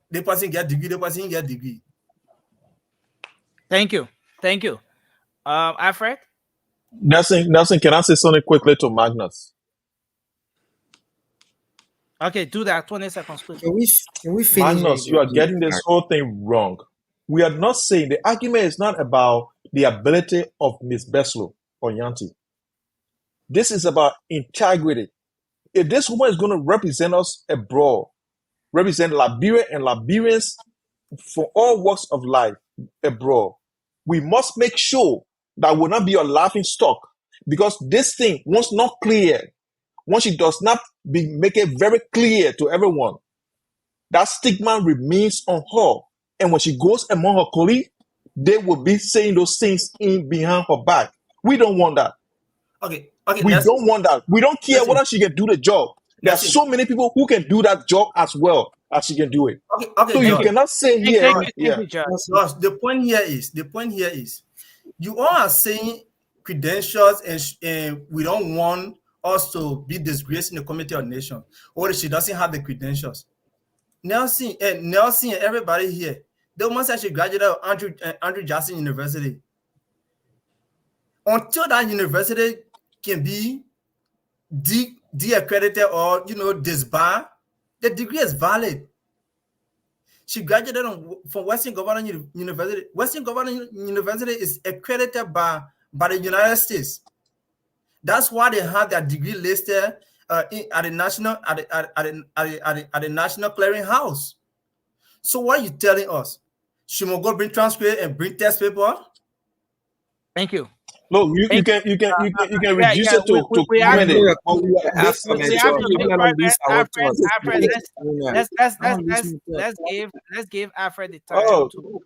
the person get degree, the person get degree.
Thank you. Alfred?
Nelson, can I say something quickly to Magnus?
Okay, do that. 20 seconds quickly.
Can we finish?
Magnus, you are getting this whole thing wrong. We are not saying the argument is not about the ability of Miss Beslow or Yanti. This is about integrity. If this woman is going to represent us abroad, represent Liberia and Liberians for all walks of life abroad, we must make sure that will not be a laughing stock, because this thing, once not clear, once it does not make it very clear to everyone, that stigma remains on her. And when she goes among her colleagues, they will be saying those things in behind her back. We don't want that.
Okay.
We don't want that. We don't care whether she can do the job. There are so many people who can do that job as well as she can do it.
Okay,
so you cannot say here.
Josh, the point here is, you all are saying credentials and we don't want us to be disgraced in the Committee of Nations, or she doesn't have the credentials. Nelson and everybody here, the woman said she graduated at Andrew Jackson University. Until that university can be de-accredited or disbarred, the degree is valid. She graduated from Western Governor University. Western Governor University is accredited by the United States. That's why they have that degree listed at the national National Clearinghouse. So what are you telling us? She will go bring transcript and bring test paper?
Thank you.
No, you can reduce it to
let's give Alfred the time to.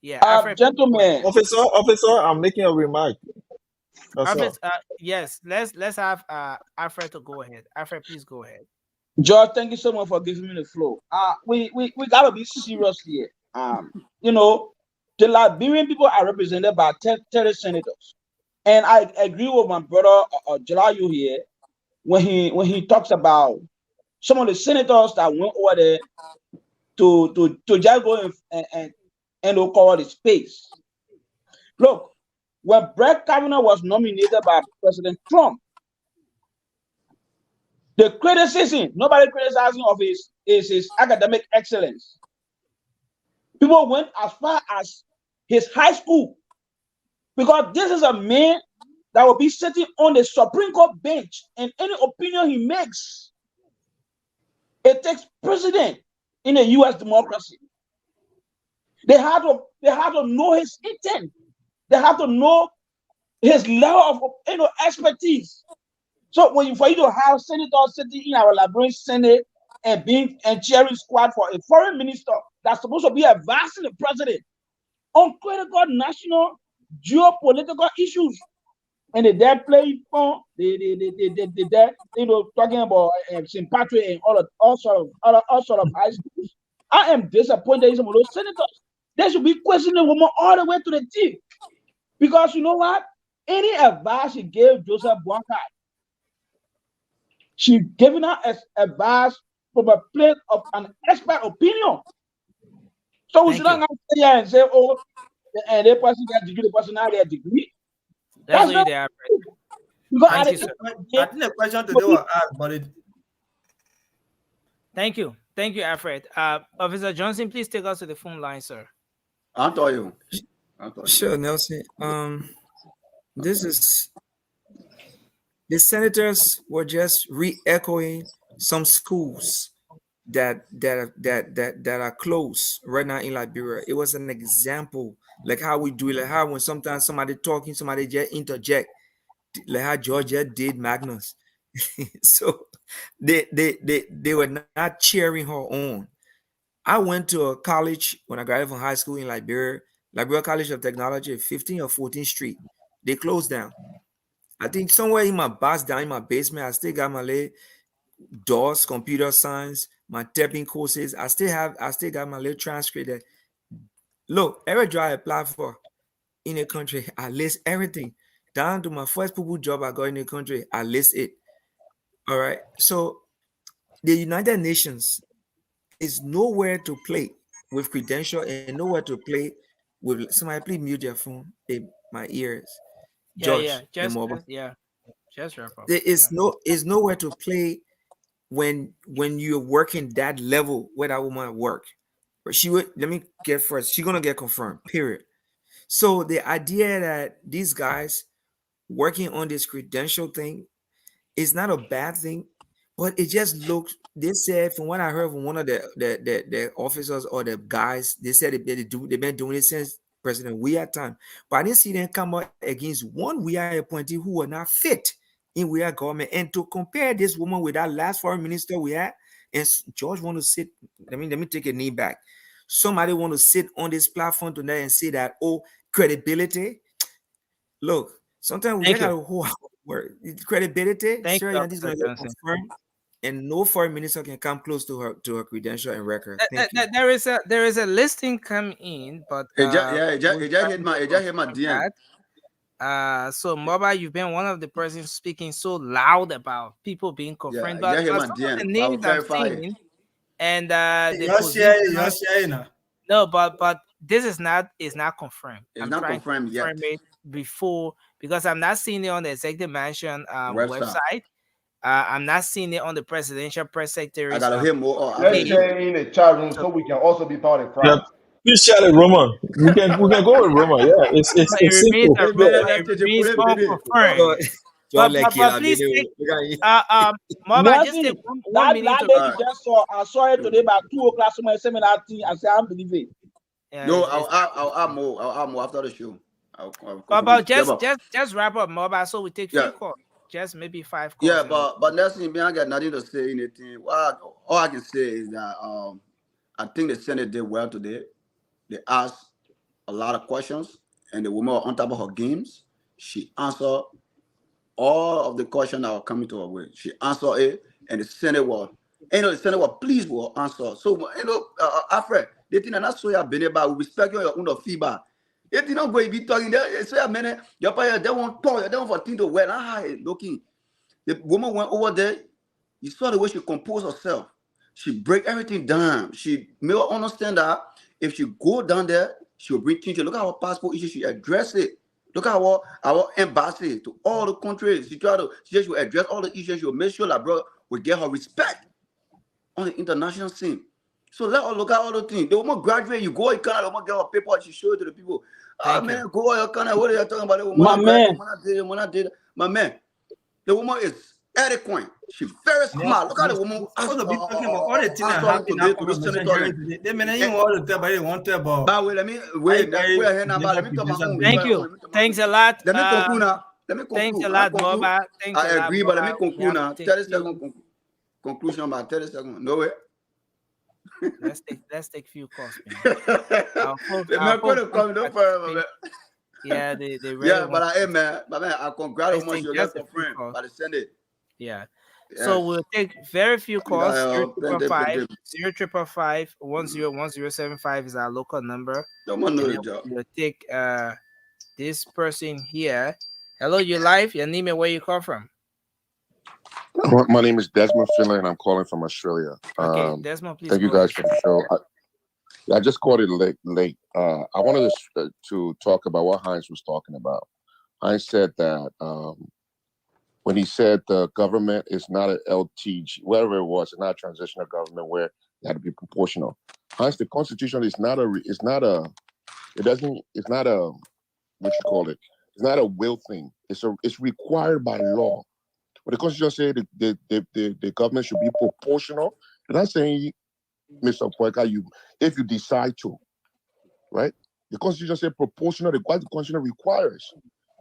Yeah, Alfred,
gentlemen.
Officer, I'm making a remark.
Alfred, yes, let's have Alfred to go ahead. Alfred, please go ahead.
George, thank you so much for giving me the floor. We gotta be serious here. The Liberian people are represented by 30 senators, and I agree with my brother Jalayu here when he talks about some of the senators that went over there to just go and cover the space. Look, when Brett Kavanaugh was nominated by President Trump, the criticism, nobody criticizing of his academic excellence. People went as far as his high school, because this is a man that will be sitting on the Supreme Court bench, and any opinion he makes, it takes precedent in a U.S. democracy. They have to know his intent. They have to know his level of expertise. So for you to have senators sitting in our Liberian Senate and chairing squad for a foreign minister that's supposed to be advising the president on critical national geopolitical issues, and they're playing phone, they're talking about St. Patrick and all sort of high schools. I am disappointed in some of those senators. They should be questioning woman all the way to the tip, because you know what? Any advice she gave Joseph Boakai, she giving her advice from a place of an expert opinion. So we should not sit here and say, oh, and the person got degree, the person not get degree.
That's not there.
I think the question today was asked, but it.
Thank you, Alfred. Officer Johnson, please take us to the phone line, sir.
I'll tell you.
Sure, Nelson. This is the senators were just re-echoing some schools that are closed right now in Liberia. It was an example, like how we do it, like how when sometimes somebody talking, somebody just interject, like how Georgia did Magnus. So they were not cheering her on. I went to a college when I graduated from high school in Liberia College of Technology, 15th or 14th Street. They closed down. I think somewhere in my box down in my basement, I still got my little DOS, computer science, my typing courses. I still got my little transcript there. Look, every job I apply for in the country, I list everything. Down to my first people job I got in the country, I list it. All right. So the United Nations is nowhere to play with credential and nowhere to play with somebody please mute their phone. My ears.
Yeah.
George and
Just,
mobile.
just yeah. Just wrap up.
There
Yeah.
is nowhere to play when you're working that level where that woman work. But she would let me get first. She's gonna get confirmed. Period. So the idea that these guys working on this credential thing is not a bad thing, but it just looks. They said from what I heard from one of the officers or the guys, they said they've been doing it since President Weah time. But I didn't see them come out against one Weah appointee who were not fit in Weah government. And to compare this woman with that last foreign minister we had, and George want to sit. Let me take a knee back. Somebody want to sit on this platform tonight and say that credibility. Look, sometimes we
Thank
just
you.
gotta hold our word. Credibility,
Thank
Sarah
you,
Yanti is
Officer
gonna get
Johnson.
confirmed, and no foreign minister can come close to her credential and record. Thank you.
There is a listing come in, but we're
It just
trying to
hit my
confirm
DM.
that. So Mobile, you've been one of the persons speaking so loud about people being
Yeah,
confirmed,
it just hit
but
my
some of the
DM. I'll
names I'm
verify it.
seeing and the
You're
position.
sharing now.
No, but this is not confirmed.
It's
I'm
not
trying to
confirmed
confirm
yet.
it before because I'm not seeing it on the executive mansion
Website.
website. I'm not seeing it on the presidential press
I
secretary's
gotta hear more.
Let's
page.
share in the chat room
So
so we can also be part of the
Yeah,
crowd.
please share the rumor. We can go with rumor. Yeah,
it
it's
remains
simple.
a
Hey,
rumor.
man,
Yeah.
let's
It
just put
remains
it in it.
unconfirmed.
George like
But
killer,
please
baby.
take Mobile, just
Nelson,
take one minute
that
to
lady
All right.
just saw. I saw it today by 2 o'clock. Somebody sent me that thing. I said, I don't believe it.
yeah,
No,
it's
I'll add more. I'll add more after the show. I'll confirm
about
it. Yeah, but
just wrap up Mobile so we take
yeah,
few calls. Just maybe 5
yeah,
calls and
but Nelson, me, I got nothing to say anything. All I can say is that I think the Senate did well today. They asked a lot of questions, and the woman was on top of her games. She answered all of the questions that were coming to her way. She answered it, and the Senate was, the Senate was pleased with her answer. So, Alfred, they think that so you been about respect your own feedback. They think not going to be talking there. So, man, your parents, they won't talk, they don't for thing to well. Looking, the woman went over there. You saw the way she composed herself. She break everything down. She made her understand that if she go down there, she will bring things. Look at our passport issue. She address it. Look at our embassy to all the countries. She said she will address all the issues. She will make sure that bro will get her respect on the international scene. So let her look at all the things. The woman graduate, you go in Canada, the woman get her paper, she show it to the people.
thank you.
Man, go in Canada. What are you talking about? The
My
woman graduate,
man,
the woman did. My man, the woman is eloquent. She's very smart. Look at the woman
We're supposed to be talking about all the things that
answering
happened in our
to this
conversation
senator.
here today. They may not even want to tell, but they want to tell about.
But wait, let me wait. Put your hand up. Let me talk my own.
Thank you. Thanks a lot.
Let me conclude now. Let me
Thanks
conclude.
a
When I
lot,
conclude,
Mobile. Thanks
I
a lot,
agree, but let me
Mobile. We
conclude
have to
now.
take
30
few-
second conclusion about 30 seconds. No way.
let's take few calls, man. Our folks
The man could have come no further, man.
Yeah, they really
Yeah,
want
but hey, man, I congratulate
let's
woman.
take
She'll get
just a few
confirmed
calls.
by the Senate.
Yeah. So
Yes.
we'll take very few calls.
Plenty.
055-101075 is our local number.
Someone know
And
the
then
job.
we'll take this person here. Hello, you live? Your name and where you call from?
My name is Desmond Finlay, and I'm calling from Australia.
Okay, Desmond, please.
Thank you
go
guys
ahead.
for the show. I just called it late. I wanted to talk about what Heinz was talking about. Heinz said that when he said the government is not an LTG, whatever it was, it's not a transitional government where it had to be proportional. Heinz, the Constitution is not a what you call it. It's not a will thing. It's required by law. But the Constitution said the government should be proportional. And I'm saying, Mr. Poika, if you decide to, right? The Constitution said proportional. What the Constitution requires.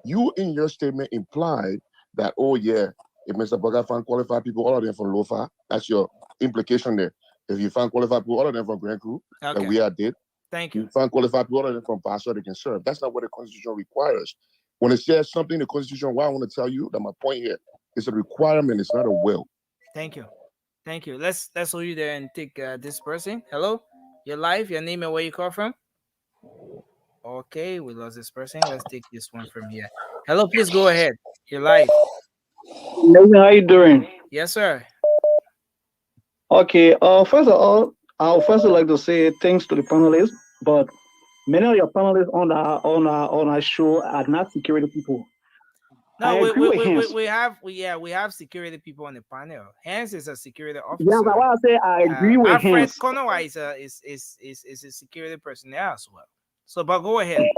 You in your statement implied that, oh yeah, if Mr. Poika found qualified people, all of them from LOFA, that's your implication there. If you find qualified people, all of them from Grand Crew,
Okay.
and we are did.
Thank
you. You find qualified people, all of them from Pastor, they can serve. That's not what the Constitution requires. When it says something in the Constitution, what I want to tell you that my point here is a requirement, it's not a will.
Thank you. Thank you. Let's hold you there and take this person. Hello, your life, your name, and where you call from. Okay, we lost this person. Let's take this one from here. Hello, please go ahead. Your life.
Nathan, how you doing?
Yes, sir.
Okay. First of all, I would first like to say thanks to the panelists, but many of your panelists on our show are not security people.
No,
I agree with Hans.
we have security people on the panel. Hans is a security officer.
Yeah, that's why I say I agree with
Alfred
Hans.
Konowa is a security personnel as well. So, but go ahead.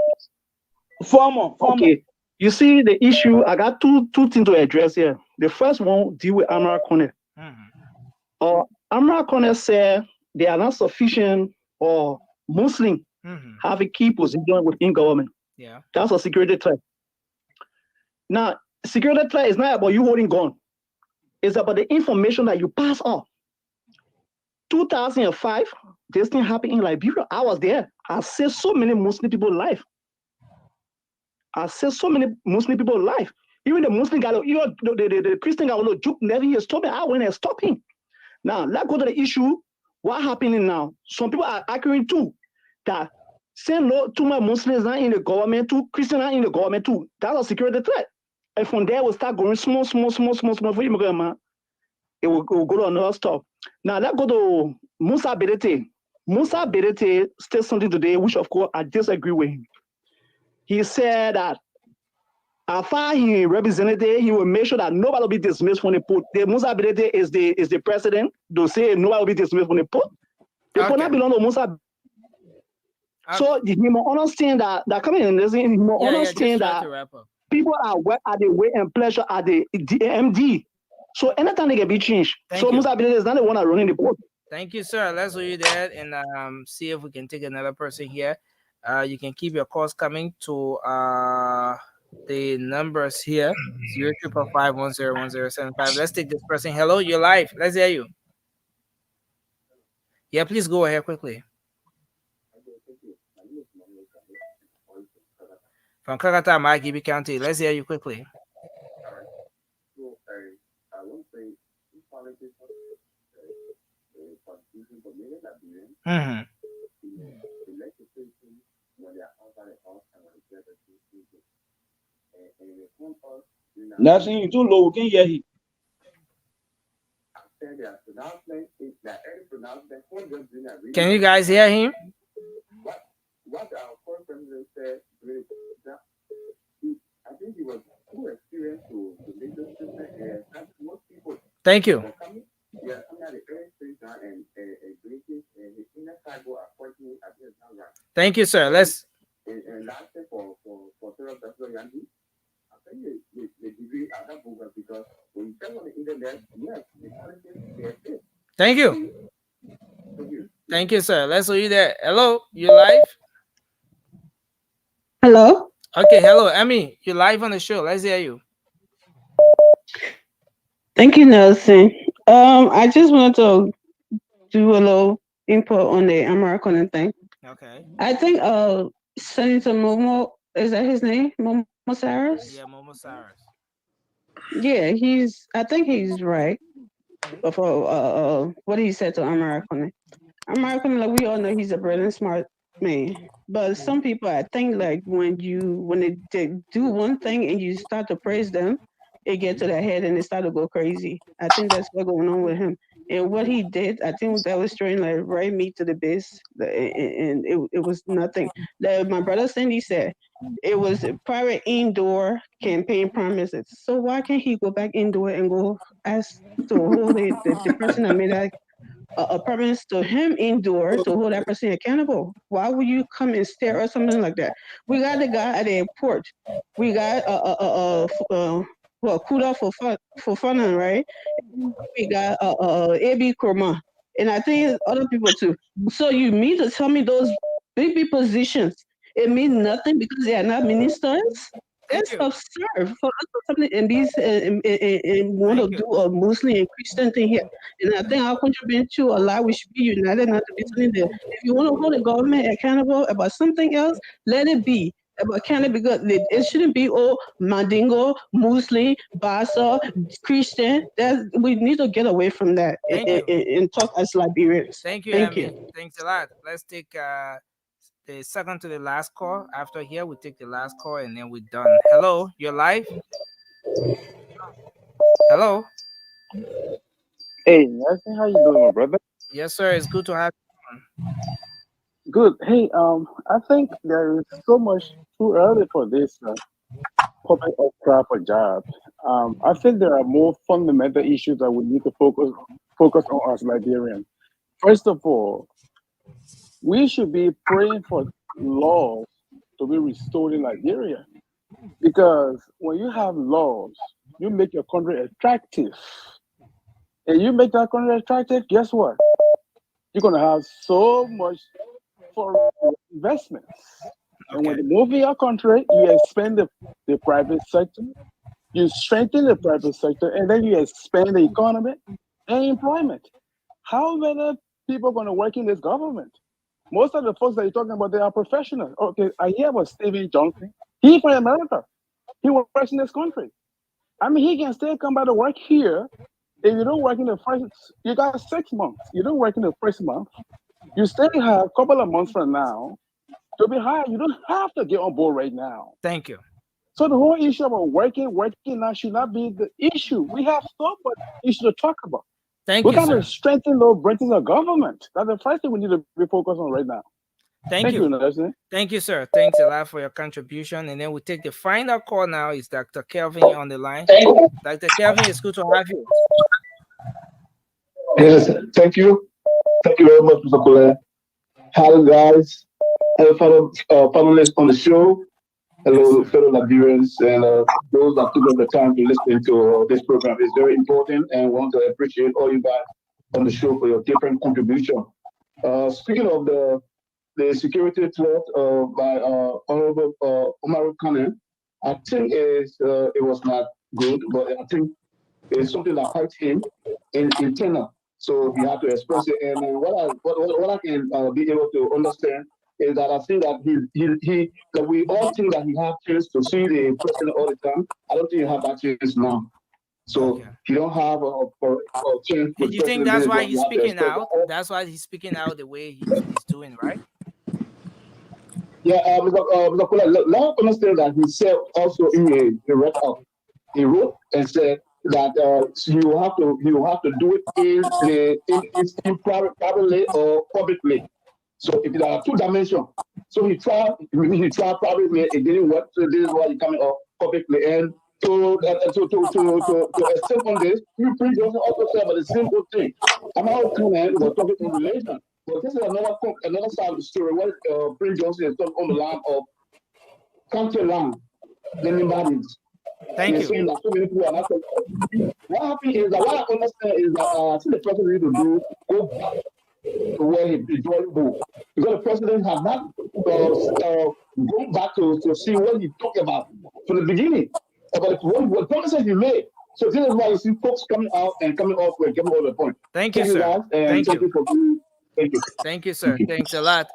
Former. Okay. You see the issue. I got two things to address here. The first one deal with Amara Kone. Amara Kone said they are not sufficient or Muslim have a key position within government.
Yeah.
That's a security threat. Now, security threat is not about you holding gun. It's about the information that you pass on. 2005, this thing happened in Liberia. I was there. I saved so many Muslim people's life. Even the Muslim guy, the Christian guy, Juke never here stop me. I went and stopped him. Now, let's go to the issue. What happening now? Some people are arguing too that saying no too much Muslims not in the government too, Christians not in the government too. That's a security threat. And from there, we'll start going small. For immigrant man, it will go to another stop. Now, let's go to Musa Berete. Musa Berete said something today, which of course I disagree with him. He said that as far as he represented, he will make sure that nobody will be dismissed from the post. The Musa Berete is the president. They say nobody will be dismissed from the post. The post not belong to Musa. So he must understand that coming in this, he must understand that people are the way and pleasure at the MD. So anytime they can be changed. Musa Berete is not the one that running the post.
Thank you, sir. Let's do that and see if we can take another person here. You can keep your calls coming to the numbers here 0555101075. Let's take this person. Hello, you're live. Let's hear you. Yeah, please go ahead quickly. From Kakata, Magibi County. Let's hear you quickly.
Nothing too low, we can hear you.
Can you guys hear him?
What our current president said, I think he was too experienced to make those statements. Most people.
Thank you. Thank you, sir. Let's.
And last thing for Sarah Yandi, I think the degree at that program because when you check on the internet, yes, the politics.
Thank you. Thank you, sir. Let's see you there. Hello, you live?
Hello.
Okay, hello, Emmy. You're live on the show. Let's hear you.
Thank you, Nelson. I just wanted to do a little input on the American thing.
Okay.
I think Senator Momo, is that his name? Momo Cyrus?
Yeah, Momo Cyrus.
Yeah, I think he's right for what he said to American. American, like we all know, he's a brilliant, smart man. But some people, I think, like when they do one thing and you start to praise them, it gets to their head and they start to go crazy. I think that's what's going on with him. And what he did, I think that was trying like right me to the base, and it was nothing. Like my brother Cindy said, it was a private indoor campaign promises. So why can't he go back indoor and go ask to hold the person that made that a promise to him indoor to hold that person accountable? Why would you come and stare or something like that? We got the guy at the airport. We got Kuda for fun, right? We got AB Kurma, and I think other people too. So you mean to tell me those big positions, it means nothing because they are not ministers? That's absurd for us to come and want to do a Muslim and Christian thing here. And I think our contribution to Allah, we should be united, not to be telling them. If you want to hold the government accountable about something else, let it be. But can it be good? It shouldn't be all Mandingo, Muslim, Bassa, Christian. We need to get away from that
Thank you.
and talk as Liberians.
Thank you,
Thank
Emmy.
you.
Thanks a lot. Let's take the second to the last call. After here, we take the last call and then we're done. Hello, you're live. Hello.
Hey, Nelson, how you doing, my brother?
Yes, sir. It's good to have you on.
Good. Hey, I think there is so much too early for this public outcry for jobs. I think there are more fundamental issues that we need to focus on as Liberians. First of all, we should be praying for laws to be restored in Liberia, because when you have laws, you make your country attractive, and you make that country attractive. Guess what? You're gonna have so much foreign investments. And when you move in your country, you expand the private sector, you strengthen the private sector, and then you expand the economy and employment. How many people are going to work in this government? Most of the folks that you're talking about, they are professionals. Okay, I hear about Stephen Johnson. He's from America. He works in this country. I mean, he can still come back to work here. If you don't work in the first, you got 6 months. You don't work in the first month. You still have a couple of months from now to be hired. You don't have to get on board right now.
Thank you.
So the whole issue about working now should not be the issue. We have so much issue to talk about.
Thank
we
you,
got to
sir.
strengthen those branches of government. That's the first thing we need to be focused on right now.
Thank you.
Nelson.
Thank you, sir. Thanks a lot for your contribution. And then we take the final call now. Is Dr. Kelvin on the line? Dr. Kelvin, it's good to have you.
Yes, thank you. Thank you very much, Mr. Kule. Hello, guys. Hello, fellow panelists on the show. Hello, fellow Liberians, and those that took up the time to listen to this program. It's very important, and want to appreciate all you guys on the show for your different contribution. Speaking of the security threat by Honorable Omar Kane, I think it was not good, but I think it's something that hurt him in tenor. So he had to express it. And what I can be able to understand is that I think that that we all think that he had chance to see the president all the time. I don't think he have that chance now. So he don't have a chance.
Do you think that's why he's speaking out? That's why he's speaking out the way he's doing, right?
Yeah, Mr. Kula, let us understand that he said also in a record, he wrote and said that you have to do it in privately or publicly. So if there are two dimensions, so he tried privately, it didn't work. So this is why he coming up publicly. And to extend on this, you Prince Johnson also said about the simple thing. I'm not coming was talking on religion, but this is another side of the story. What Prince Johnson is talking on the line of country land, the bodies.
Thank you.
Saying that so many people are not. What happened is that what I understand is that I think the president need to do go back to where he joined go, because the president has not gone back to see what he talked about from the beginning about what promises he made. So this is why you see folks coming out and coming off with getting all the point.
Thank you, sir.
Guys, and
thank you.
for being, thank you.
Thank you, sir. Thanks a lot.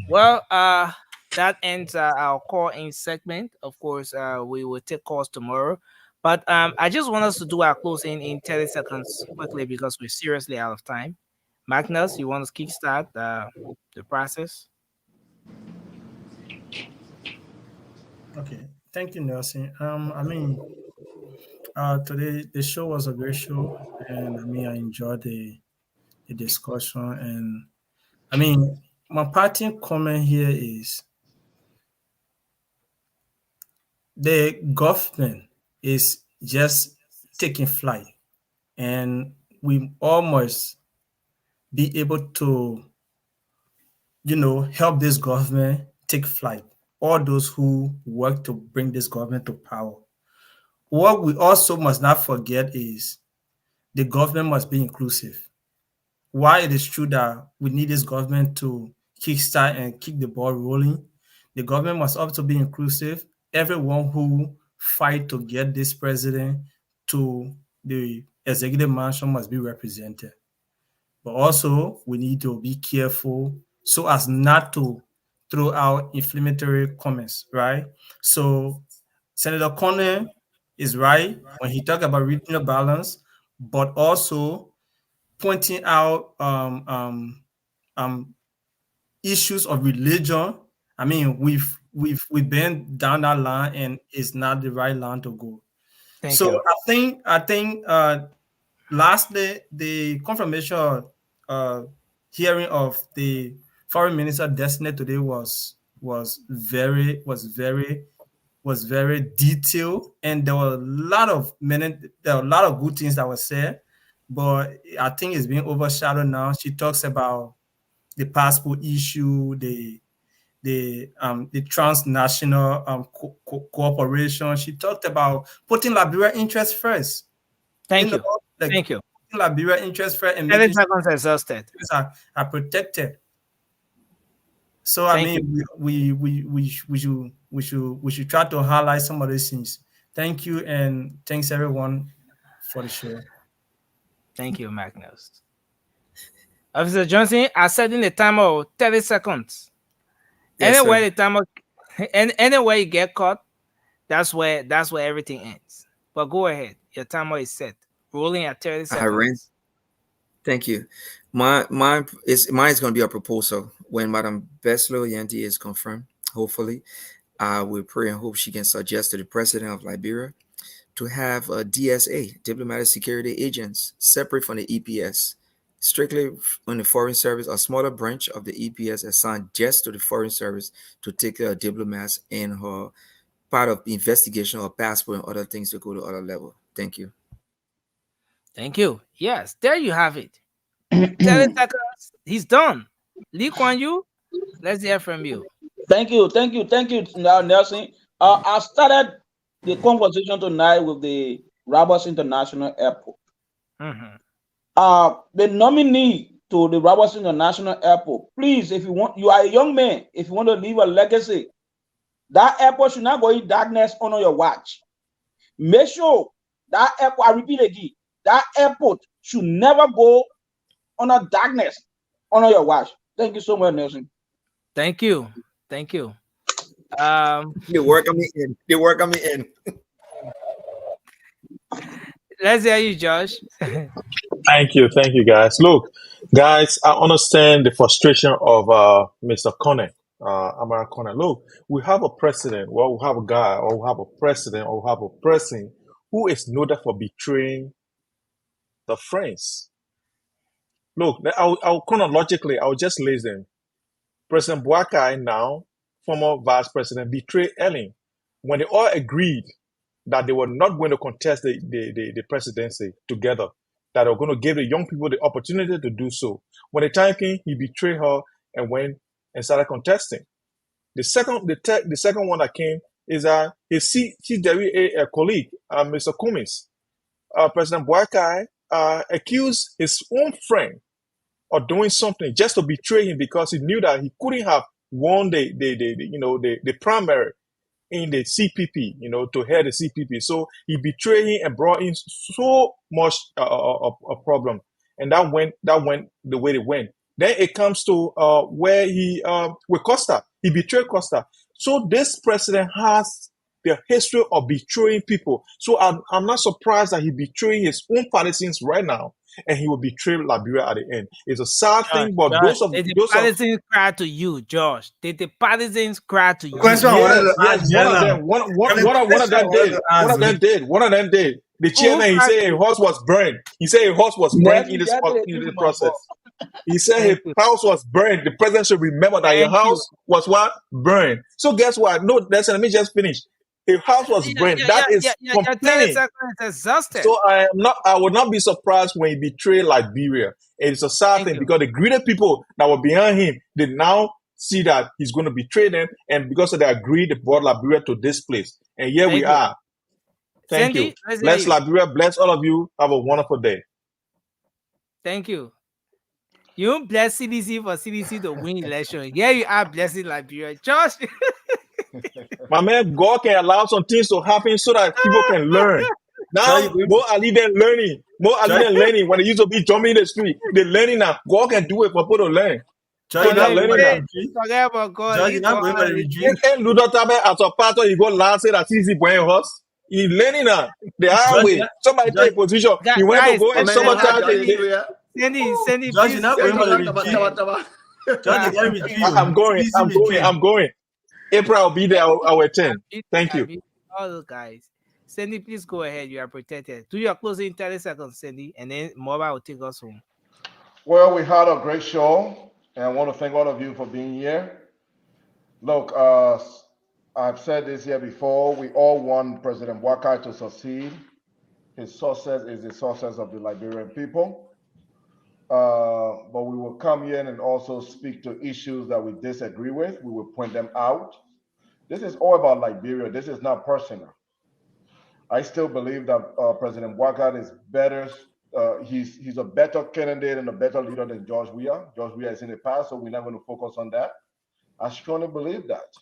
Well, that ends our call-in segment. Of course, we will take calls tomorrow. But I just want us to do our closing in 30 seconds quickly because we're seriously out of time. Magnus, you want to kickstart the process?
Okay, thank you, Nelson. I mean, today the show was a great show, and I mean, I enjoyed the discussion. And I mean, my parting comment here is the government is just taking flight, and we almost be able to, help this government take flight. All those who work to bring this government to power. What we also must not forget is the government must be inclusive. While it is true that we need this government to kickstart and keep the ball rolling, the government must also be inclusive. Everyone who fight to get this president to the executive mansion must be represented. But also, we need to be careful so as not to
throw out inflammatory comments, right? So Senator Cornyn is right when he talked about regional balance, but also pointing out issues of religion. I mean, we've been down that line, and it's not the right line to go.
Thank
So
you.
I think lastly, the confirmation hearing of the foreign minister Destiny today was very detailed, and there were a lot of good things that were said, but I think it's being overshadowed now. She talks about the passport issue, the transnational cooperation. She talked about putting Liberia interest first.
Thank you. Thank you.
Putting Liberia interest first and
30
making
seconds exhausted.
sure are protected. So I mean, we should try to highlight some of these things. Thank you, and thanks everyone for the show.
Thank you, Magnus. Officer Johnson, I set in the timer of 30 seconds.
Yes,
anywhere
sir.
the timer, anywhere you get caught, that's where everything ends. But go ahead, your timer is set, rolling at 30 seconds.
Thank you. Mine is going to be a proposal when Madam Beslo Yanti is confirmed. Hopefully, we pray and hope she can suggest to the president of Liberia to have a DSA, diplomatic security agents, separate from the EPS, strictly on the foreign service, a smaller branch of the EPS assigned just to the foreign service to take care of diplomats and her part of the investigation of passport and other things to go to other level. Thank you.
Thank you. Yes, there you have it. 30 seconds. He's done. Lee Kuan Yew, let's hear from you.
Thank you, Nelson. I started the conversation tonight with the Roberts International Airport. The nominee to the Roberts International Airport, please, if you are a young man, if you want to leave a legacy, that airport should not go in darkness under your watch. Make sure that airport, I repeat again, that airport should never go under darkness under your watch. Thank you so much, Nelson.
Thank you. Thank you.
You work on me in. You work on me in.
Let's hear you, Josh.
Thank you, guys. Look, guys, I understand the frustration of Mr. Cornyn, Amara Cornyn. Look, we have a president, well, we have a guy, or we have a president, or we have a person who is noted for betraying the French. Look, I'll chronologically, I'll just list them. President Boakai, now former vice president, betrayed Ellen when they all agreed that they were not going to contest the presidency together, that they were going to give the young people the opportunity to do so. When the time came, he betrayed her and went and started contesting. The second one that came is that his a colleague, Mr. Cummings, President Boakai accused his own friend of doing something just to betray him because he knew that he couldn't have won the primary in the CPP, to head the CPP. So he betrayed him and brought in so much a problem, and that went the way it went. Then it comes to where he with Costa, he betrayed Costa. So this president has the history of betraying people. So I'm not surprised that he betrayed his own partisans right now, and he will betray Liberia at the end. It's a sad thing, but
Josh, did the partisans cry to you, Josh? Did the partisans cry to you?
Yes, one of them. One of them did. One of them did. The chairman, he said a horse was burned. He said a horse was burned in the process. He said his house was burned. The president should remember that your house was what? Burned. So guess what? No, let me just finish. His house was burned. That is complaining. So I would not be surprised when he betrayed Liberia. It's a sad thing because the greedy people that were behind him, they now see that he's going to betray them, and because of their greed, they brought Liberia to this place. And here we are. Thank you. Bless Liberia. Bless all of you. Have a wonderful day.
Thank you. You bless CDC for CDC to win election. Here you are blessing Liberia. Josh.
My man, God can allow some things to happen so that people can learn. Now, more Ali than learning. More Ali than learning. When they used to be jumping in the street, they're learning now. God can do it for people to learn.
George, you're not going for the
Hey,
retreat.
forget about God.
George,
He
you're not going for the retreat.
And Ludo Tabe as a pastor, you go last say that easy boy horse. He learning the hard
George,
way. Somebody
George,
take position. He went to
Guys,
go in summertime.
Sandy,
George, you're
please.
not going for the retreat. George, you got a retreat.
I'm going.
Easy
I'm going.
retreat.
I'm going. April will be there. I will attend. Thank you.
All those guys. Sandy, please go ahead. You are protected. Do your closing 30 seconds, Sandy, and then Mobile will take us home.
Well, we had a great show, and I want to thank all of you for being here. Look, I've said this here before. We all want President Wakai to succeed. His success is the success of the Liberian people. But we will come here and also speak to issues that we disagree with. We will point them out. This is all about Liberia. This is not personal. I still believe that President Wakai is better. He's a better candidate and a better leader than George Weah. George Weah is in the past, so we're not going to focus on that. I strongly believe that.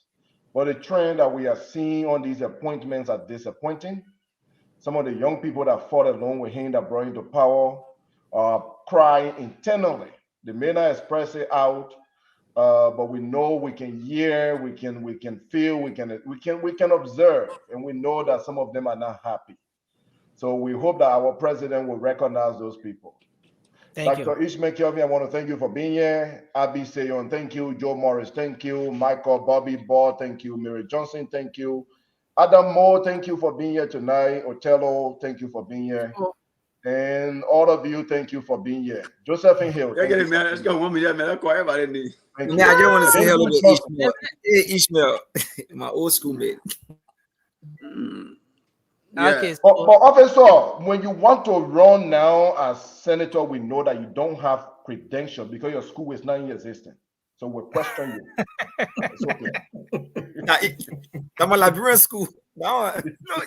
But the trend that we are seeing on these appointments are disappointing. Some of the young people that fought along with him that brought him to power are crying internally. They may not express it out, but we know, we can hear, we can feel, we can observe, and we know that some of them are not happy. So we hope that our president will recognize those people. Dr. Ishmael Kelvin, I want to thank you for being here. Abi Seyon, thank you. Joe Morris, thank you. Michael Bobby Ball, thank you. Mary Johnson, thank you. Adam Moore, thank you for being here tonight. Otello, thank you for being here. And all of you, thank you for being here. Josephine Hill.
Thank you. Man, let's go 1 minute, man. That's everybody need.
Thank you.
Yeah, I just want to say hello to Ishmael. Hey, Ishmael, my old schoolmate.
Yeah.
Okay.
But officer, when you want to run now as senator, we know that you don't have credentials because your school is not in existence. So we'll question you. It's okay.
I'm a Liberian school. No,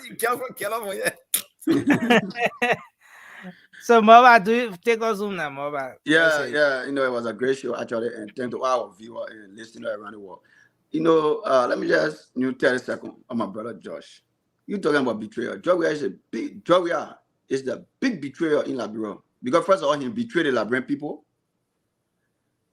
you can't get over here.
So, Mobile, do you take us home now, Mobile?
Yeah. You know, it was a great show actually, and thank to our viewers and listeners around the world. You know, let me just 30 seconds on my brother Josh. You talking about betrayal? George Weah is the big betrayer in Liberia because first of all, he betrayed the Liberian people.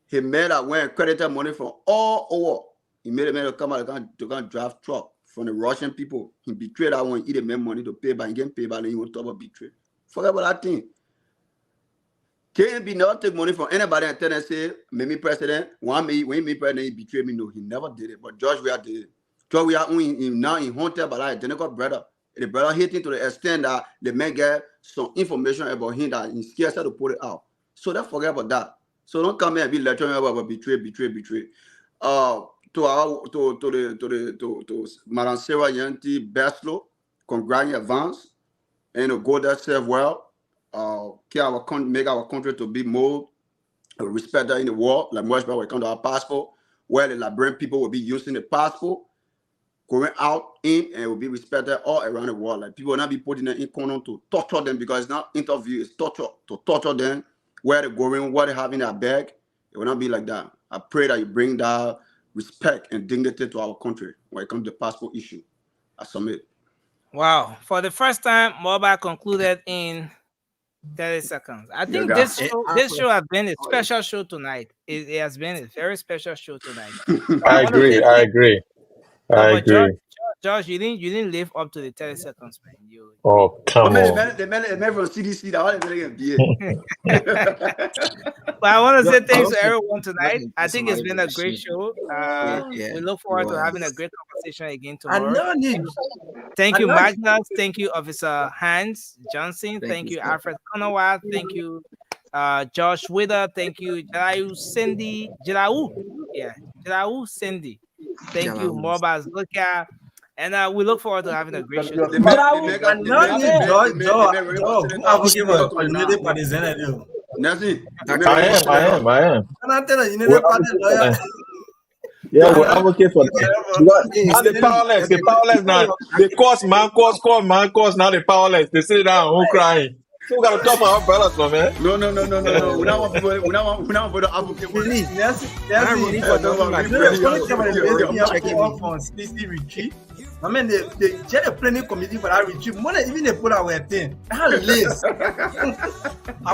He made that when credited money from all over. He made a man to come out to drive truck from the Russian people. He betrayed that one. He didn't make money to pay back. He get paid back, and he won't talk about betray. Forget about that thing. KNB never take money from anybody and tell them say, "Make me president." When me president, he betrayed me. No, he never did it. But George Weah did it. George Weah now in haunted by that identical brother. The brother hit him to the extent that the man get some information about him that he's scared to put it out. So don't forget about that. So don't come here and be lecturing about betray. To Madam Sarah Yanti Beslow, congrats advance, and go there serve well. Make our country to be more respected in the world, like much when it comes to our passport, where the Liberian people will be using the passport, going out in and will be respected all around the world. Like people will not be putting them in corner to torture them because it's not interview, it's torture, to torture them, where they're going, what they have in their bag. It will not be like that. I pray that you bring that respect and dignity to our country when it comes to the passport issue. I submit.
Wow. For the first time, Mobile concluded in 30 seconds. I think this show has been a special show tonight. It has been a very special show tonight.
I agree.
Josh, you didn't live up to the 30 seconds, man.
Oh, come on.
The man from CDC, that one is
But I want to say thanks to everyone tonight. I think it's been a great show. We look forward to having a great conversation again tomorrow. Thank you, Magnus. Thank you, Officer Hans Johnson. Thank you, Alfred Conowat. Thank you, Josh Wither. Thank you, Jirau Cindy. Thank you, Mobile Zuka. And we look forward to having a great show.
I am. Yeah, we're advocating for now the powerless. The powerless now. They cause man cause now the powerless. They sit down, who crying. So we gotta talk about our brothers, man.
No. We don't want people. We don't want to advocate for this.
I mean, they get a planning committee for that retreat. More than even they put our thing. That list.
I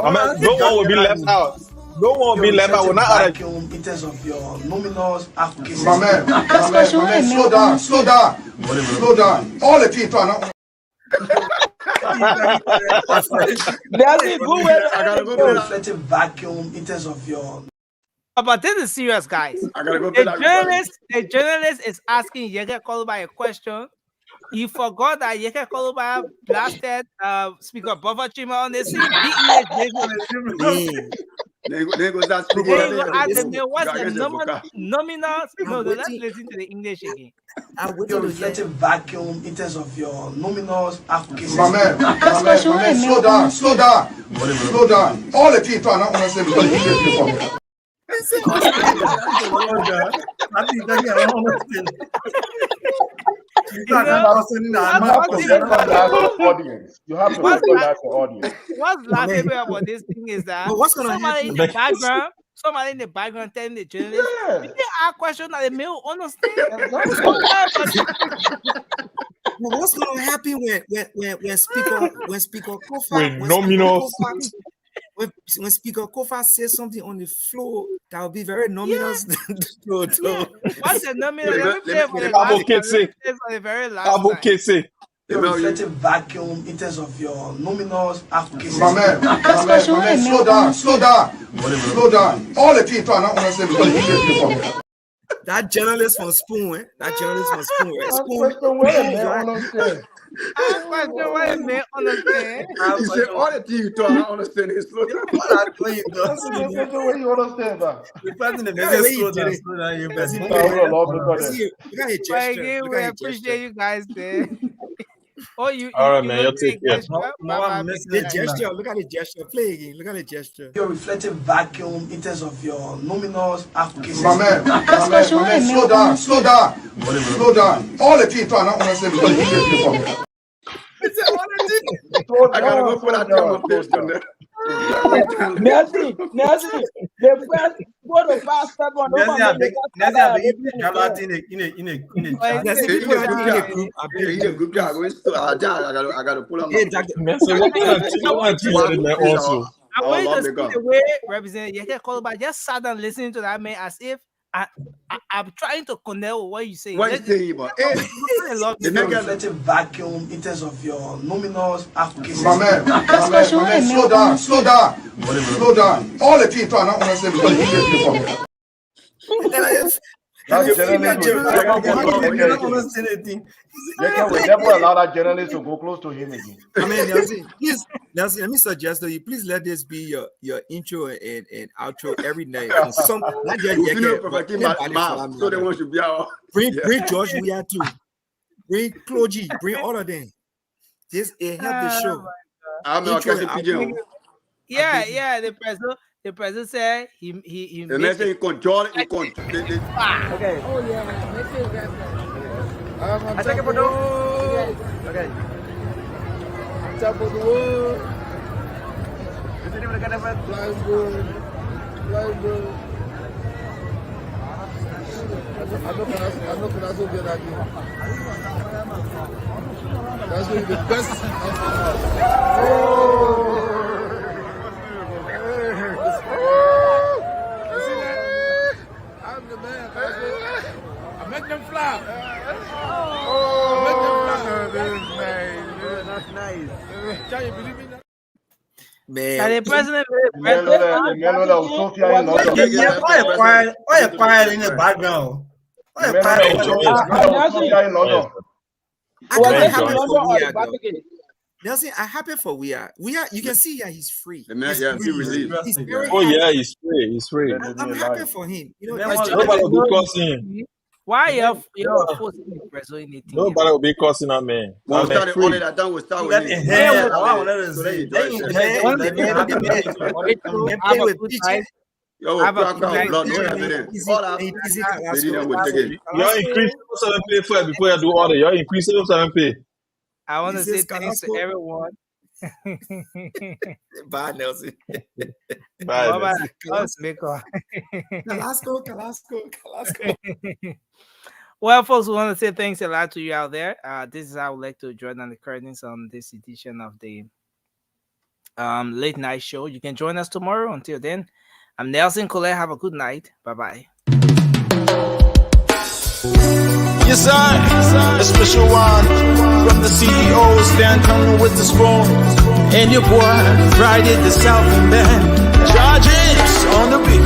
mean, no one will be left out. No one be left. I will not other.
Vacuum in terms of your nominals applications.
My man, slow down, slow down, slow down. All the people are not.
That's a good way to
I gotta go
show.
reflective vacuum in terms of your.
But this is serious, guys.
I gotta go.
The journalist is asking Yeke Koluba a question. He forgot that Yeke Koluba blasted Speaker Buffer Chima on the scene.
They go start
They
speaking.
go ask them, what's the
Guys,
nominal? No, let's listen to the English again.
Your reflective vacuum in terms of your nominals applications.
My man, slow down, slow down, slow down. All the people are not on the same level.
You have to recognize the audience.
What's laughable about this thing is that somebody in the background, somebody in the background telling the journalist, did they ask questions that the male understand?
What's gonna happen when Speaker Kofa when Speaker Kofa says something on the floor that will be very nominous?
What's the nominal? Let me play for the very last time.
Your reflective vacuum in terms of your nominals applications.
My man, slow down, slow down, slow down. All the people are not on the same level.
That journalist from Spoon, That journalist from Spoon,
What is man understand?
He said all the things you talk, I understand his slow down.
That's the way you understand that.
We appreciate you guys there. Oh, you.
All right, man. You'll take care.
The gesture. Look at the gesture. Play again. Look at the gesture.
Your reflective vacuum in terms of your nominals applications.
My man, slow down, slow down, slow down. All the people are not on the same level.
I gotta go put that thing on my face on there.
Merci. The first go to fast step on
In
a group chat. I gotta pull up.
I want to see the way Representative Yeke Koluba just sat down listening to that man as if I'm trying to connect with what you say.
What you saying about?
The reflective vacuum in terms of your nominals applications.
My man, slow down, slow down, slow down. All the people are not on the same level.
That journalist will never allow that journalist to go close to him again.
I mean, Nelson, let me suggest that you please let this be your intro and outro every night. Some not just
so they want to be out.
Bring George Weah too. Bring Clogy. Bring all of them. This it help the show.
I'm not catching pigeon.
Yeah. The president said he
the next thing he control it,
Okay.
Oh yeah, make sure you grab that.
I take it for no. Okay. Top of the wood. Is it even gonna have flying good? Flying good. I know can also get that game. That's really the best. I'm the man. I make them fly. That's nice. Can you believe in that?
Man,
the president.
Why
you quiet in the background? Why you quiet?
Nelson, I'm happy for Weah. You can see he's free.
The man, he's relieved.
He's very
He's free. He's free.
I'm happy for him.
Nobody will be cursing him.
Why you're forcing the president anything?
Nobody will be cursing that man.
We'll start on it. That will start with him.
You're increasing 7 pay for before you do order. You're increasing 7 pay.
I want to say thanks to everyone.
Bye, Nelson.
Bye.
Kalasco.
Well, folks, we want to say thanks a lot to you out there. This is how I would like to draw down the curtains on this edition of the late night show. You can join us tomorrow. Until then, I'm Nelson Colette. Have a good night. Bye-bye.
Yes, a special one from the CEO, stand coming with the spoon. And your boy, Friday the Southern Band, George James on the beat.